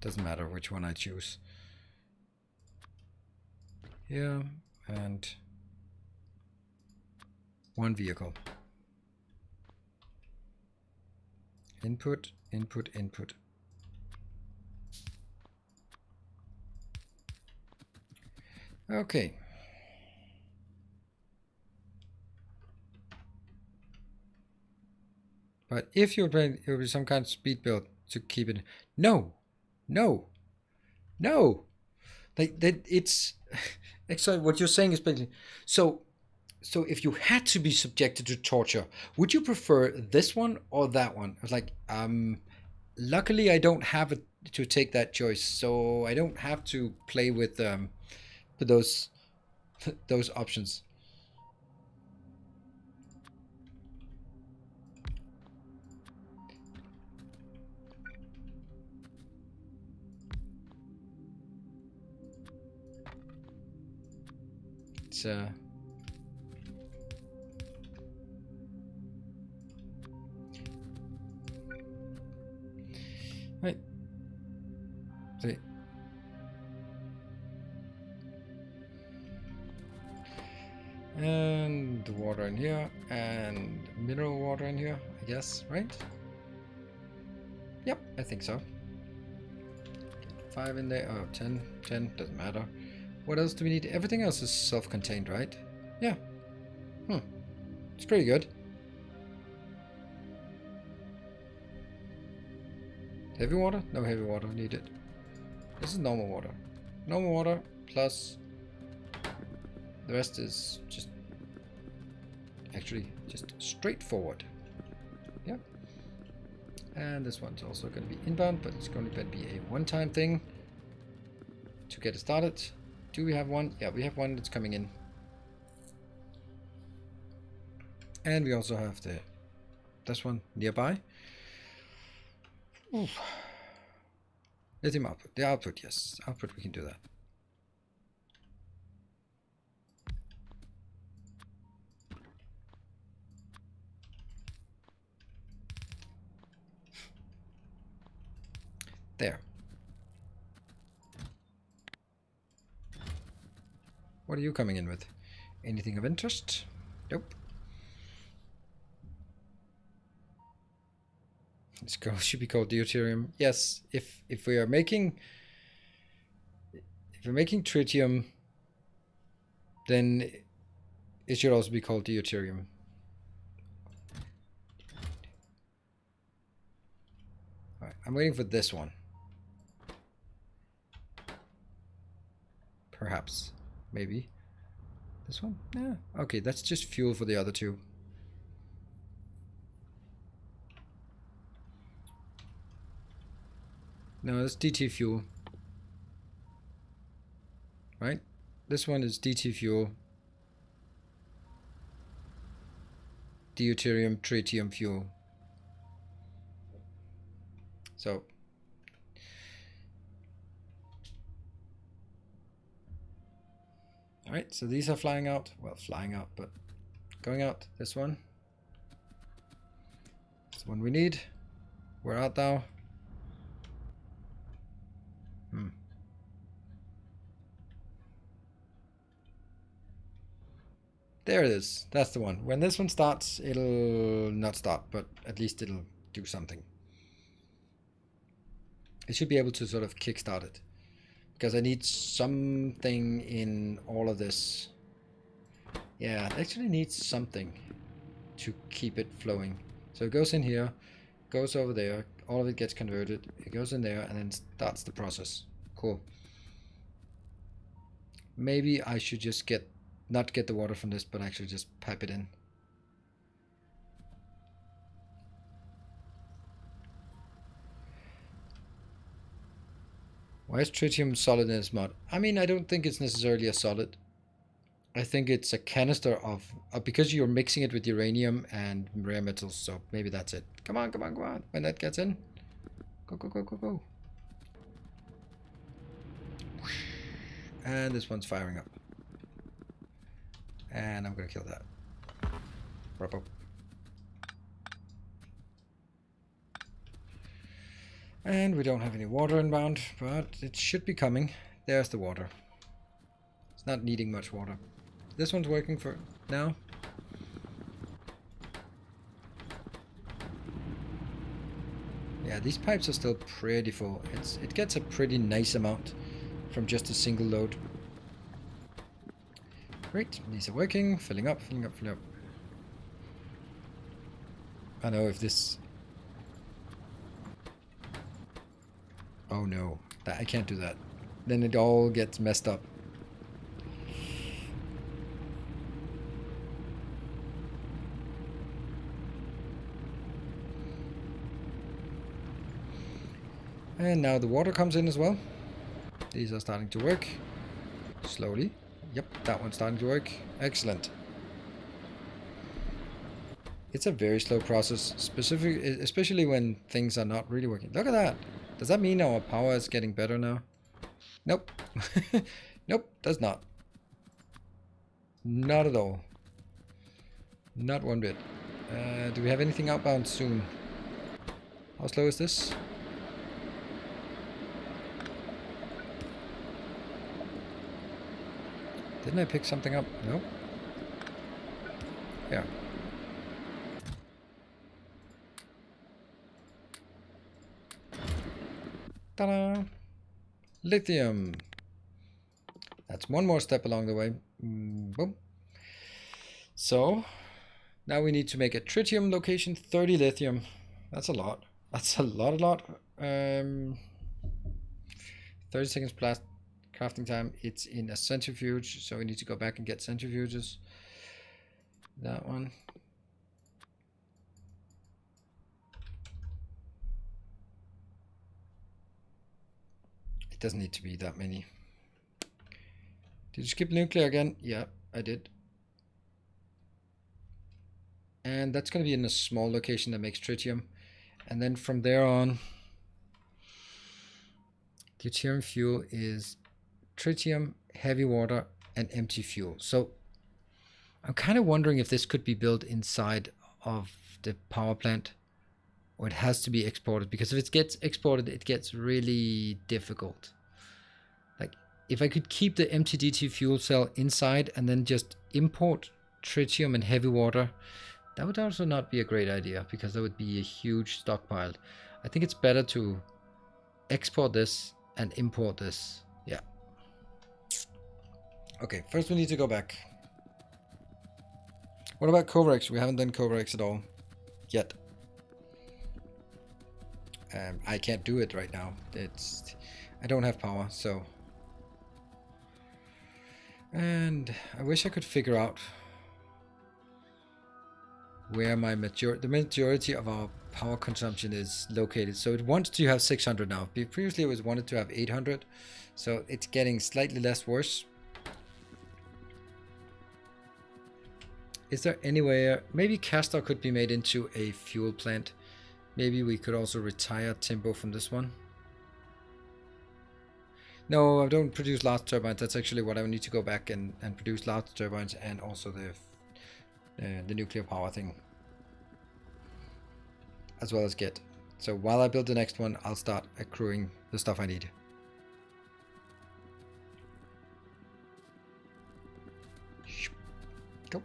Doesn't matter which one I choose. Yeah, and one vehicle. Input, input, input. Okay. But if you're playing, it will be some kind of speed build to keep it. No, no, no. Like that, it's actually what you're saying is basically so. So if you had to be subjected to torture, would you prefer this one or that one? I was like, luckily I don't have it to take that choice, so I don't have to play with those those options. It's right. See. And the water in here, and mineral water in here, I guess, right? Yep, I think so. 5 in there, oh, 10, 10, doesn't matter. What else do we need? Everything else is self-contained, right? Yeah. It's pretty good. Heavy water? No heavy water needed. This is normal water. Normal water plus the rest is just actually just straightforward. Yeah. And this one's also going to be inbound, but it's going to be a one-time thing to get it started. Do we have one? Yeah, we have one that's coming in. And we also have this one nearby. Ooh. Lithium output. The output, yes. Output, we can do that. There. What are you coming in with? Anything of interest? Nope. This should be called deuterium. Yes, if we're making tritium, then it should also be called deuterium. Alright, I'm waiting for this one. Perhaps. Maybe. This one? Yeah. Okay, that's just fuel for the other two. No, that's DT fuel. Right? This one is DT fuel. Deuterium, tritium fuel. So. Alright, so these are flying out. Well, flying out, but going out. This one. It's the one we need. Where art thou? There it is. That's the one. When this one starts, it'll not start, but at least it'll do something. It should be able to sort of kickstart it. Because I need something in all of this. Yeah, it actually needs something to keep it flowing. So it goes in here, goes over there, all of it gets converted, it goes in there, and then starts the process. Cool. Maybe I should just not get the water from this, but actually just pipe it in. Why is tritium solid in this mod? I mean, I don't think it's necessarily a solid. I think it's a canister of because you're mixing it with uranium and rare metals, so maybe that's it. Come on, come on, come on. When that gets in, go, go, go, go, go. And this one's firing up. And I'm gonna kill that. Wrap up. And we don't have any water inbound, but it should be coming. There's the water. It's not needing much water. This one's working for now. Yeah, these pipes are still pretty full. It gets a pretty nice amount from just a single load. Great, these are working, filling up, filling up, filling up. I know if this... Oh no, I can't do that. Then it all gets messed up. And now the water comes in as well. These are starting to work. Slowly. Yep, that one's starting to work. Excellent. It's a very slow process, especially when things are not really working. Look at that. Does that mean our power is getting better now? Nope. Nope, does not. Not at all. Not one bit. Do we have anything outbound soon? How slow is this? Didn't I pick something up? No. Yeah. Ta-da! Lithium. That's one more step along the way. Boom. So, now we need to make a tritium location, 30 lithium. That's a lot. That's a lot. 30 seconds plus crafting time. It's in a centrifuge, so we need to go back and get centrifuges. That one. It doesn't need to be that many. Did you skip nuclear again? Yeah, I did. And that's going to be in a small location that makes tritium. And then from there on, deuterium fuel is tritium, heavy water, and empty fuel. So I'm kind of wondering if this could be built inside of the power plant, or it has to be exported, because if it gets exported, it gets really difficult. Like, if I could keep the empty DT fuel cell inside and then just import tritium and heavy water, that would also not be a great idea, because that would be a huge stockpile. I think it's better to export this and import this. Yeah. Okay, first we need to go back. What about Covarex? We haven't done Covarex at all yet. I can't do it right now. I don't have power, so. And I wish I could figure out where the majority of our power consumption is located. So it wants to have 600 now. Previously it was wanted to have 800, so it's getting slightly less worse. Is there anywhere, maybe Castor could be made into a fuel plant. Maybe we could also retire Timbo from this one. No, I don't produce large turbines. That's actually what I need to go back and produce large turbines, and also the the nuclear power thing, as well as get. So while I build the next one, I'll start accruing the stuff I need. Go.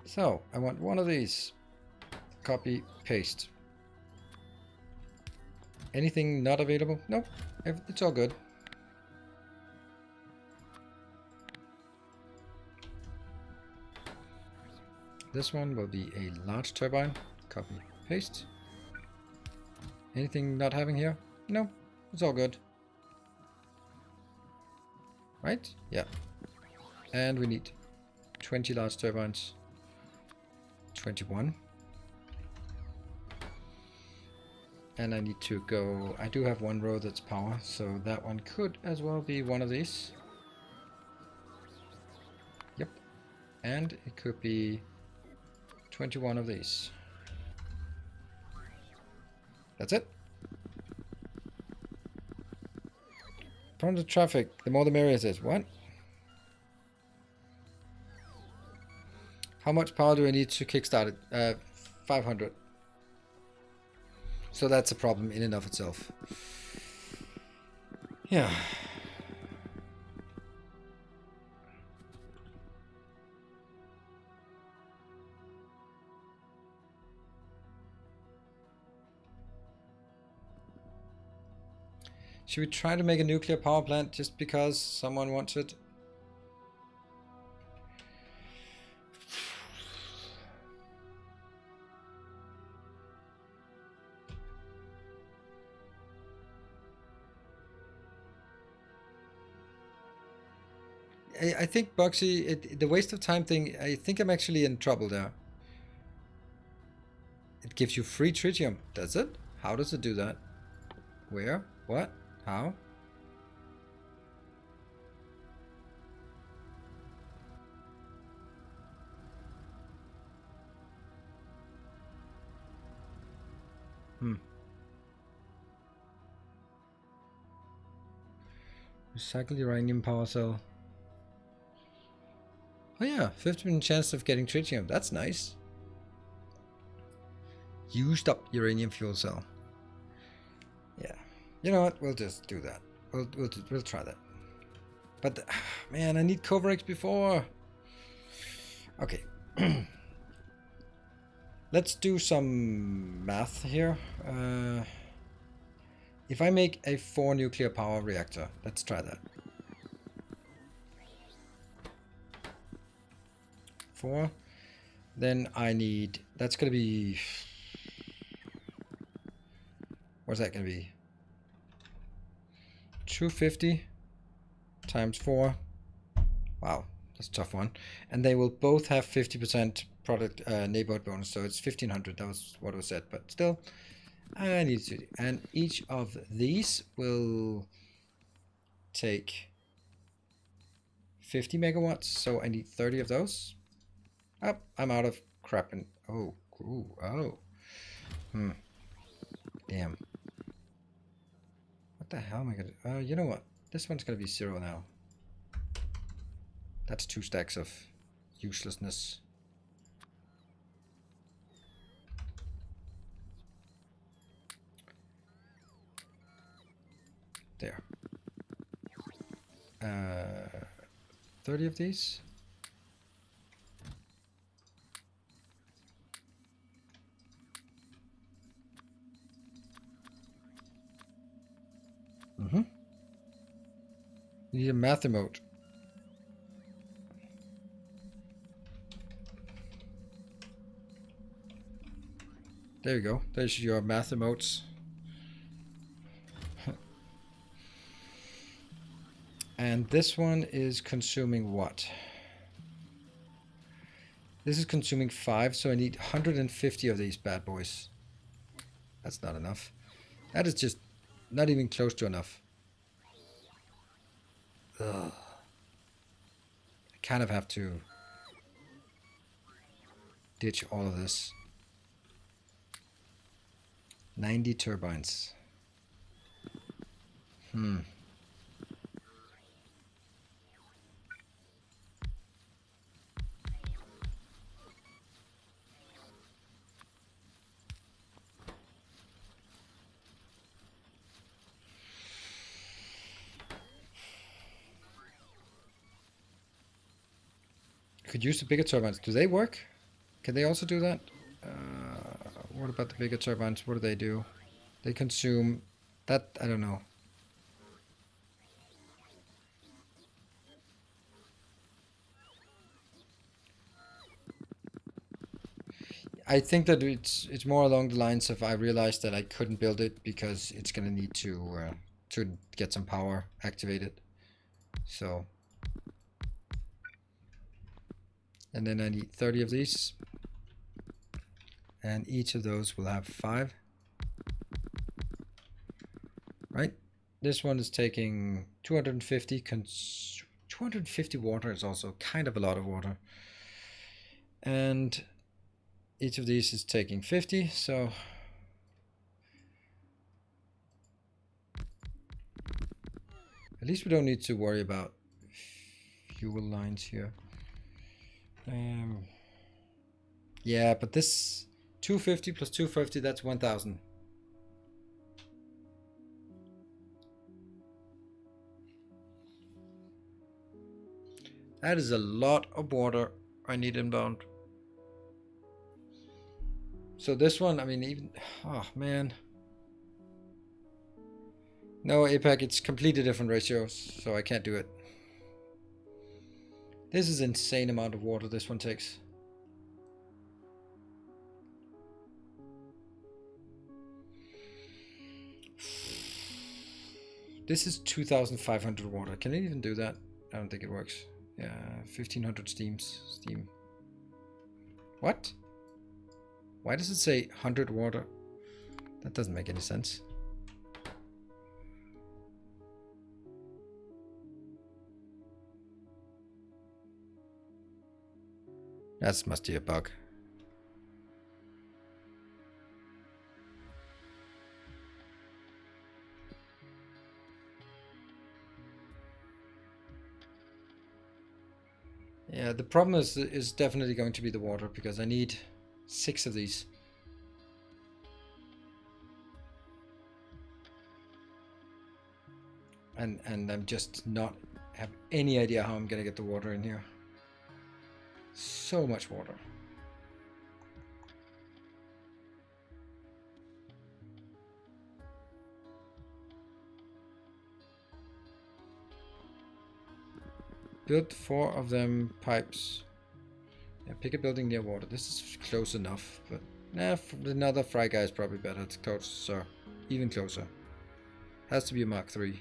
So I want one of these. Copy, paste. Anything not available? Nope, it's all good. This one will be a large turbine. Copy, paste. Anything not having here? No, it's all good. Right? Yeah. And we need 20 large turbines. 21. And I need to go... I do have one row that's power, so that one could as well be one of these. Yep. And it could be 21 of these. That's it. From the traffic, the more the merrier it is. What? How much power do I need to kickstart it? 500. So that's a problem in and of itself. Yeah. Should we try to make a nuclear power plant just because someone wants it? I think, Boxy, the waste of time thing, I think I'm actually in trouble there. It gives you free tritium, does it? How does it do that? Where? What? How? Recycle uranium power cell. Oh yeah, 50% chance of getting tritium. That's nice. Used up uranium fuel cell. Yeah. You know what? We'll just do that. We'll try that. But man, I need Coverx before. Okay. Let's do some math here. If I make a 4 nuclear power reactor, let's try that. 4. Then I need, that's going to be, what's that going to be? 250 times 4. Wow, that's a tough one. And they will both have 50% product neighborhood bonus, so it's 1500. That was what was said, but still, I need to. And each of these will take 50 megawatts, so I need 30 of those. Oh, I'm out of crap. And oh, ooh, oh, damn. What the hell am I gonna? You know what? This one's gonna be 0 now. That's 2 stacks of uselessness. There. 30 of these. You need a math emote. There you go. There's your math emotes. And this one is consuming what? This is consuming 5, so I need 150 of these bad boys. That's not enough. That is just not even close to enough. Ugh. I kind of have to ditch all of this. 90 turbines. Could use the bigger turbines. Do they work? Can they also do that? What about the bigger turbines? What do they do? They consume that. I don't know. I think that it's more along the lines of I realized that I couldn't build it because it's gonna need to get some power activated. So, and then I need 30 of these, and each of those will have 5. Right? This one is taking 250. 250 water is also kind of a lot of water, and each of these is taking 50. So at least we don't need to worry about fuel lines here. Yeah, but this 250 plus 250, that's 1000. That is a lot of water I need inbound. So this one, I mean, even, oh man. No, APAC, it's completely different ratios, so I can't do it. This is insane amount of water this one takes. This is 2,500 water. Can it even do that? I don't think it works. Yeah, 1,500 steam. What? Why does it say 100 water? That doesn't make any sense. That must be a bug. Yeah, the problem is definitely going to be the water, because I need 6 of these. And I'm just not have any idea how I'm gonna get the water in here. So much water. Build 4 of them pipes. Yeah, pick a building near water. This is close enough, but nah, another fry guy is probably better. It's closer, even closer. Has to be a Mark III.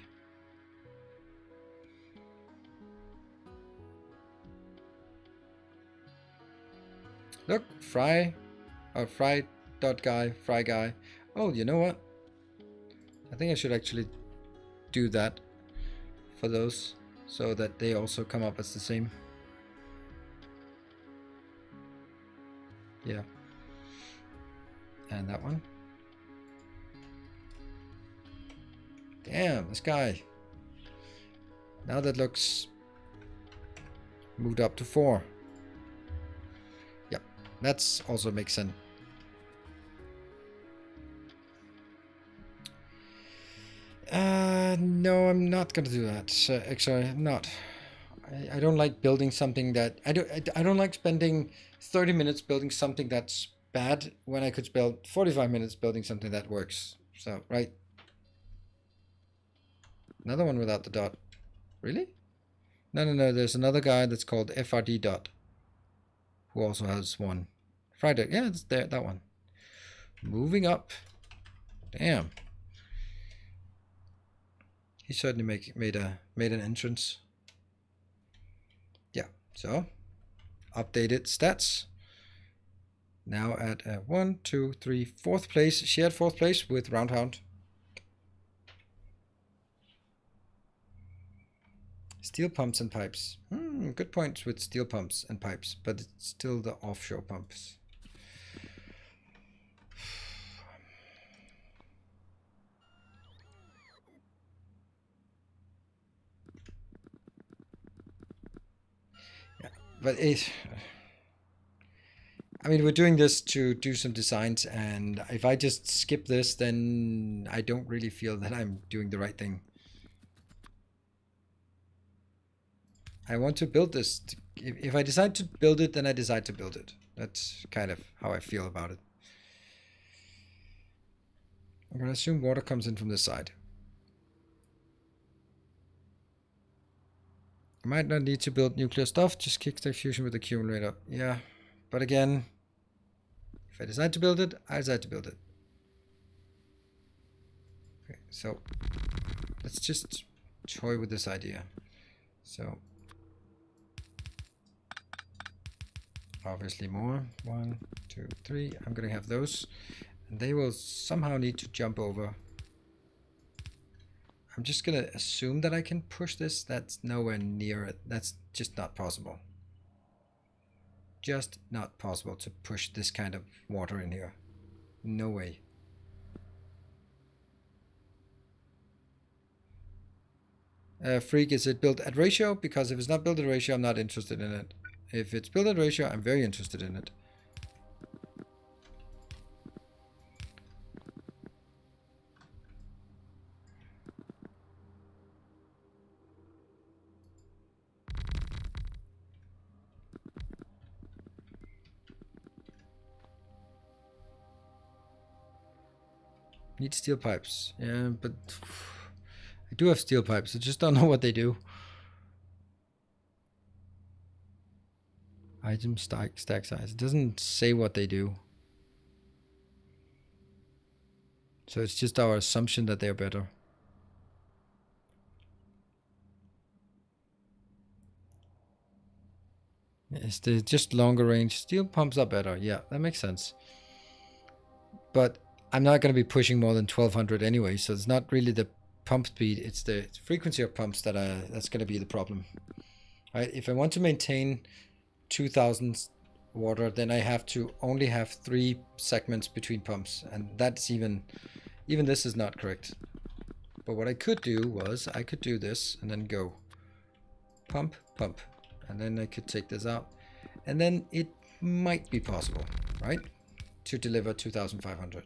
Look, fry, or fry dot guy, fry guy. Oh, you know what? I think I should actually do that for those, so that they also come up as the same. Yeah. And that one. Damn, this guy. Now that looks moved up to 4. Yep, that's also makes sense. No, I'm not gonna do that. Actually, I'm not. I don't like building something that I don't like spending 30 minutes building something that's bad when I could spend 45 minutes building something that works. So, right. Another one without the dot. Really? No. There's another guy that's called FRD dot, who also has one. Friday. Yeah, it's there. That one. Moving up. Damn. He certainly made an entrance. Yeah. So, updated stats. Now at 1, 2, 3, 4th place. Shared 4th place with Roundhound. Steel pumps and pipes. Good points with steel pumps and pipes, but it's still the offshore pumps. Yeah, but I mean, we're doing this to do some designs, and if I just skip this, then I don't really feel that I'm doing the right thing. I want to build this. If I decide to build it, then I decide to build it. That's kind of how I feel about it. I'm going to assume water comes in from this side. I might not need to build nuclear stuff, just kickstart fusion with the accumulator. Yeah, but again, if I decide to build it, I decide to build it. Okay, so let's just toy with this idea. So obviously more. 1, 2, 3. I'm going to have those. And they will somehow need to jump over. I'm just going to assume that I can push this. That's nowhere near it. That's just not possible. Just not possible to push this kind of water in here. No way. Freak, is it built at ratio? Because if it's not built at ratio, I'm not interested in it. If it's built at ratio, I'm very interested in it. Need steel pipes. Yeah, but I do have steel pipes. I just don't know what they do. Item stack size. It doesn't say what they do. So it's just our assumption that they're better. Is they just longer range? Steel pumps are better. Yeah, that makes sense. But I'm not going to be pushing more than 1200 anyway, so it's not really the pump speed. It's the frequency of pumps that's going to be the problem. Right? If I want to maintain 2000 water, then I have to only have 3 segments between pumps, and that's even this is not correct. But what I could do was I could do this and then go pump, pump, and then I could take this out, and then it might be possible, right, to deliver 2500.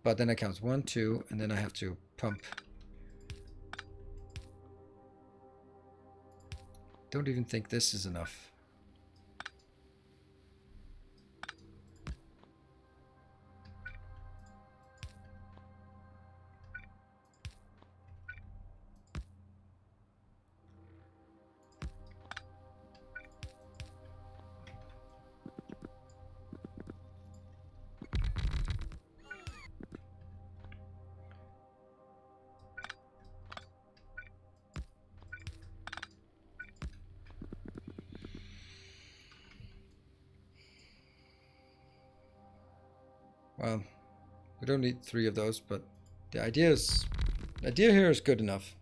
But then I count 1, 2, and then I have to pump. Don't even think this is enough. Well, we don't need 3 of those, but the idea here is good enough.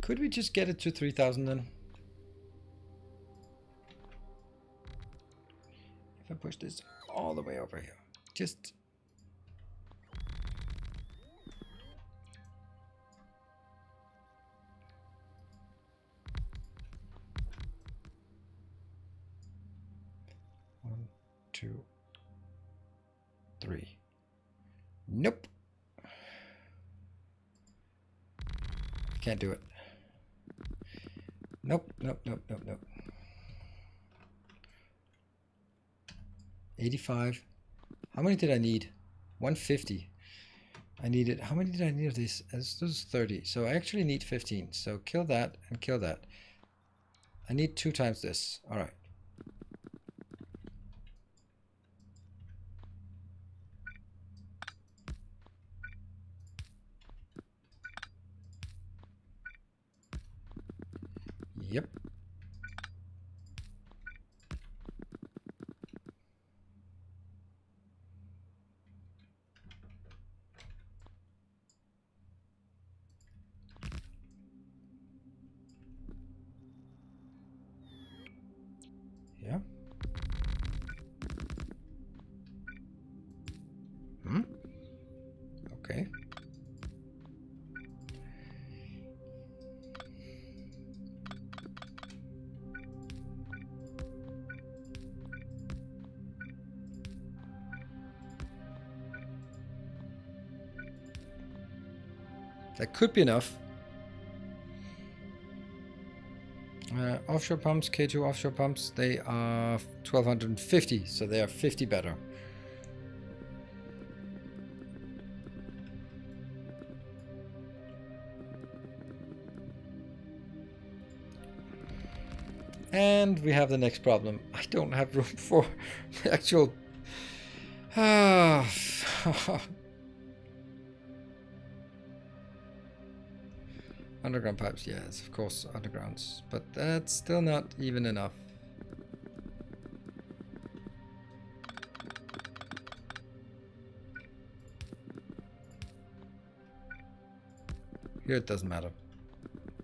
Could we just get it to 3000 then? If I push this all the way over here, just... One, 2, 3. Nope. Can't do it. Nope, nope, nope, nope, nope. 85. How many did I need? 150. I needed, how many did I need of these? This is 30. So I actually need 15. So kill that and kill that. I need 2 times this. All right. Yep. Yeah. Okay. That could be enough. offshore pumps, K2 offshore pumps, they are 1250, so they are 50 better. And we have the next problem. I don't have room for the actual... Underground pipes, yes, of course, undergrounds. But that's still not even enough. Here it doesn't matter.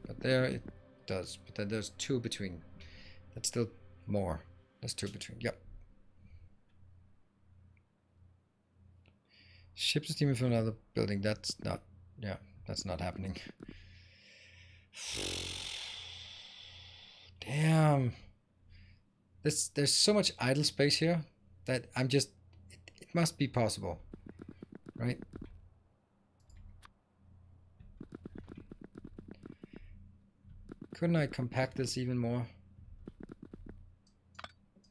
But there it does. But then there's 2 between. That's still more. There's 2 between. Yep. Ship the steamer from another building. That's not... Yeah, that's not happening. Damn. There's so much idle space here that I'm just... It must be possible. Right? Couldn't I compact this even more?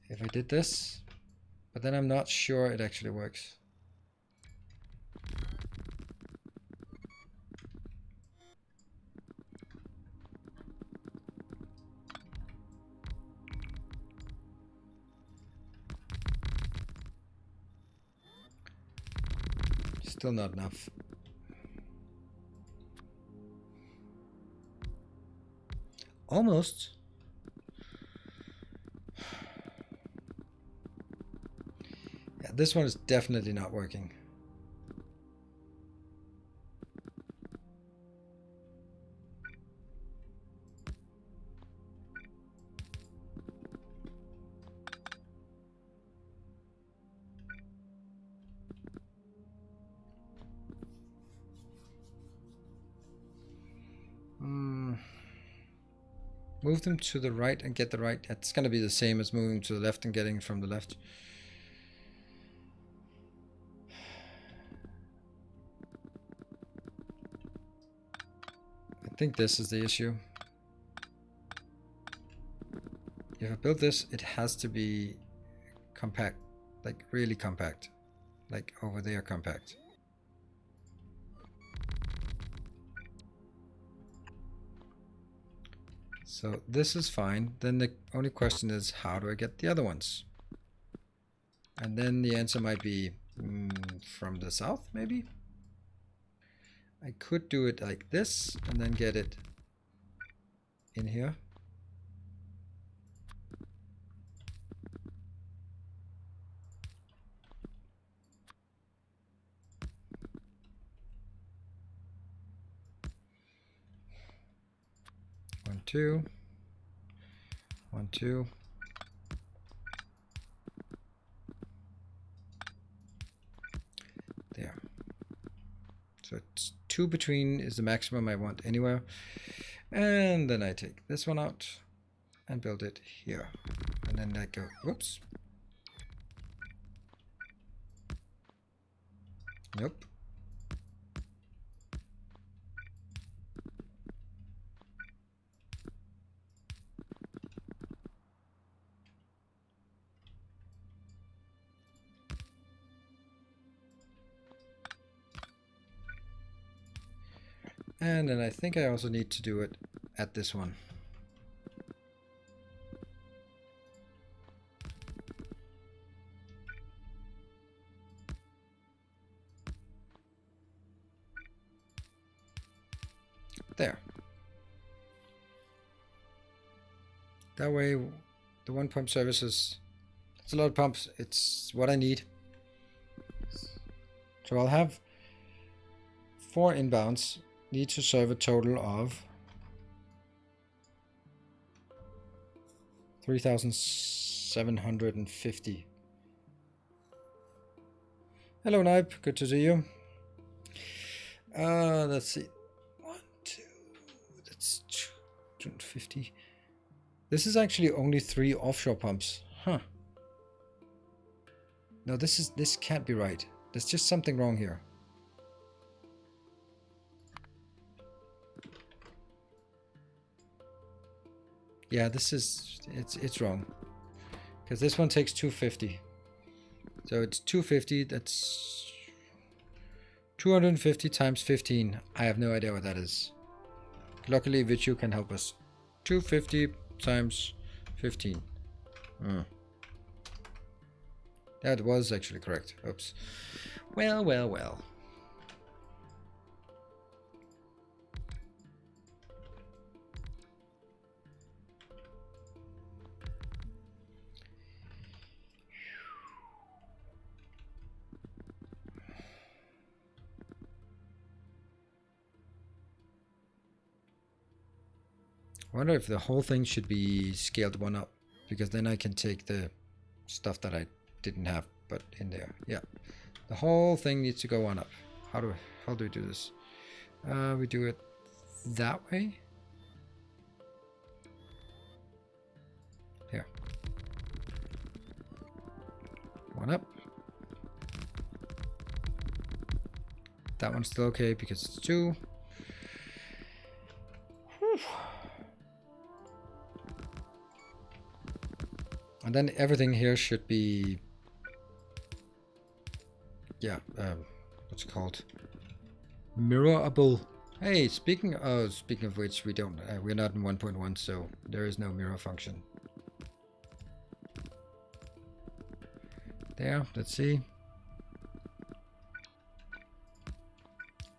If I did this? But then I'm not sure it actually works. Still not enough. Almost. Yeah, this one is definitely not working. Move them to the right and get the right. It's going to be the same as moving to the left and getting from the left. I think this is the issue. If I build this, it has to be compact. Like really compact. Like over there compact. So this is fine. Then the only question is, how do I get the other ones? And then the answer might be from the south, maybe? I could do it like this and then get it in here. One, two. 1, 2. There. So it's 2 between is the maximum I want anywhere. And then I take this one out and build it here. And then I go, whoops. Nope. And then I think I also need to do it at this one. There. That way, the one pump services, it's a lot of pumps, it's what I need. So I'll have 4 inbounds, need to serve a total of 3,750. Hello, Nipe, good to see you. Let's see. 1, 2, that's 250. This is actually only 3 offshore pumps. Huh. No, this can't be right. There's just something wrong here. Yeah, this is, it's wrong. Because this one takes 250. So it's 250, that's 250 times 15. I have no idea what that is. Luckily, Vichu can help us. 250 times 15. That was actually correct. Oops. Well, well, well. I wonder if the whole thing should be scaled 1 up, because then I can take the stuff that I didn't have but in there. Yeah, the whole thing needs to go 1 up. How do we do this? We do it that way. Here, 1 up. That one's still okay because it's 2. Whew. And then everything here should be, yeah, what's it called? Mirrorable. Hey, speaking of which, we're not in 1.1, so there is no mirror function. There, let's see.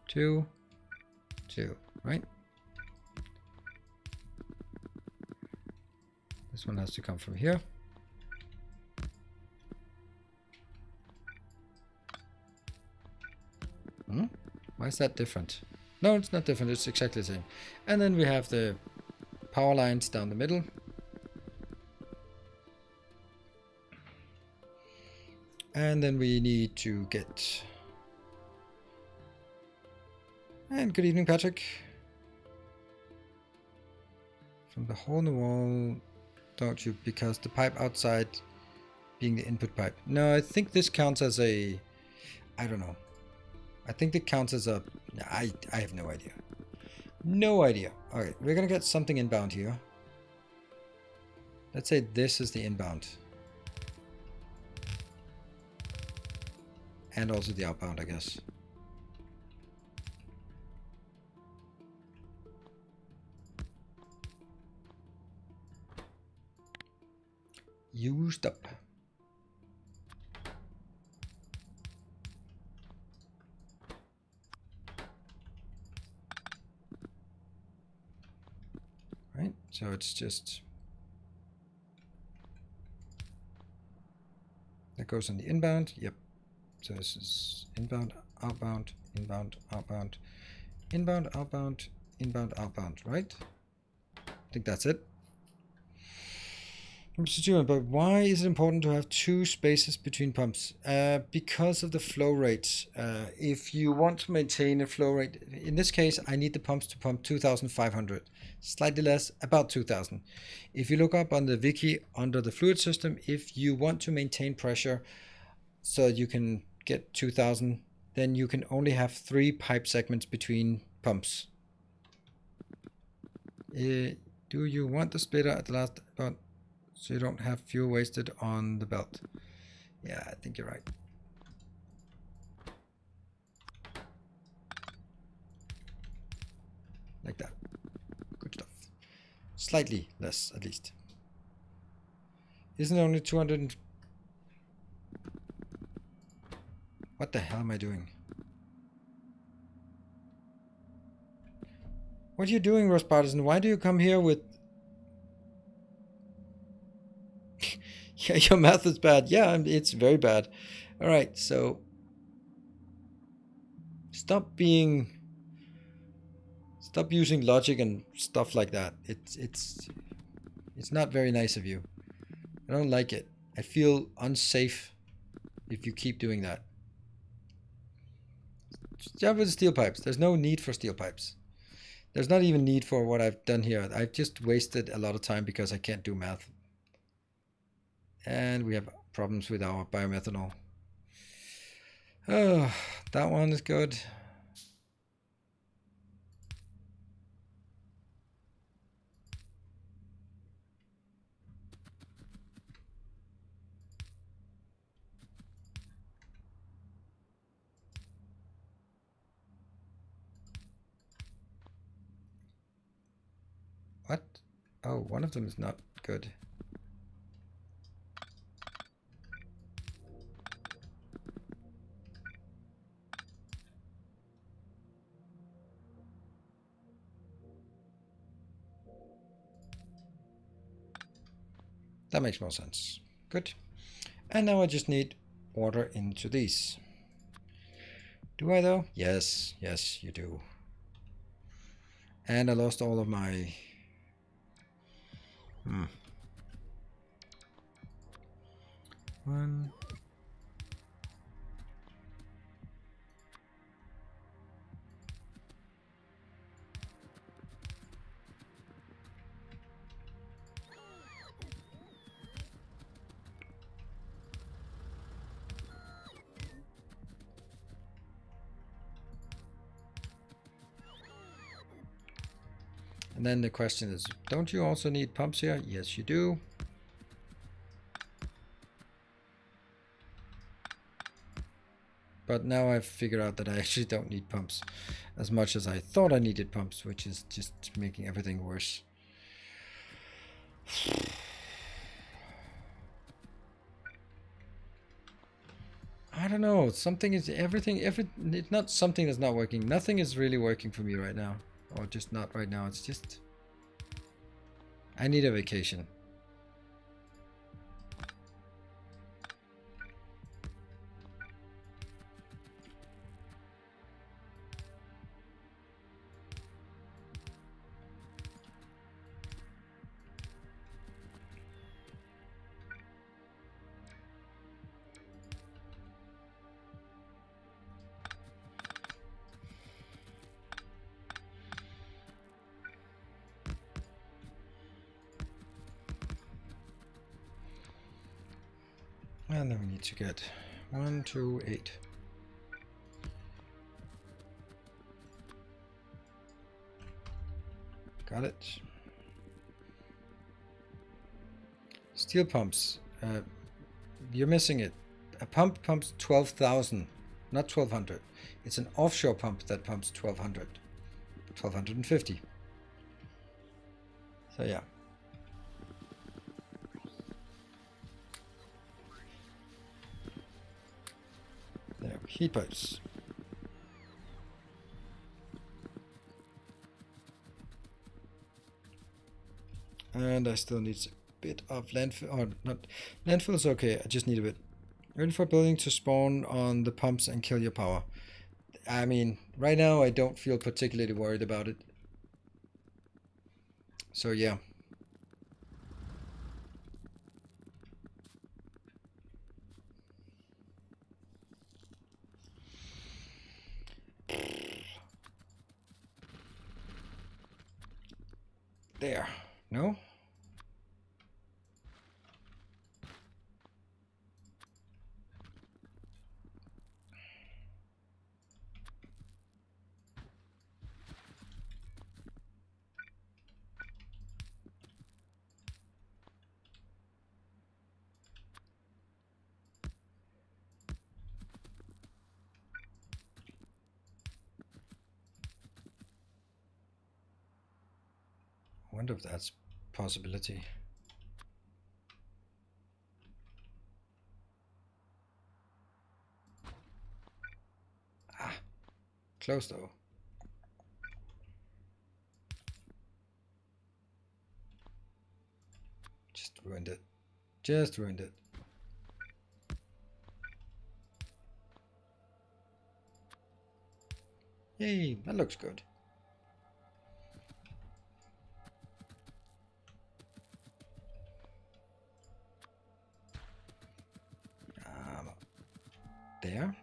2, 2, right? This one has to come from here. Why is that different? No, it's not different. It's exactly the same. And then we have the power lines down the middle. And then we need to get... And good evening, Patrick. From the hole in the wall, don't you? Because the pipe outside being the input pipe. No, I think this counts as a... I don't know. I think it counts as a... I have no idea. No idea. Alright, we're gonna get something inbound here. Let's say this is the inbound. And also the outbound, I guess. Used up. Right, so it's just... That goes on the inbound, yep. So this is inbound, outbound, inbound, outbound, inbound, outbound, inbound, outbound, right? I think that's it. But why is it important to have 2 spaces between pumps? Because of the flow rates. If you want to maintain a flow rate, in this case, I need the pumps to pump 2,500. Slightly less, about 2,000. If you look up on the wiki under the fluid system, if you want to maintain pressure so you can get 2,000, then you can only have 3 pipe segments between pumps. Do you want the splitter at the last about? So you don't have fuel wasted on the belt. Yeah, I think you're right. Like that. Good stuff. Slightly less, at least. Isn't it only 200? What the hell am I doing? What are you doing, Ross Partisan? Why do you come here with... Yeah, your math is bad. Yeah, it's very bad. All right, so stop using logic and stuff like that. It's not very nice of you. I don't like it. I feel unsafe if you keep doing that. Start with the steel pipes. There's no need for steel pipes. There's not even need for what I've done here. I've just wasted a lot of time because I can't do math. And we have problems with our biomethanol. Oh, that one is good. What? Oh, one of them is not good. That makes more sense. Good. And now I just need water into these. Do I though? Yes, yes, you do. And I lost all of my... One. And then the question is, don't you also need pumps here? Yes, you do. But now I've figured out that I actually don't need pumps as much as I thought I needed pumps, which is just making everything worse. I don't know. Something is it's not something that's not working. Nothing is really working for me right now. Or just not right now. It's just... I need a vacation. And then we need to get 1, 2, 8. Got it. Steel pumps. You're missing it. A pump pumps 12,000, not 1,200. It's an offshore pump that pumps 1,200. 1,250. So yeah. There, heat pipes. And I still need a bit of landfill, or not, landfill is okay, I just need a bit. Ready for building to spawn on the pumps and kill your power. I mean, right now I don't feel particularly worried about it. So yeah. There. No? I wonder if that's a possibility. Ah, close though. Just ruined it. Just ruined it. Yay, that looks good. There.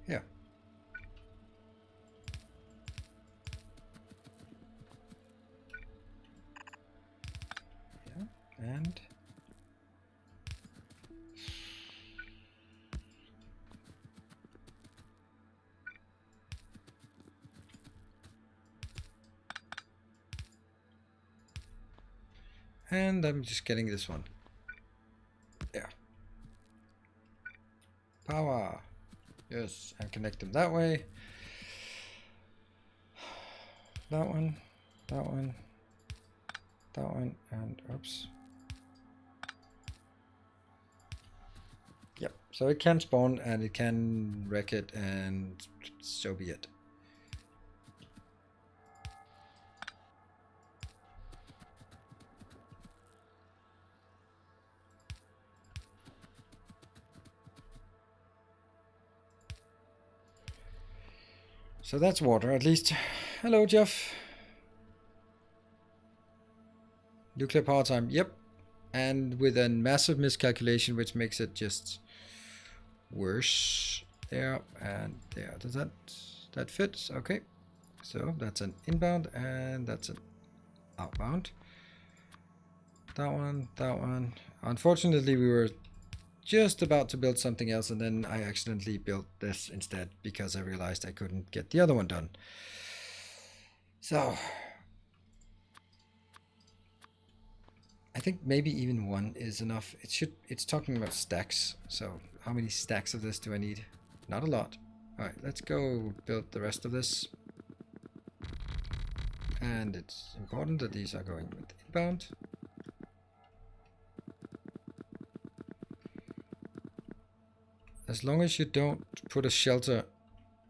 Yeah. Yeah. And And I'm just getting this one. There. Power. Yes, and connect them that way. That one, that one, that one, and oops. Yep, so it can spawn and it can wreck it, and so be it. So that's water, at least. Hello, Jeff. Nuclear power time, yep. And with a massive miscalculation, which makes it just worse. There and there. Does that fit? Okay. So that's an inbound and that's an outbound. That one, that one. Unfortunately, we were just about to build something else, and then I accidentally built this instead because I realized I couldn't get the other one done. So I think maybe even one is enough. It's talking about stacks. So how many stacks of this do I need? Not a lot. All right, let's go build the rest of this. And it's important that these are going with inbound. As long as you don't put a shelter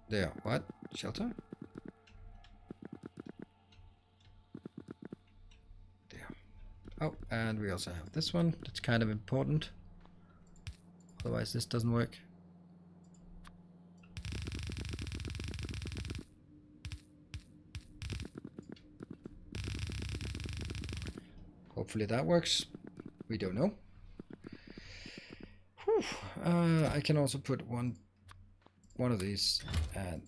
there. What? Shelter? There. Oh, and we also have this one. That's kind of important. Otherwise this doesn't work. Hopefully that works. We don't know. I can also put one of these and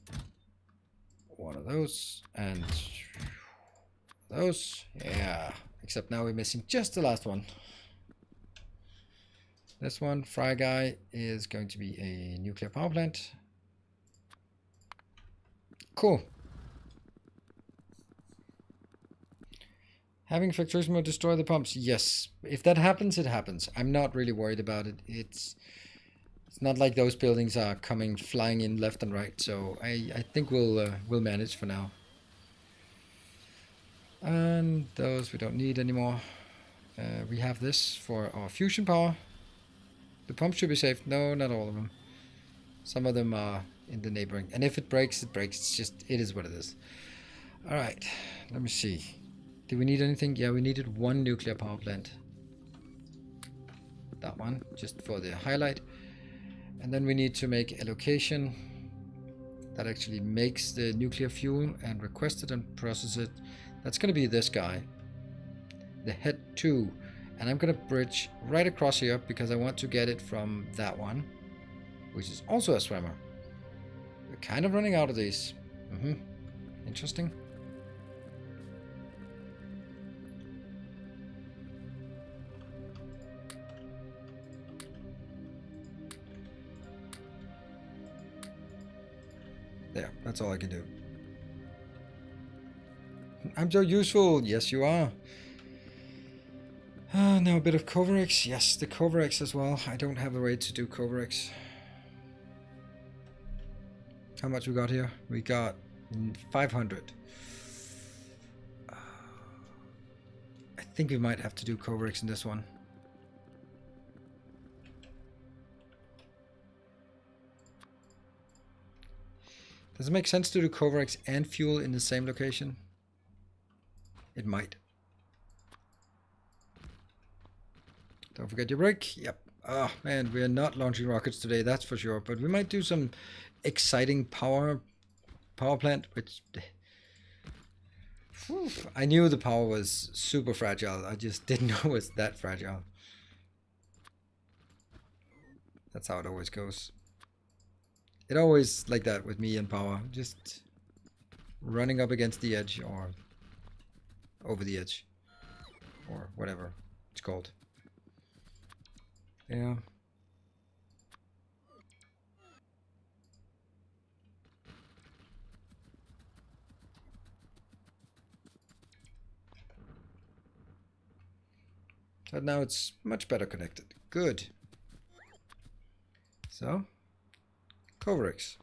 one of those and those. Yeah, except now we're missing just the last one. This one, Fry Guy, is going to be a nuclear power plant. Cool. Having Factorissimo destroy the pumps. Yes, if that happens, it happens. I'm not really worried about it. It's not like those buildings are coming flying in left and right. So I think we'll manage for now. And those we don't need anymore. We have this for our fusion power. The pumps should be safe. No, not all of them. Some of them are in the neighboring. And if it breaks, it breaks. It's just, it is what it is. All right, let me see. Do we need anything? Yeah, we needed one nuclear power plant. That one, just for the highlight. And then we need to make a location that actually makes the nuclear fuel and request it and process it. That's going to be this guy, the head 2. And I'm going to bridge right across here because I want to get it from that one, which is also a swimmer. We're kind of running out of these. Interesting. There, that's all I can do. I'm so useful. Yes, you are. Now a bit of Coverex. Yes, the Coverex as well. I don't have a way to do Coverex. How much we got here? We got 500. I think we might have to do Coverex in this one. Does it make sense to do Coverex and fuel in the same location? It might. Don't forget your brake. Yep. Oh man, we are not launching rockets today, that's for sure. But we might do some exciting power plant, which I knew the power was super fragile. I just didn't know it was that fragile. That's how it always goes. It always like that with me and power. Just running up against the edge or over the edge or whatever it's called. Yeah. So now it's much better connected. Good. So, Coverix.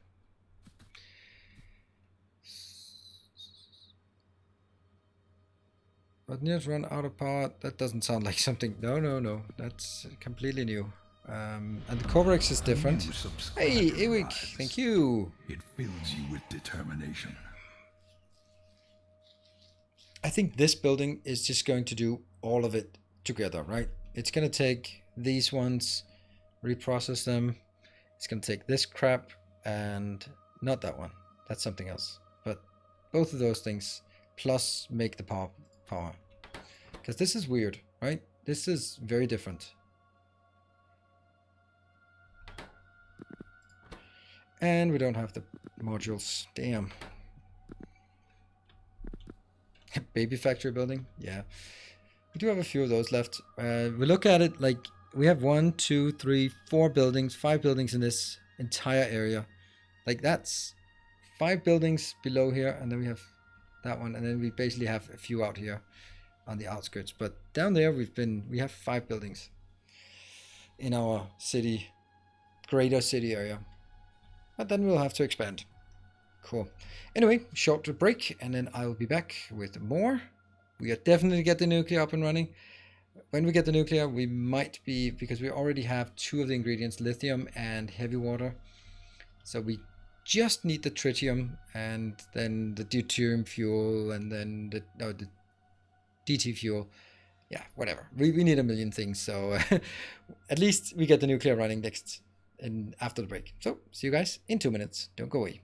But nears run out of power. That doesn't sound like something. No. That's completely new. And the Coverix is different. Hey, Ewik, thank you. It fills you with determination. I think this building is just going to do all of it together, right? It's going to take these ones, reprocess them. It's going to take this crap and not that one. That's something else. But both of those things plus make the power. Because this is weird, right? This is very different. And we don't have the modules. Damn. Baby factory building? Yeah. We do have a few of those left. We look at it like we have 1, 2, 3, 4 buildings, 5 buildings in this entire area. Like that's 5 buildings below here, and then we have that one, and then we basically have a few out here on the outskirts. But down there we have 5 buildings in our city, greater city area. But then we'll have to expand. Cool. Anyway, short break, and then I will be back with more. We are definitely get the nuclear up and running. When we get the nuclear, we might be, because we already have 2 of the ingredients, lithium and heavy water. So we just need the tritium and then the deuterium fuel and then the DT fuel. Yeah, whatever. We need a million things. So at least we get the nuclear running next and after the break. So see you guys in 2 minutes. Don't go away.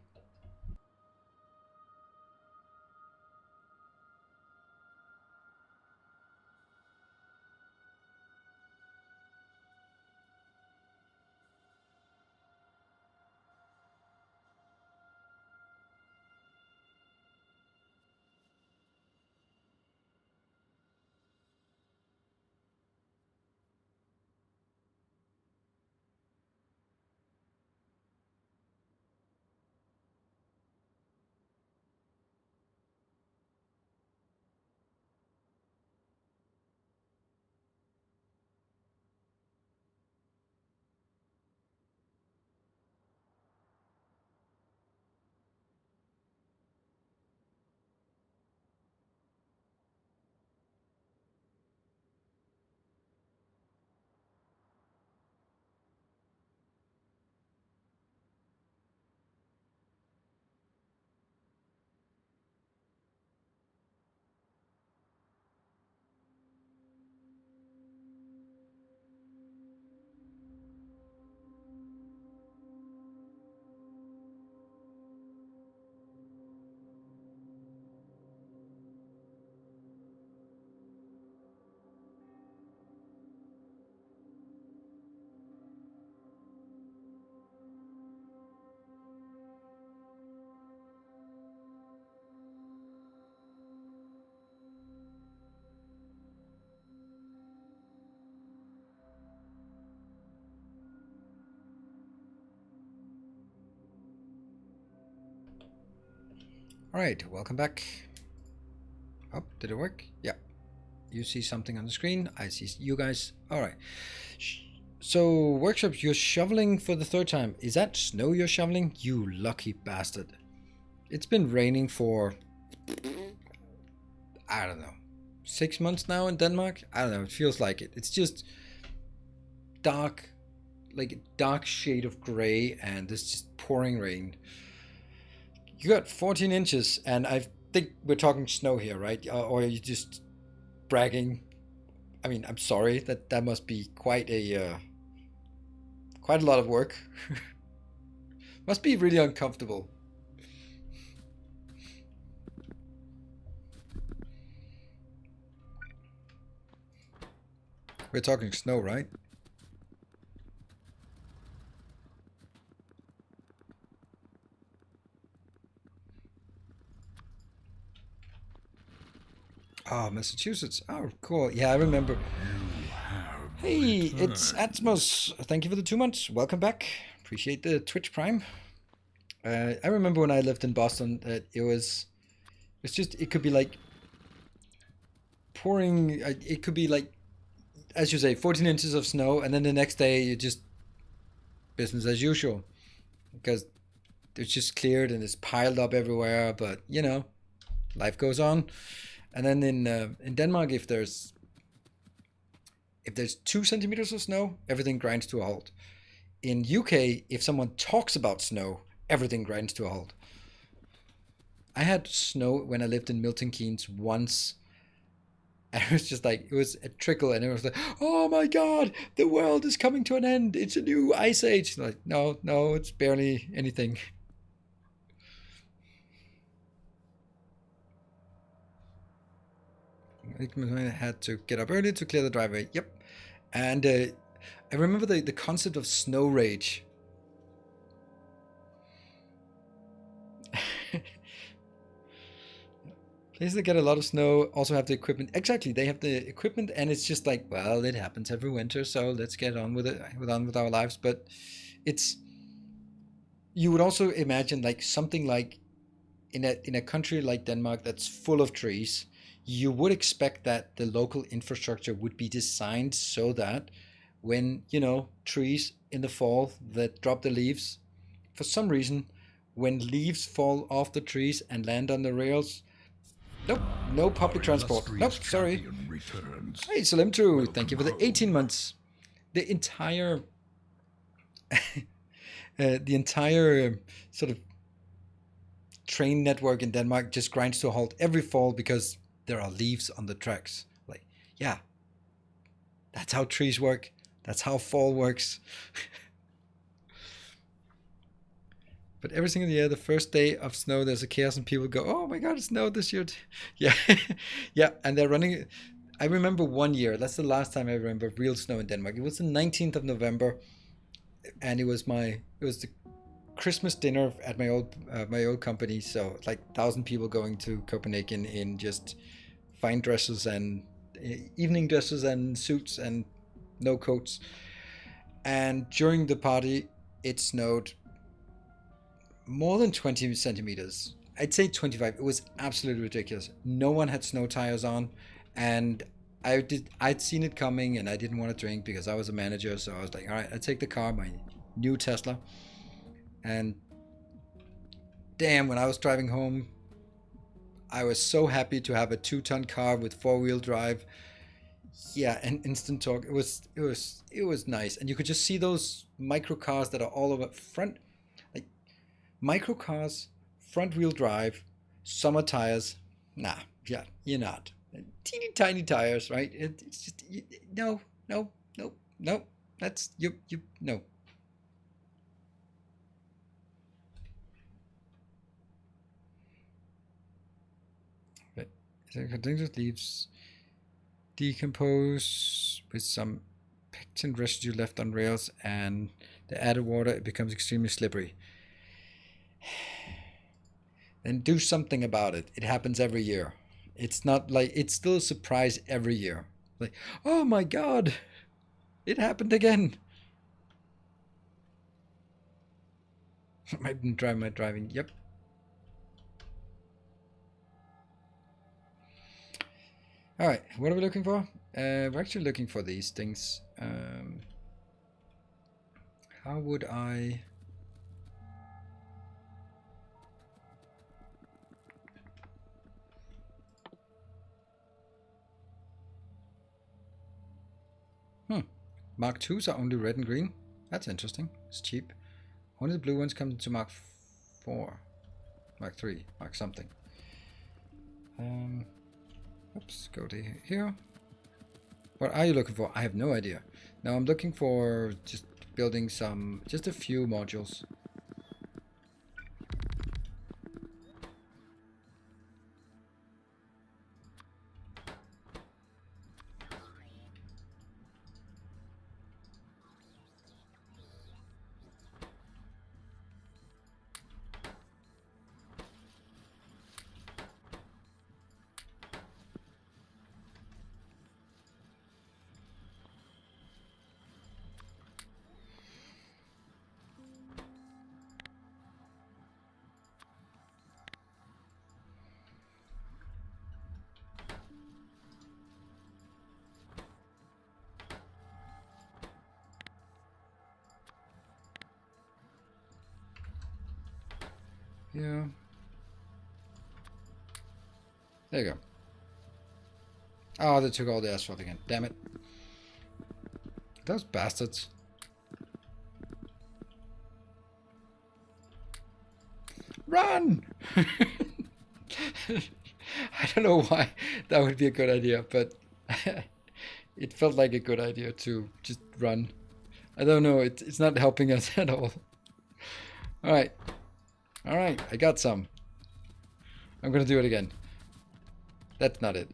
All right, welcome back. Oh, did it work? Yeah. You see something on the screen. I see you guys. All right. So, workshops, you're shoveling for the 3rd time. Is that snow you're shoveling? You lucky bastard. It's been raining for, I don't know, 6 months now in Denmark? I don't know. It feels like it. It's just dark, like a dark shade of gray, and it's just pouring rain. You got 14 inches, and I think we're talking snow here, right? Or are you just bragging? I mean, I'm sorry, that must be quite a lot of work. Must be really uncomfortable. We're talking snow, right? Oh, Massachusetts. Oh, cool. Yeah, I remember. Hey, it's Atmos. Thank you for the 2 months. Welcome back. Appreciate the Twitch Prime. I remember when I lived in Boston that it could be like pouring. It could be like, as you say, 14 inches of snow, and then the next day you just business as usual because it's just cleared and it's piled up everywhere. But you know, life goes on. And then in Denmark, if there's 2 centimeters of snow, everything grinds to a halt. In UK, if someone talks about snow, everything grinds to a halt. I had snow when I lived in Milton Keynes once. And it was just like, it was a trickle, and it was like, oh my God, the world is coming to an end. It's a new ice age. Like, no, it's barely anything. I had to get up early to clear the driveway. Yep. And I remember the concept of snow rage. Places that get a lot of snow also have the equipment. Exactly, they have the equipment, and it's just like, well, it happens every winter, so let's get on with it, with our lives. But it's, you would also imagine like something like in a country like Denmark that's full of trees, you would expect that the local infrastructure would be designed so that when, you know, trees in the fall that drop the leaves, for some reason, when leaves fall off the trees and land on the rails, nope, no public transport. Nope, sorry. Returns. Hey, Salimtru, Welcome thank you for the home. 18 months. The entire, the entire sort of train network in Denmark just grinds to a halt every fall because there are leaves on the tracks. Like, yeah, that's how trees work. That's how fall works. But every single year, the first day of snow, there's a chaos and people go, oh my God, it snowed this year. Yeah. Yeah. And they're running. I remember one year, that's the last time I remember real snow in Denmark. It was the 19th of November, and it was the Christmas dinner at my old company. So like 1,000 people going to Copenhagen in just fine dresses and evening dresses and suits and no coats. And during the party, it snowed more than 20 centimeters. I'd say 25. It was absolutely ridiculous. No one had snow tires on, and I'd seen it coming, and I didn't want to drink because I was a manager. So I was like, all right, I take the car, my new Tesla, and damn, when I was driving home, I was so happy to have a 2-ton car with 4-wheel drive. Yeah, and instant torque. It was nice, and you could just see those micro cars that are all over front, like micro cars, front wheel drive, summer tires. Nah, yeah, you're not. Teeny tiny tires, right? It's just no, no, no, no. That's you no. But continuous leaves decompose with some pectin residue left on rails, and the added water, it becomes extremely slippery. Then do something about it. It happens every year. It's not like, it's still a surprise every year. Like, oh my God, it happened again. I've been driving. Yep. All right, what are we looking for? We're actually looking for these things. How would I? Mark 2s are only red and green. That's interesting. It's cheap. Only the blue ones come to Mark 4, Mark 3, Mark something. Oops, go to here. What are you looking for? I have no idea. Now I'm looking for just building just a few modules. Yeah. There you go. Oh, they took all the asphalt again. Damn it. Those bastards. Run! I don't know why that would be a good idea, but it felt like a good idea to just run. I don't know, it's not helping us at all. Alright. Alright, I got some. I'm gonna do it again. That's not it.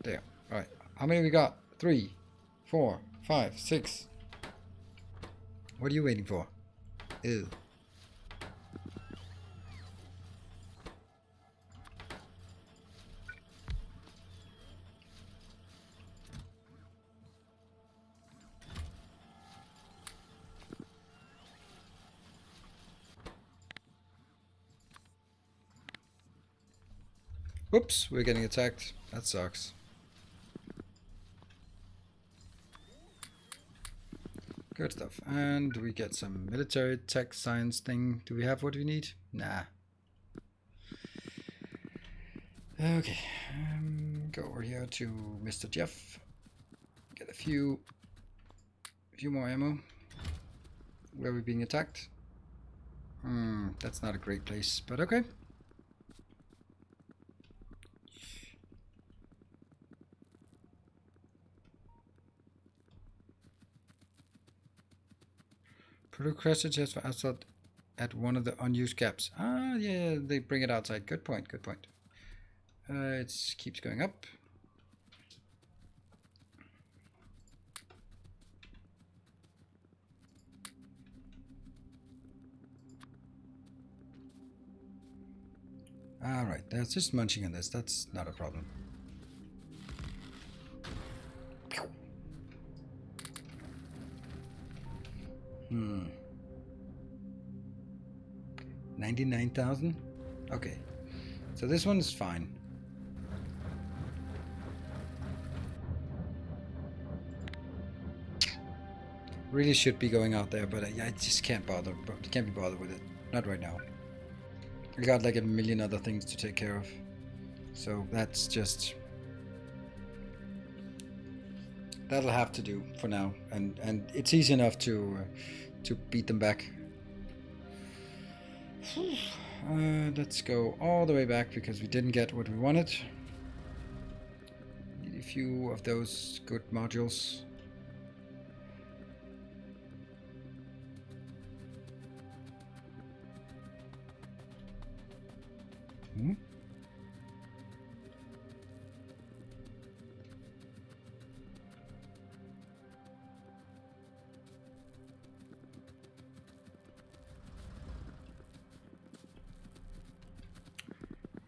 There. Alright. How many we got? 3, 4, 5, 6. What are you waiting for? Ew. Whoops, we're getting attacked. That sucks. Good stuff. And we get some military tech science thing. Do we have what we need? Nah. Okay. Go over here to Mr. Jeff. Get a few more ammo. Where are we being attacked? That's not a great place, but okay. Produce crash just for outside at one of the unused gaps. Ah, yeah, they bring it outside. Good point, good point. It keeps going up. Alright, that's just munching on this. That's not a problem. 99,000? Okay. So this one is fine. Really should be going out there, but I just can't bother. Can't be bothered with it. Not right now. I got like a million other things to take care of. So that's just... that'll have to do for now. And it's easy enough to beat them back. Let's go all the way back because we didn't get what we wanted. Need a few of those good modules.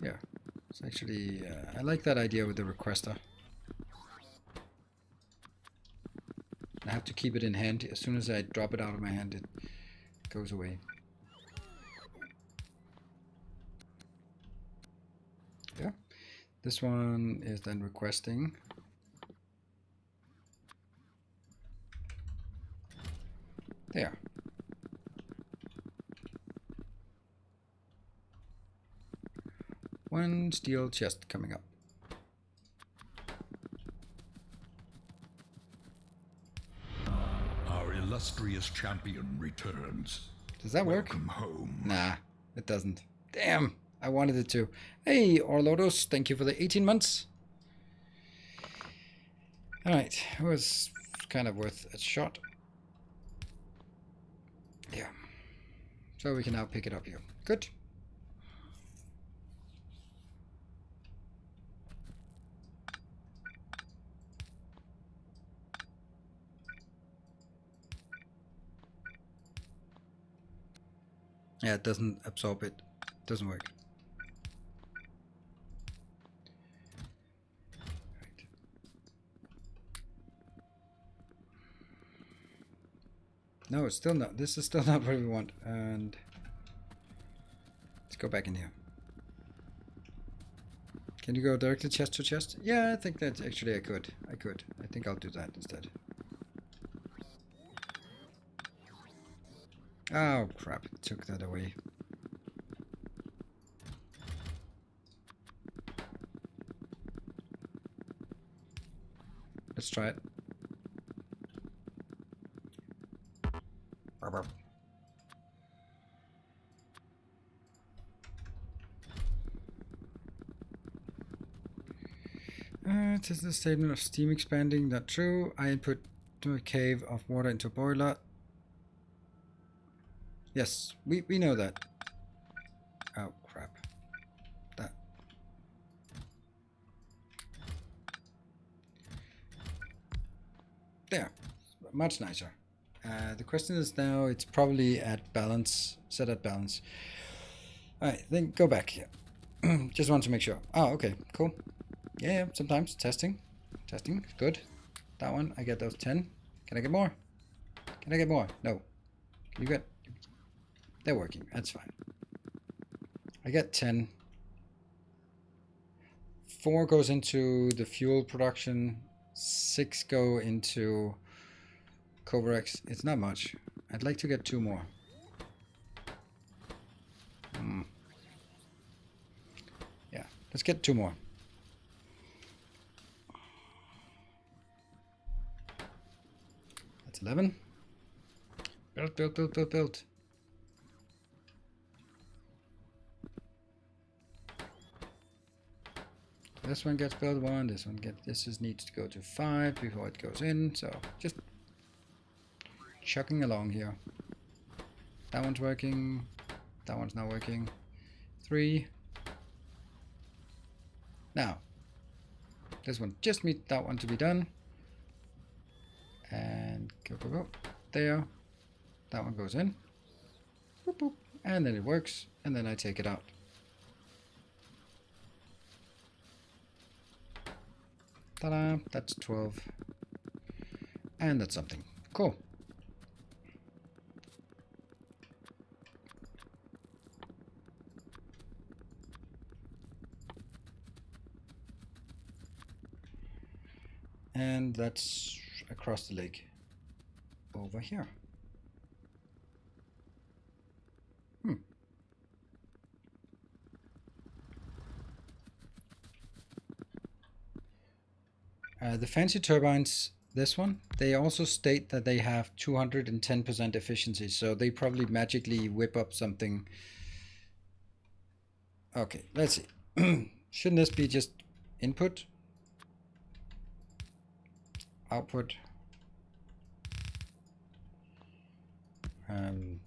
Yeah, it's actually, I like that idea with the requester. I have to keep it in hand. As soon as I drop it out of my hand, it goes away. Yeah, this one is then requesting. There. One steel chest coming up. Our illustrious champion returns. Does that work? Welcome home. Nah, it doesn't. Damn, I wanted it to. Hey, Orlodos, thank you for the 18 months. Alright, it was kind of worth a shot. Yeah. So we can now pick it up here. Good. Yeah, it doesn't absorb it. Doesn't work. Right. No, it's still not. This is still not what we want. And let's go back in here. Can you go directly chest to chest? Yeah, I think that actually I could. I think I'll do that instead. Oh crap, it took that away. Let's try it. It is the statement of steam expanding. Not true. I input to a cave of water into a boiler. Yes, we know that. Oh crap. That. There. Much nicer. The question is now, it's probably at balance, set at balance. Alright, then go back here. Just want to make sure. Oh, okay, cool. Yeah, sometimes testing. Testing, good. That one, I get those 10. Can I get more? Can I get more? No. Can you get... They're working, that's fine. I get 10. 4 goes into the fuel production. 6 go into Covarex. It's not much. I'd like to get 2 more. Yeah, let's get 2 more. That's 11. Build. This one gets built 1. This one needs to go to 5 before it goes in. So just chucking along here. That one's working. That one's not working. 3. Now, this one just needs that one to be done. And go. There. That one goes in. Boop, boop. And then it works. And then I take it out. Ta-da! That's 12. And that's something. Cool. And that's across the lake over here. The fancy turbines, this one, they also state that they have 210% efficiency, so they probably magically whip up something. Okay, let's see. Shouldn't this be just input? Output.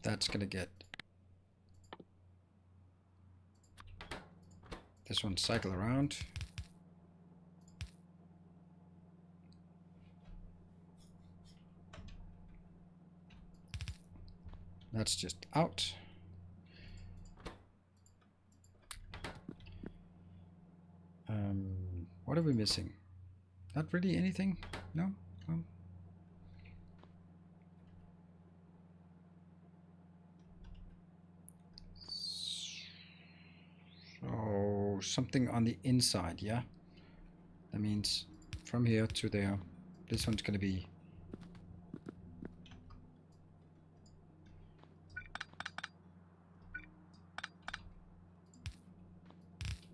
That's gonna get this one cycle around. That's just out. What are we missing? Not really anything? No? So something on the inside, yeah? That means from here to there. This one's gonna be...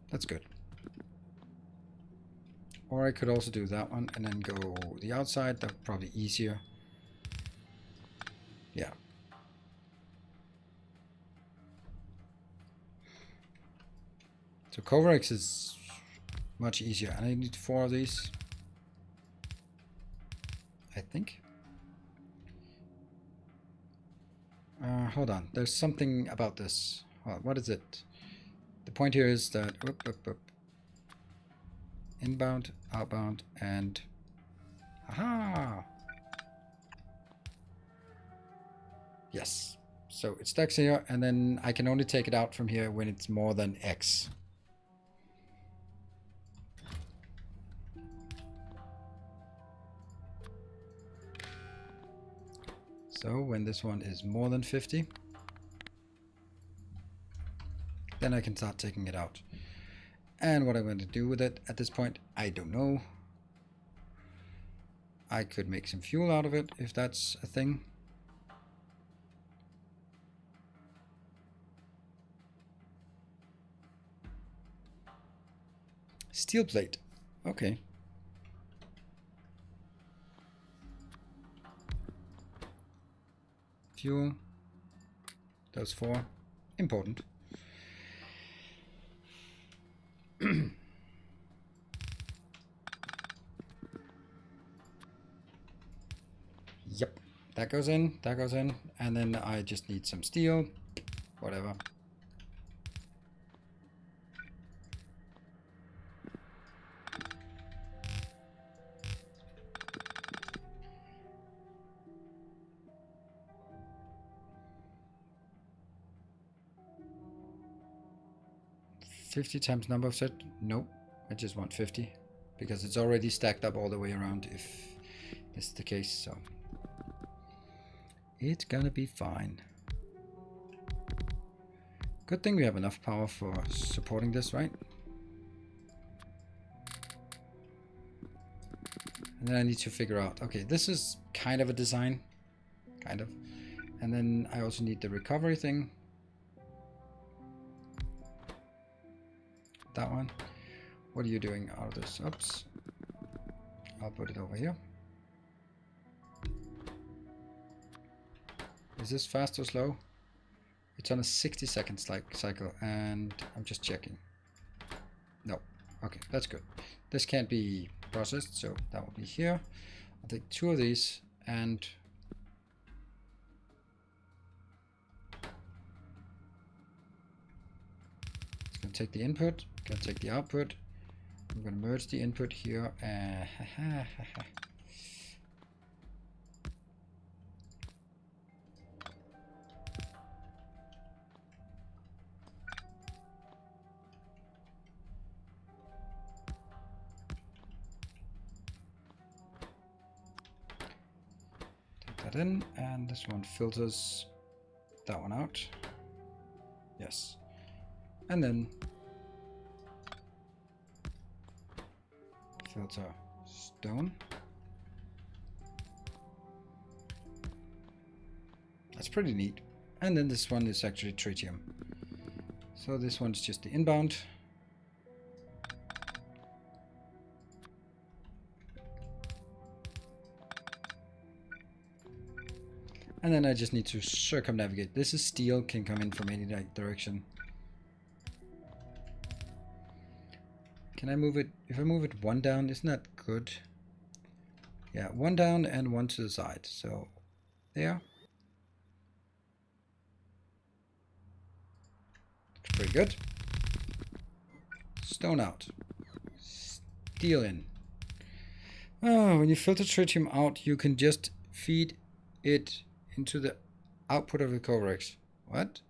That's good. Or I could also do that one and then go the outside. That's probably easier. Yeah. So Covarex is much easier. And I need 4 of these. I think. Hold on. There's something about this. What is it? The point here is that... Inbound, outbound, and... Aha! Yes. So it stacks here, and then I can only take it out from here when it's more than X. So when this one is more than 50, then I can start taking it out. And what I'm going to do with it at this point, I don't know. I could make some fuel out of it if that's a thing. Steel plate. Okay. Fuel. Those 4. Important. Yep. That goes in. That goes in. And then I just need some steel. Whatever. $50 times number of set? Nope. I just want 50 because it's already stacked up all the way around if this is the case, so it's gonna be fine. Good thing we have enough power for supporting this, right? And then I need to figure out, okay, this is kind of a design, kind of. And then I also need the recovery thing. That one. What are you doing out of this? Oops. I'll put it over here. Is this fast or slow? It's on a 60-second cycle, and I'm just checking. No. Okay, that's good. This can't be processed, so that will be here. I'll take 2 of these, and it's going to take the input, going to take the output. I'm going to merge the input here. Take that in, and this one filters that one out. Yes. And then filter stone. That's pretty neat. And then this one is actually tritium. So this one's just the inbound. And then I just need to circumnavigate. This is steel, can come in from any direction. Can I move it? If I move it 1 down, isn't that good? Yeah, 1 down and 1 to the side. So there. Looks pretty good. Stone out. Steel in. Oh, when you filter tritium out, you can just feed it into the output of the Corex. What?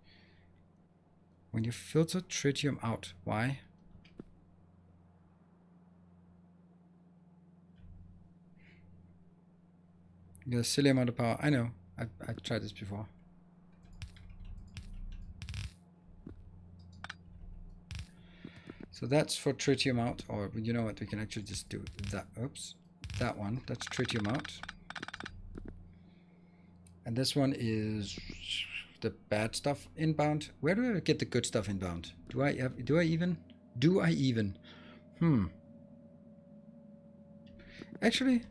When you filter tritium out, why? You get a silly amount of power. I know. I tried this before. So that's for tritium out, or you know what? We can actually just do that. Oops, that one. That's tritium out. And this one is the bad stuff inbound. Where do I get the good stuff inbound? Do I even? Actually,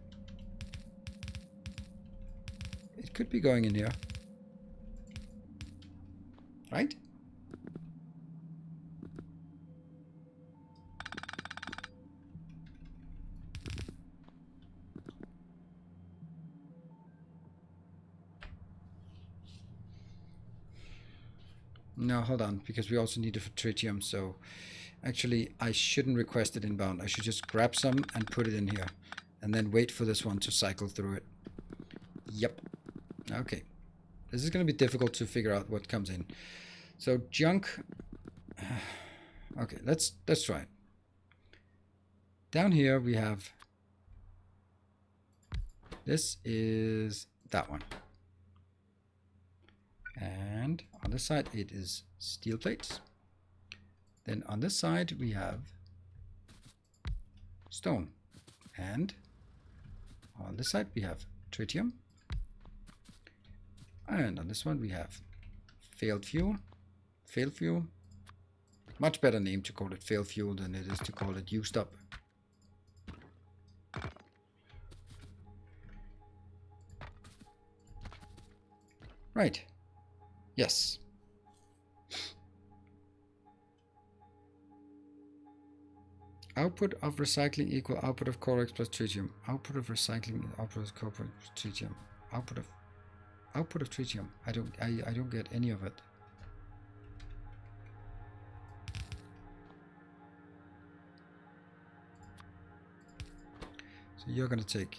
it could be going in here. Right? No, hold on, because we also need it for tritium, so actually I shouldn't request it inbound. I should just grab some and put it in here, and then wait for this one to cycle through it. Yep. Okay. This is going to be difficult to figure out what comes in. So junk. Okay, let's try it. Down here we have, this is that one. And on this side it is steel plates. Then on this side we have stone. And on this side we have tritium. And on this one we have failed fuel. Failed fuel. Much better name to call it failed fuel than it is to call it used up. Right. Yes. Output of recycling equal output of Corex plus tritium. Output of recycling output of Corex plus tritium. Output of tritium. I don't get any of it. So you're gonna take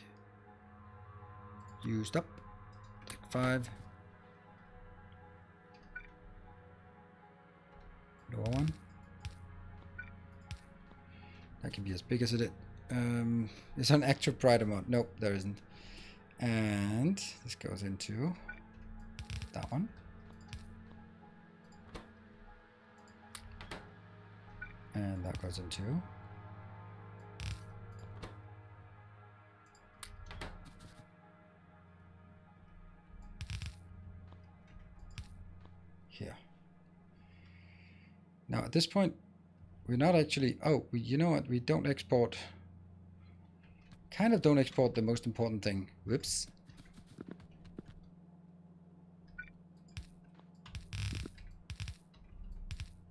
used up. Take 5. Lower one. That can be as big as it is. Is there an actual pride amount? Nope, there isn't. And this goes into that one. And that goes into here. Now at this point, we're not actually, you know what, we don't export, kind of don't export the most important thing. Whoops.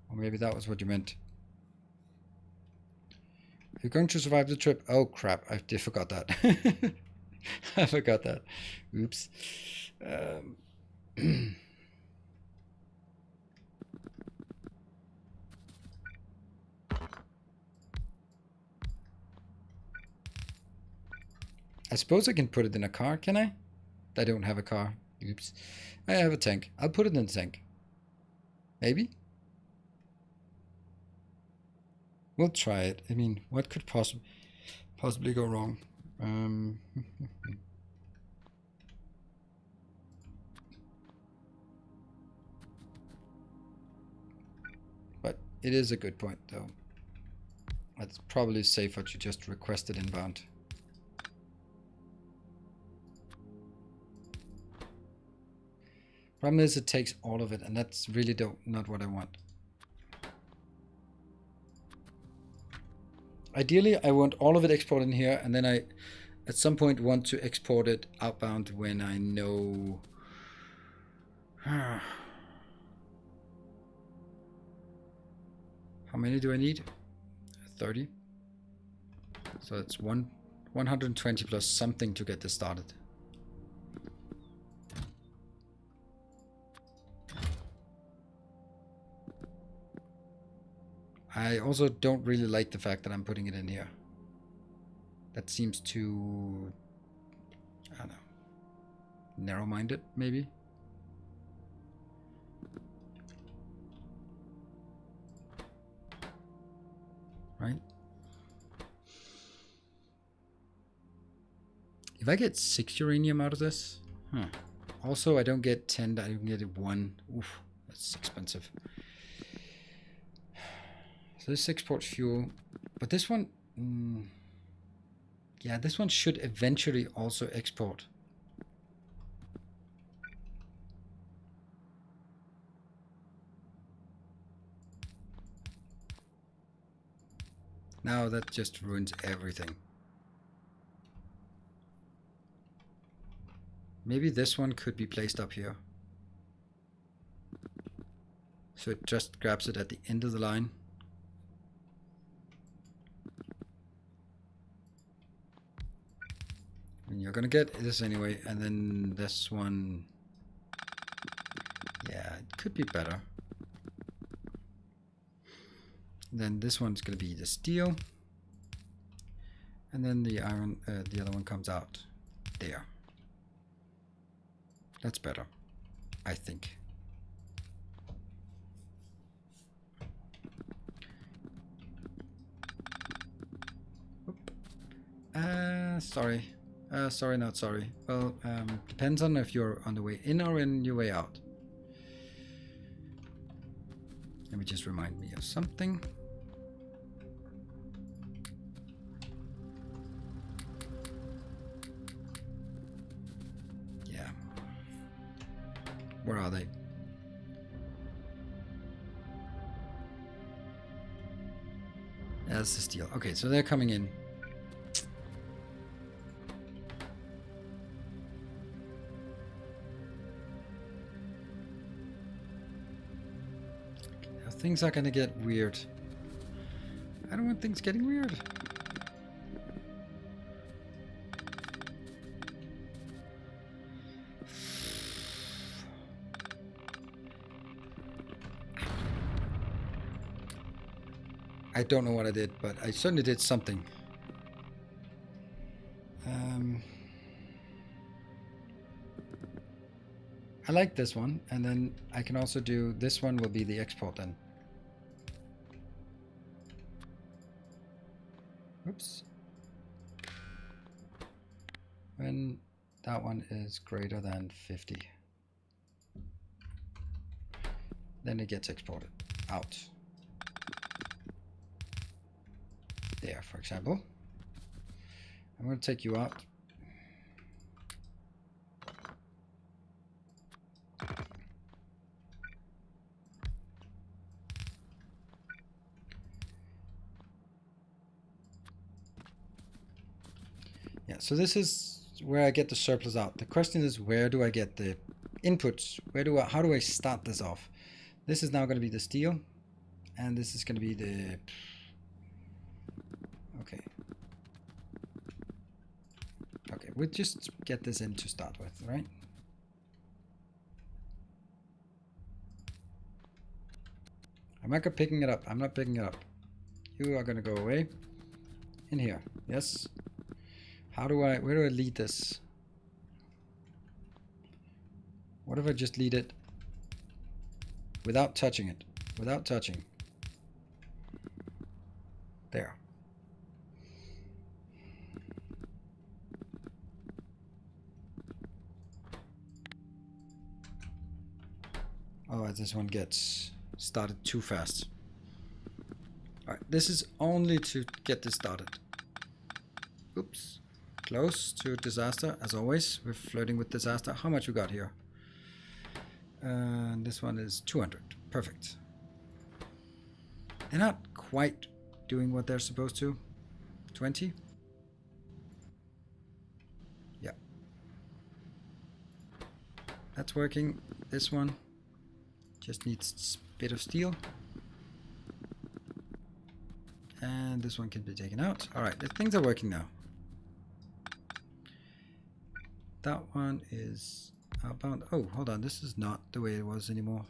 Or maybe that was what you meant. You're going to survive the trip. Oh crap, I did forgot that. I forgot that. Oops. I suppose I can put it in a car, can I? I don't have a car. Oops. I have a tank. I'll put it in the tank. Maybe? We'll try it. I mean, what could possibly go wrong? But it is a good point, though. It's probably safer to just request it inbound. Problem is it takes all of it, and that's really not what I want. Ideally, I want all of it exported in here, and then I, at some point, want to export it outbound when I know... How many do I need? 30. So it's 120 plus something to get this started. I also don't really like the fact that I'm putting it in here. That seems too, I don't know, narrow-minded, maybe? Right? If I get 6 uranium out of this, Also, I don't get 10, I don't get 1. Oof, that's expensive. So this exports fuel, but this one, yeah, this one should eventually also export. Now that just ruins everything. Maybe this one could be placed up here. So it just grabs it at the end of the line. And you're gonna get this anyway, and then this one, yeah, it could be better. Then this one's gonna be the steel, and then the iron, the other one comes out there. That's better, I think. Sorry. Sorry, not sorry. Well, depends on if you're on the way in or in your way out. Let me just remind me of something. Where are they? That's the steel. Okay, so they're coming in. Now things are gonna get weird. I don't want things getting weird. I don't know what I did, but I certainly did something. I like this one, and then I can also do this one will be the export then. Oops. When that one is greater than 50, then it gets exported out. There, for example. I'm going to take you out. Yeah, so this is where I get the surplus out. The question is, where do I get the inputs? How do I start this off? This is now going to be the steel, and this is going to be the... Okay. Okay, we'll just get this in to start with, right? I'm not picking it up. I'm not picking it up. You are going to go away. In here. Yes. Where do I lead this? What if I just lead it without touching it? Without touching. There. Oh, this one gets started too fast. Alright, this is only to get this started. Oops. Close to disaster, as always. We're flirting with disaster. How much we got here? This one is 200. Perfect. They're not quite doing what they're supposed to. 20? Yeah. That's working. This one just needs a bit of steel. And this one can be taken out. Alright, things are working now. That one is outbound. Oh, hold on. This is not the way it was anymore.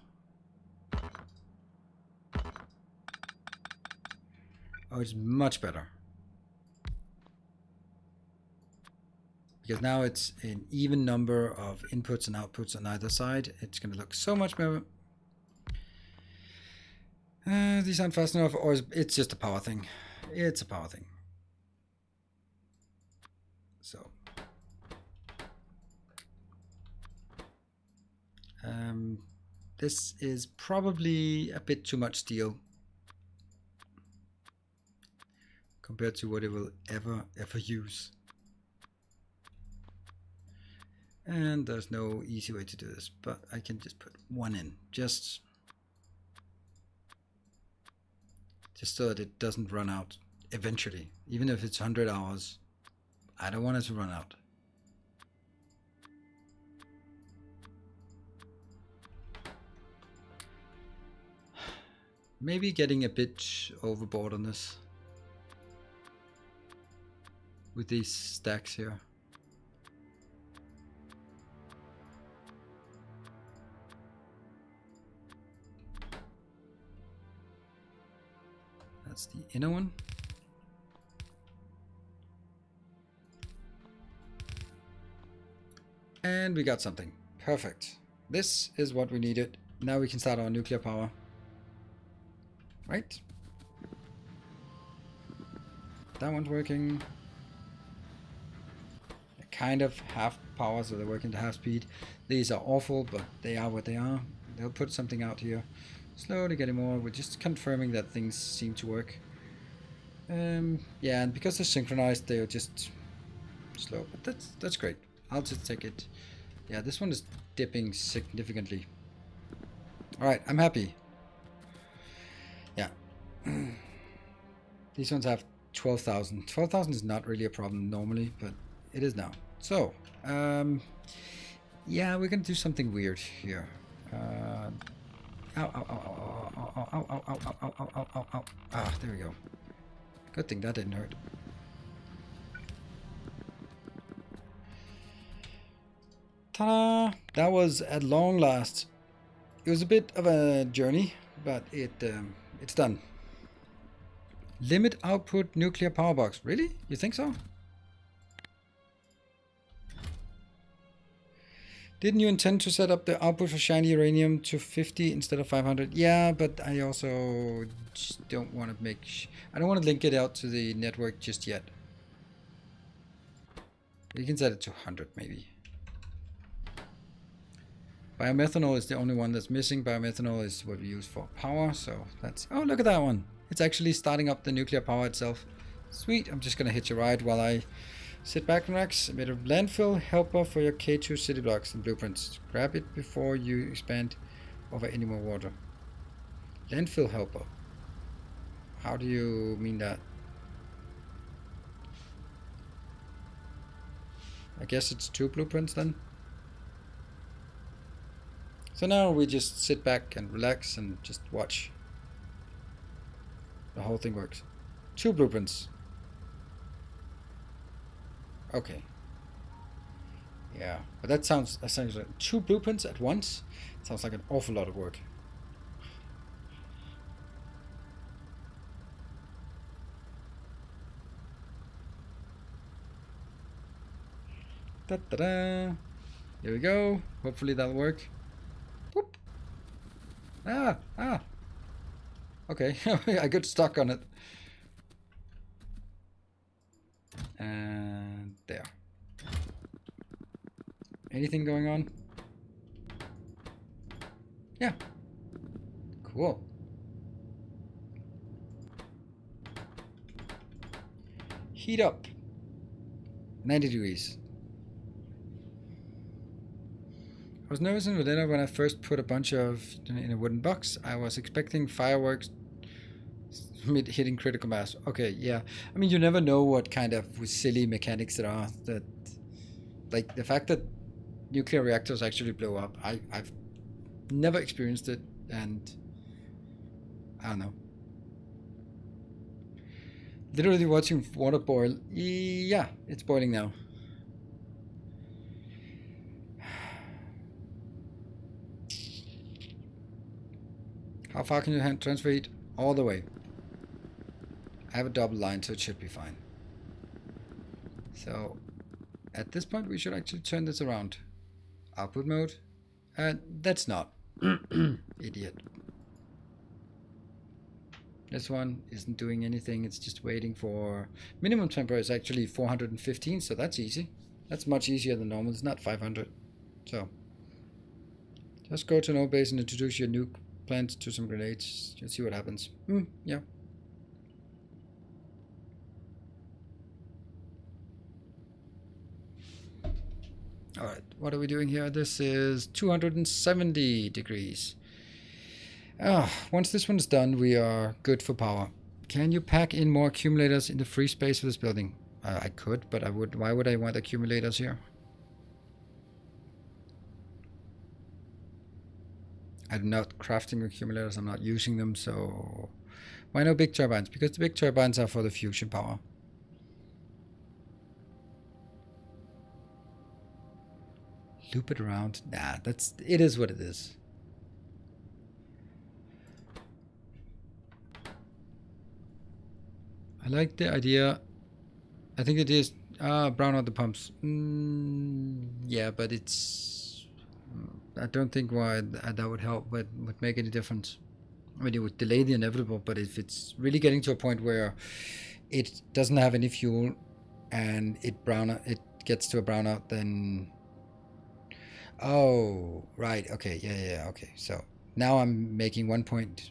Oh, it's much better. Because now it's an even number of inputs and outputs on either side. It's going to look so much better. These aren't fast enough, or it's just a power thing. It's a power thing. So. This is probably a bit too much steel compared to what it will ever use. And there's no easy way to do this, but I can just put one in, just so that it doesn't run out eventually. Even if it's 100 hours, I don't want it to run out. Maybe getting a bit overboard on this with these stacks here. That's the inner one. And we got something. Perfect. This is what we needed. Now we can start our nuclear power. Right? That one's working. They're kind of half power, so they're working to half speed. These are awful, but they are what they are. They'll put something out here. Slowly getting more. We're just confirming that things seem to work. Yeah, and because they're synchronized, they're just slow. But that's great. I'll just take it. Yeah, this one is dipping significantly. Alright, I'm happy. Yeah. These ones have 12,000. 12,000 is not really a problem normally, but it is now. So, yeah, we're gonna do something weird here. Ow, ow, ow, ow, ow, ow, ow, ow, ow, ow, ow, ow, ow, ow. Ah, there we go. Good thing that didn't hurt. Ta-da! That was at long last. It was a bit of a journey, but it's done. Limit output nuclear power box. Really? You think so? Didn't you intend to set up the output for shiny uranium to 50 instead of 500? Yeah, but I also just don't want to make... I don't want to link it out to the network just yet. We can set it to 100 maybe. Biomethanol is the only one that's missing. Biomethanol is what we use for power, so that's... Oh, look at that one. It's actually starting up the nuclear power itself. Sweet. I'm just going to hitch a ride while I sit back and relax. A bit of landfill helper for your K2 city blocks and blueprints. Grab it before you expand over any more water. Landfill helper. How do you mean that? I guess it's 2 blueprints then. So now we just sit back and relax and just watch. The whole thing works. 2 blueprints. Okay. Yeah, but that sounds like 2 blueprints at once. Sounds like an awful lot of work. Da-da-da. Here we go. Hopefully that'll work. Boop. Ah. Okay, I got stuck on it. And there. Anything going on? Yeah. Cool. Heat up. 90 degrees. I was nervous in Vanilla when I first put a bunch of in a wooden box. I was expecting fireworks hitting critical mass. Okay, yeah. I mean, you never know what kind of silly mechanics there are. That, like the fact that nuclear reactors actually blow up. I've never experienced it, and I don't know. Literally watching water boil. Yeah, it's boiling now. How far can you transfer heat? All the way. I have a double line, so it should be fine. So, at this point, we should actually turn this around. Output mode. That's not. Idiot. This one isn't doing anything. It's just waiting for... Minimum temperature is actually 415, so that's easy. That's much easier than normal. It's not 500. So, just go to no base and introduce your nuke plant to some grenades. Just see what happens. Yeah. Alright, what are we doing here? This is 270 degrees. Once this one's done, we are good for power. Can you pack in more accumulators in the free space of this building? I could, but why would I want accumulators here? I'm not crafting accumulators, I'm not using them, so... Why no big turbines? Because the big turbines are for the fusion power. Loop it around. Nah, it is what it is. I like the idea. I think it is brown out the pumps. Yeah, but it's... I don't think why that would help, but would make any difference. I mean, it would delay the inevitable, but if it's really getting to a point where it doesn't have any fuel and it gets to a brownout, then... Oh, right. Okay. Yeah. Okay. So now I'm making 1.5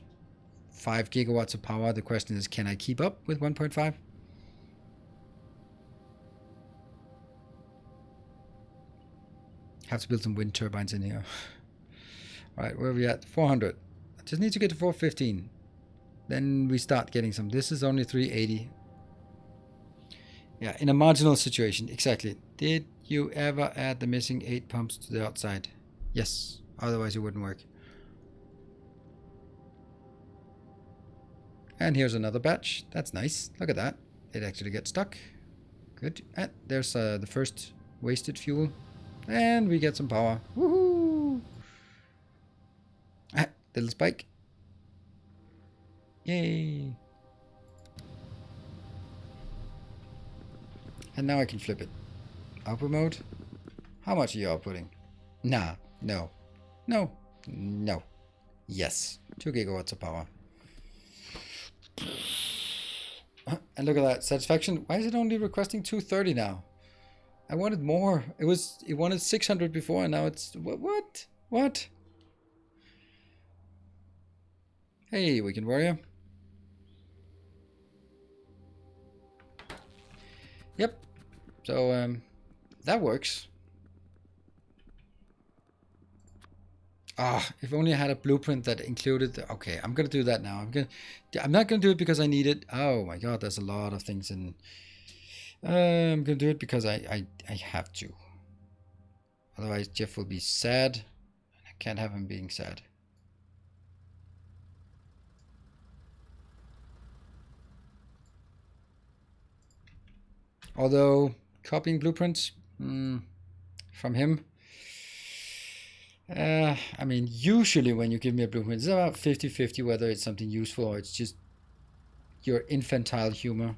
gigawatts of power. The question is, can I keep up with 1.5? Have to build some wind turbines in here. Alright, where are we at? 400. I just need to get to 415. Then we start getting some. This is only 380. Yeah, in a marginal situation. Exactly. Did you ever add the missing 8 pumps to the outside? Yes. Otherwise it wouldn't work. And here's another batch. That's nice. Look at that. It actually gets stuck. Good. And there's the first wasted fuel. And we get some power. Woohoo! Ah, little spike. Yay! And now I can flip it. Output mode. How much are you outputting? Nah. No. No. No. Yes. 2 gigawatts of power. And look at that. Satisfaction. Why is it only requesting 230 now? I wanted more. It wanted 600 before and now it's... What? What? Hey, weekend warrior. Yep. So, that works. Ah, if only I had a blueprint that included... Okay, I'm going to do that now. I'm not going to do it because I need it. Oh my god, there's a lot of things in... I'm going to do it because I have to. Otherwise, Jeff will be sad. I can't have him being sad. Although, copying blueprints from him... I mean, usually when you give me a blueprint, it's about 50-50 whether it's something useful or it's just your infantile humor.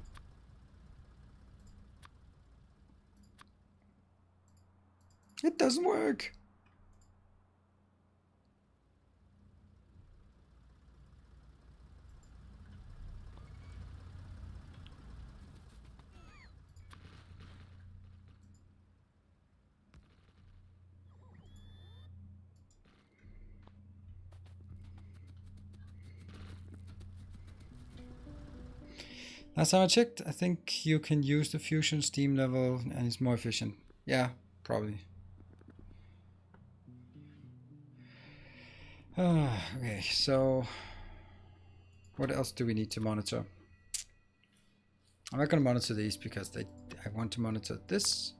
It doesn't work. Last time I checked, I think you can use the fusion steam level and it's more efficient. Yeah, probably. Okay, so what else do we need to monitor? I'm not going to monitor these because I want to monitor this.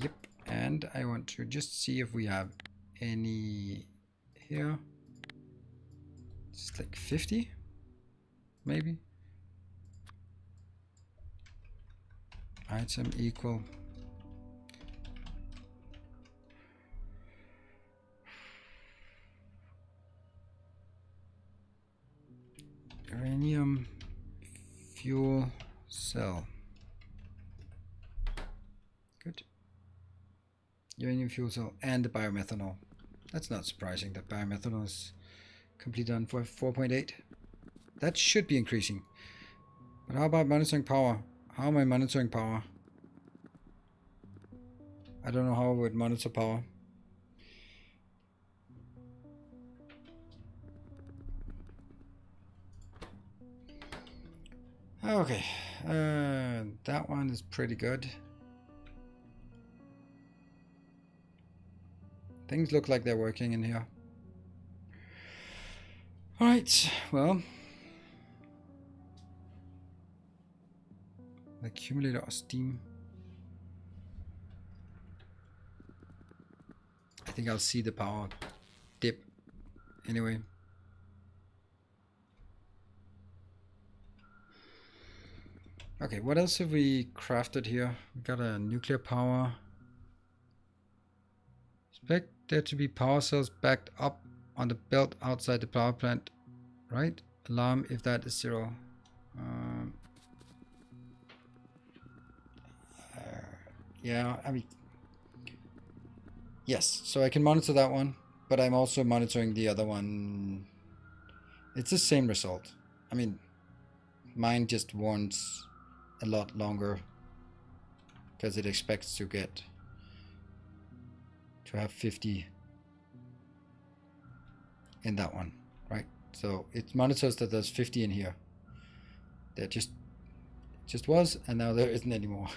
Yep, and I want to just see if we have any here. It's like 50, maybe. Item equal. Uranium fuel cell. Good. Uranium fuel cell and the biomethanol. That's not surprising that biomethanol is completely done for 4.8. That should be increasing. But how about monitoring power? How am I monitoring power? I don't know how I would monitor power. Okay, that one is pretty good. Things look like they're working in here. Alright, well. The accumulator of steam. I think I'll see the power dip anyway. Okay, what else have we crafted here? We got a nuclear power. Expect there to be power cells backed up on the belt outside the power plant, right? Alarm if that is 0. Yeah, I mean, yes, so I can monitor that one, but I'm also monitoring the other one. It's the same result. I mean, mine just wants a lot longer because it expects to have 50 in that one, right? So it monitors that there's 50 in here. There just was, and now there isn't anymore.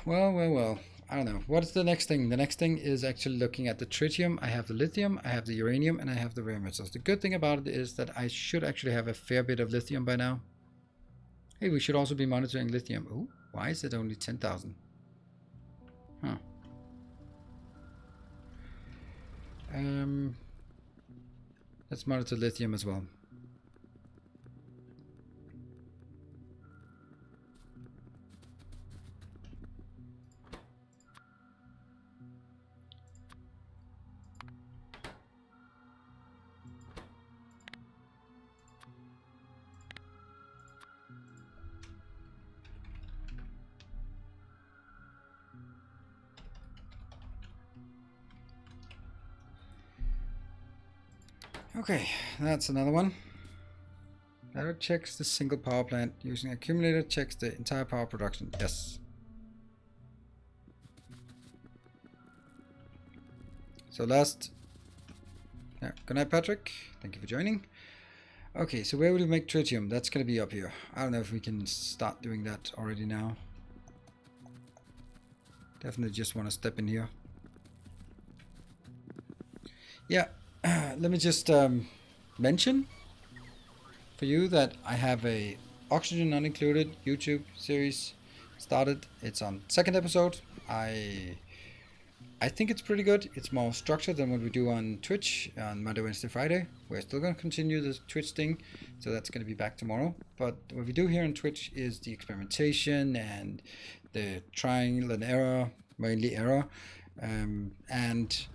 Well. I don't know. What's the next thing? The next thing is actually looking at the tritium. I have the lithium, I have the uranium, and I have the rare metals. The good thing about it is that I should actually have a fair bit of lithium by now. Hey, we should also be monitoring lithium. Oh, why is it only 10,000? Huh. Let's monitor lithium as well. Okay, that's another one. That checks the single power plant using accumulator, checks the entire power production. Yes. So last. Yeah, good night, Patrick. Thank you for joining. Okay, so where will we make tritium? That's going to be up here. I don't know if we can start doing that already now. Definitely just want to step in here. Yeah, let me just mention for you that I have a Oxygen Not Included YouTube series started. It's on second episode. I think it's pretty good. It's more structured than what we do on Twitch on Monday, Wednesday, Friday. We're still going to continue the Twitch thing, so that's going to be back tomorrow. But what we do here on Twitch is the experimentation and the trial and error, mainly error. And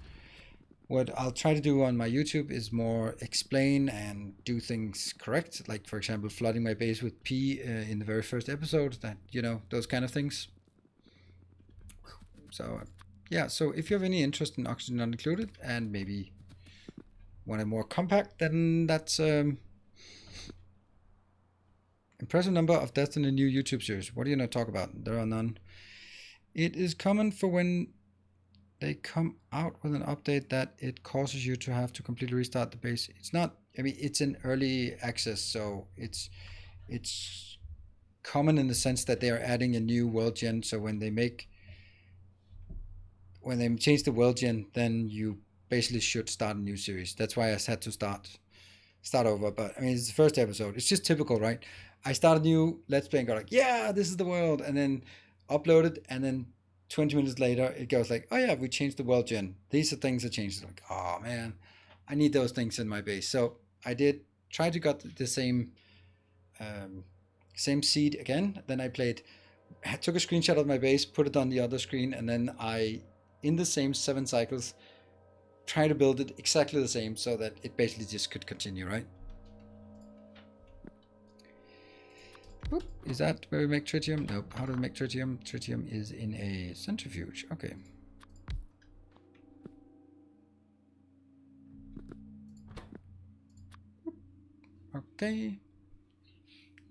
what I'll try to do on my YouTube is more explain and do things correct. Like, for example, flooding my base with P in the very first episode, that, you know, those kind of things. So yeah, so if you have any interest in Oxygen Not Included and maybe want a more compact, then that's impressive number of deaths in a new YouTube series. What do you not talk about? There are none. It is common for when they come out with an update that it causes you to have to completely restart the base. It's not, I mean, it's in early access, so it's common in the sense that they are adding a new world gen. So when they change the world gen, then you basically should start a new series. That's why I had to start over. But I mean, it's the first episode. It's just typical, right? I start a new Let's Play and go like, yeah, this is the world, and then upload it, and then 20 minutes later it goes like, oh yeah, we changed the world gen. These are things that changed. Like, oh man, I need those things in my base. So I did try to get the same seed again. Then I took a screenshot of my base, put it on the other screen, and then I, in the same 7 cycles, try to build it exactly the same so that it basically just could continue, right? Oop, is that where we make tritium? Nope. How do we make tritium? Tritium is in a centrifuge. Okay. Okay.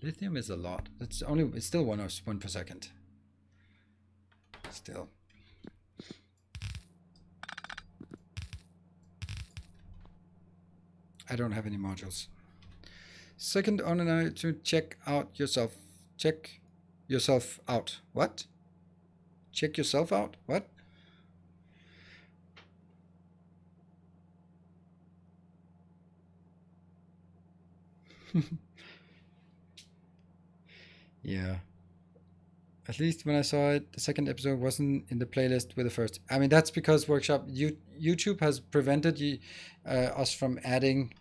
Lithium is a lot. It's still 1 per second. Still. I don't have any modules. Second on and I to check yourself out. What? Check yourself out? What? Yeah. At least when I saw it, the second episode wasn't in the playlist with the first. I mean, that's because YouTube has prevented us from adding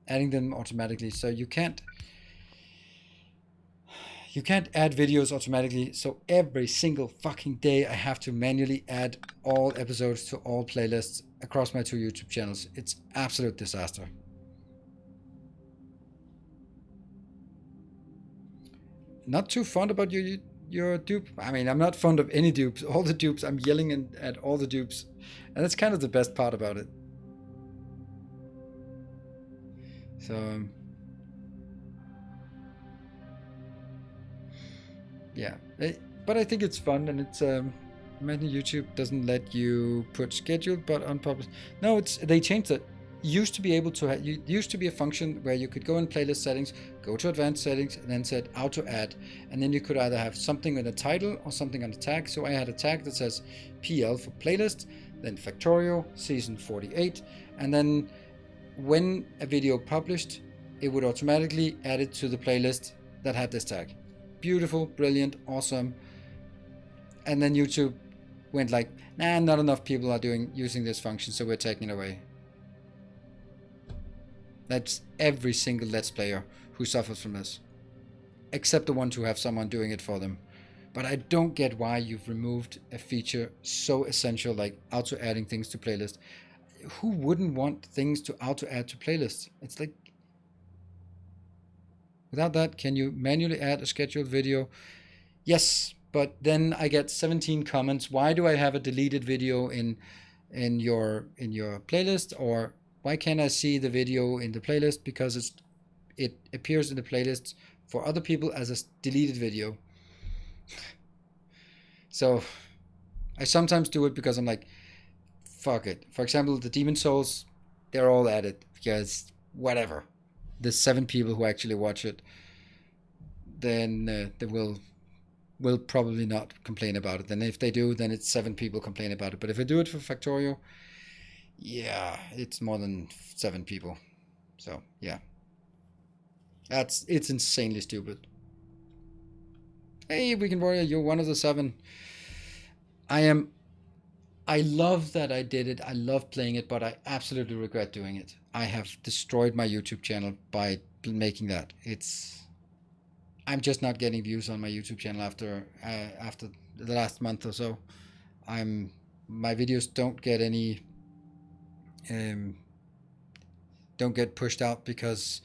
them automatically. So you can't add videos automatically. So every single fucking day I have to manually add all episodes to all playlists across my 2 YouTube channels. It's absolute disaster. Not too fond about your dupe. I mean, I'm not fond of any dupes. All the dupes, I'm yelling at all the dupes, and that's kind of the best part about it. So yeah, but I think it's fun, and it's imagine YouTube doesn't let you put scheduled but unpublished. No, they changed it. used to be able to have, you used to be a function where you could go in playlist settings, go to advanced settings, and then set auto add, and then you could either have something in the title or something on the tag. So I had a tag that says PL for playlist, then Factorio season 48, and then when a video published, it would automatically add it to the playlist that had this tag. Beautiful, brilliant, awesome. And then YouTube went like, nah, not enough people are using this function, so we're taking it away. That's every single Let's Player who suffers from this, except the ones who have someone doing it for them. But I don't get why you've removed a feature so essential like auto adding things to playlists. Who wouldn't want things to auto add to playlists? It's like, without that, can you manually add a scheduled video? Yes, but then I get 17 comments. Why do I have a deleted video in your playlist? Or why can't I see the video in the playlist? Because it appears in the playlist for other people as a deleted video. So I sometimes do it because I'm like, fuck it. For example, the Demon Souls, they're all added because whatever. There's 7 people who actually watch it. Then they will probably not complain about it. And if they do, then it's 7 people complain about it. But if I do it for Factorio, yeah, it's more than 7 people. So yeah, it's insanely stupid. Hey, Weekend Warrior, you're one of the 7. I love that I did it. I love playing it, but I absolutely regret doing it. I have destroyed my YouTube channel by making that. I'm just not getting views on my YouTube channel after the last month or so. My videos don't get any don't get pushed out because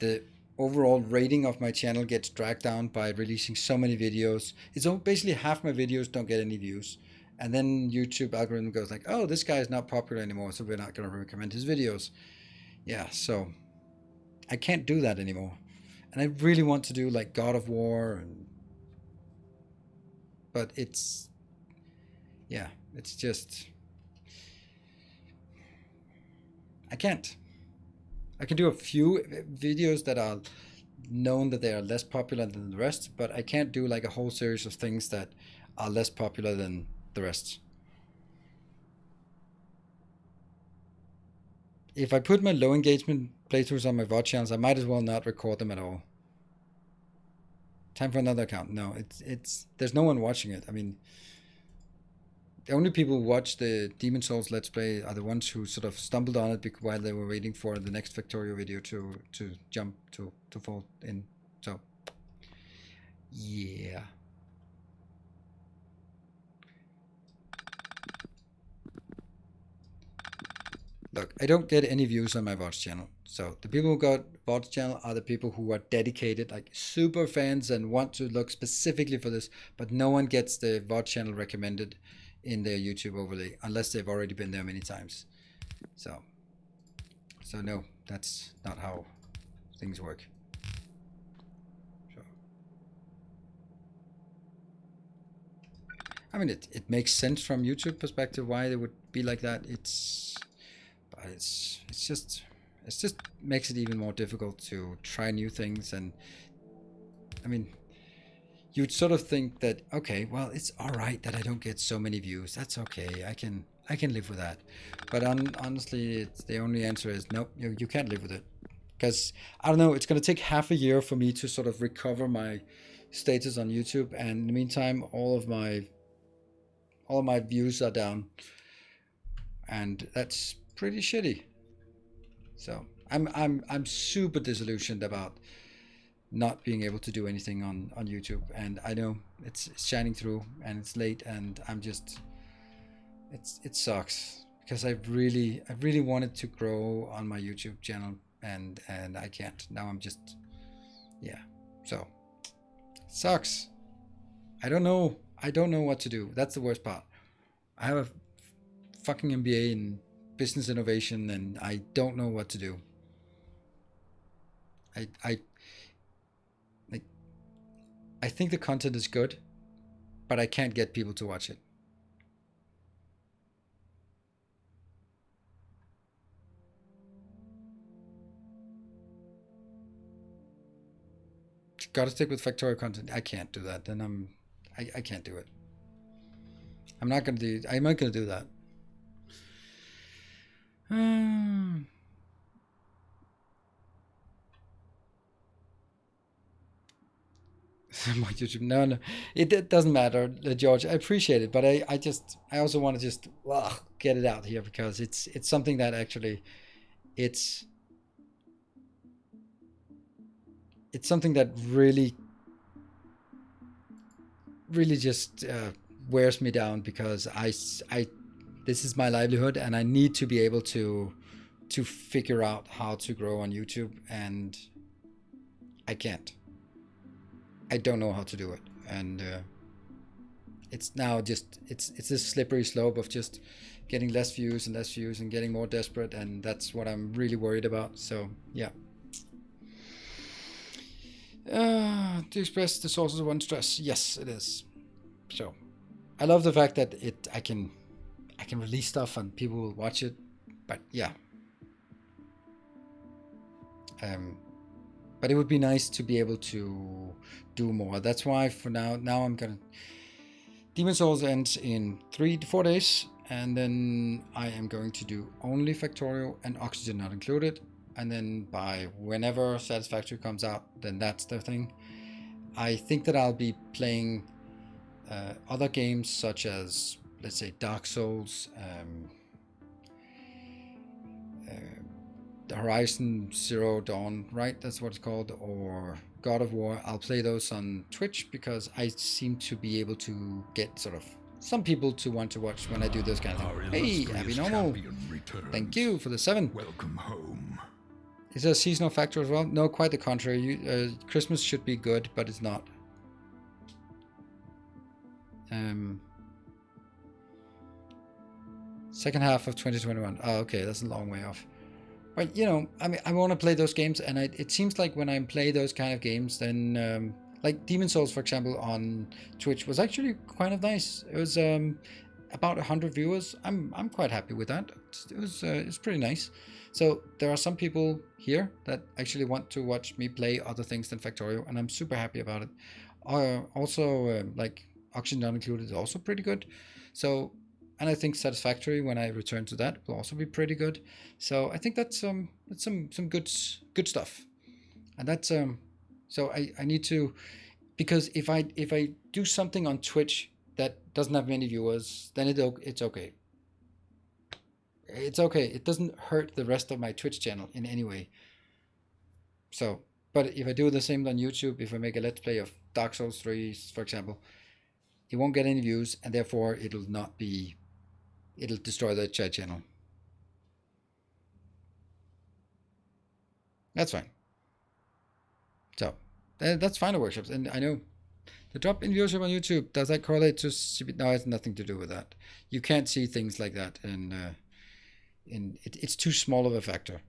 the overall rating of my channel gets dragged down by releasing so many videos. It's basically half my videos don't get any views. And then YouTube algorithm goes like, oh, this guy is not popular anymore, so we're not going to recommend his videos. Yeah, so I can't do that anymore. And I really want to do like God of War, but it's just, I can't. I can do a few videos that are known that they are less popular than the rest, but I can't do like a whole series of things that are less popular than the rest. If I put my low engagement playthroughs on my VOD channels, I might as well not record them at all. Time for another account. No, it's there's no one watching it. I mean, the only people who watch the Demon Souls Let's Play are the ones who sort of stumbled on it while they were waiting for the next Factorio video to jump to fall in. So yeah. Look, I don't get any views on my VOD channel. So the people who got VOD channel are the people who are dedicated, like super fans and want to look specifically for this, but no one gets the VOD channel recommended in their YouTube overlay unless they've already been there many times. So no, that's not how things work. So, I mean, it makes sense from YouTube perspective why they would be like that. But it's just makes it even more difficult to try new things. And I mean, you'd sort of think that, okay, well, it's all right that I don't get so many views. That's okay. I can live with that. But honestly, the only answer is nope. You can't live with it, because I don't know. It's gonna take half a year for me to sort of recover my status on YouTube, and in the meantime, all of my views are down, and that's pretty shitty. So I'm super disillusioned about not being able to do anything on YouTube, and I know it's shining through and it's late, and I'm just it sucks because I really wanted to grow on my YouTube channel, and I can't. Now I'm just, yeah, so sucks. I don't know what to do. That's the worst part. I have a fucking MBA in business innovation, and I don't know what to do. I like, I think the content is good, but I can't get people to watch it. gotta stick with Factorio content. I can't do that. Then I can't do it. I'm not gonna do that. My YouTube, no, it doesn't matter, George. I appreciate it, but I also want to just get it out here because it's something that actually it's something that really just wears me down because I this is my livelihood and I need to be able to figure out how to grow on YouTube, and I can't. I don't know how to do it, and it's now just it's this slippery slope of just getting less views and getting more desperate, and that's what I'm really worried about. So yeah. To express the sources of one stress, yes, it is. So I love the fact that I can release stuff and people will watch it, but yeah. But it would be nice to be able to do more. That's why for now I'm gonna Demon Souls ends in 3 to 4 days, and then I am going to do only Factorio and Oxygen not included, and then by whenever Satisfactory comes out, then that's the thing. I think that I'll be playing other games such as, let's say, Dark Souls, the Horizon Zero Dawn, right? That's what it's called, or God of War. I'll play those on Twitch because I seem to be able to get sort of some people to want to watch when I do those kind of things. Hey, Abnormal, thank you for the 7. Welcome home. Is there a seasonal factor as well? No, quite the contrary. Christmas should be good, but it's not. Second half of 2021. Oh, okay, that's a long way off. But you know, I mean, I want to play those games, and it seems like when I play those kind of games, then like Demon Souls, for example, on Twitch was actually kind of nice. It was about 100 viewers. I'm quite happy with that. It's pretty nice. So there are some people here that actually want to watch me play other things than Factorio, and I'm super happy about it. Also, like Oxygen Not Included is also pretty good. So. And I think Satisfactory, when I return to that, will also be pretty good. So I think that's some good stuff. And that's so I need to, because if I do something on Twitch that doesn't have many viewers, then it's okay. It's okay. It doesn't hurt the rest of my Twitch channel in any way. So, but if I do the same on YouTube, if I make a Let's Play of Dark Souls 3, for example, it won't get any views, and therefore it'll destroy the chat channel. That's fine. So that's fine, workshops. And I know the drop in viewership on YouTube, does that correlate to CP? No, it has nothing to do with that. You can't see things like that, and it's too small of a factor.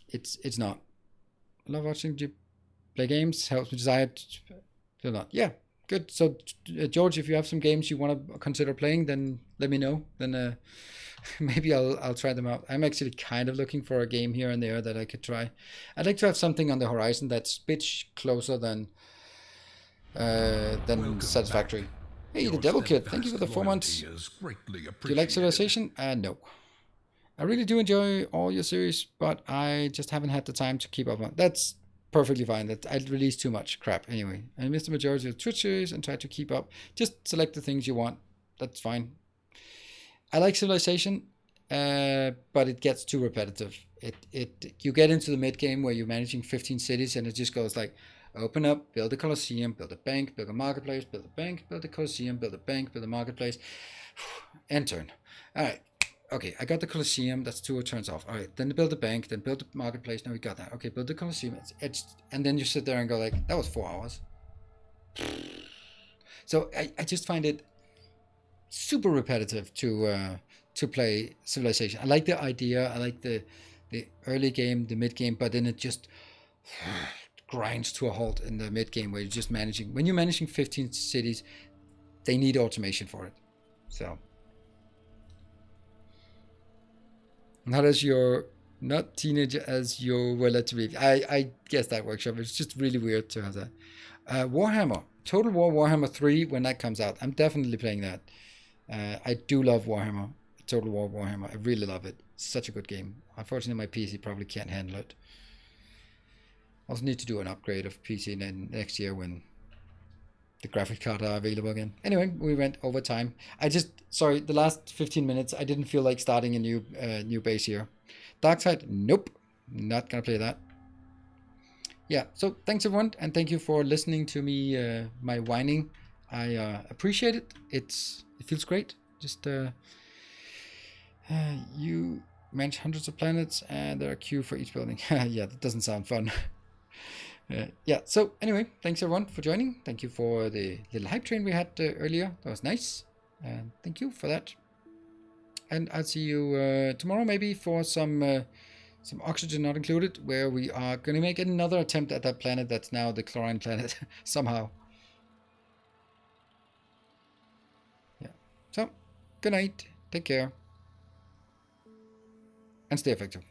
It's not. I love watching you play games. Helps me decide to not. Yeah. Good. So, George, if you have some games you want to consider playing, then let me know. Then maybe I'll try them out. I'm actually kind of looking for a game here and there that I could try. I'd like to have something on the horizon that's a bit closer than Satisfactory. Hey, the Devil Kid, thank you for the 4 months. Do you like Civilization? No. I really do enjoy all your series, but I just haven't had the time to keep up on. That's perfectly fine. That I release too much crap anyway. I miss the majority of Twitch series and try to keep up. Just select the things you want. That's fine. I like Civilization, but it gets too repetitive. You get into the mid game where you're managing 15 cities and it just goes like, open up, build a Colosseum, build a bank, build a marketplace, build a bank, build a Colosseum, build a bank, build a marketplace, end turn. All right. Okay, I got the Colosseum. That's 2 turns off. All right, then build the bank, then build the marketplace. Now we got that. Okay, build the Colosseum. And then you sit there and go like, that was 4 hours. So I just find it super repetitive to play Civilization. I like the idea. I like the early game, the mid game, but then it just grinds to a halt in the mid game where you're just managing. When you're managing 15 cities, they need automation for it. So. And how does your Not teenager as you were led to be. I guess that workshop. It's just really weird to have that. Warhammer. Total War Warhammer 3 when that comes out. I'm definitely playing that. I do love Warhammer. Total War Warhammer. I really love it. It's such a good game. Unfortunately, my PC probably can't handle it. Also need to do an upgrade of PC next year when the graphic card are available again. Anyway, we went over time. Sorry, the last 15 minutes, I didn't feel like starting a new base here. Darkside, nope. Not gonna play that. Yeah, so thanks everyone, and thank you for listening to me, my whining. I appreciate it. It feels great. Just you manage hundreds of planets, and there are a queue for each building. Yeah, that doesn't sound fun. Yeah, so anyway, thanks everyone for joining. Thank you for the little hype train we had earlier. That was nice. And thank you for that. And I'll see you tomorrow maybe for some oxygen not included, where we are going to make another attempt at that planet that's now the chlorine planet somehow. Yeah. So, good night. Take care. And stay effective.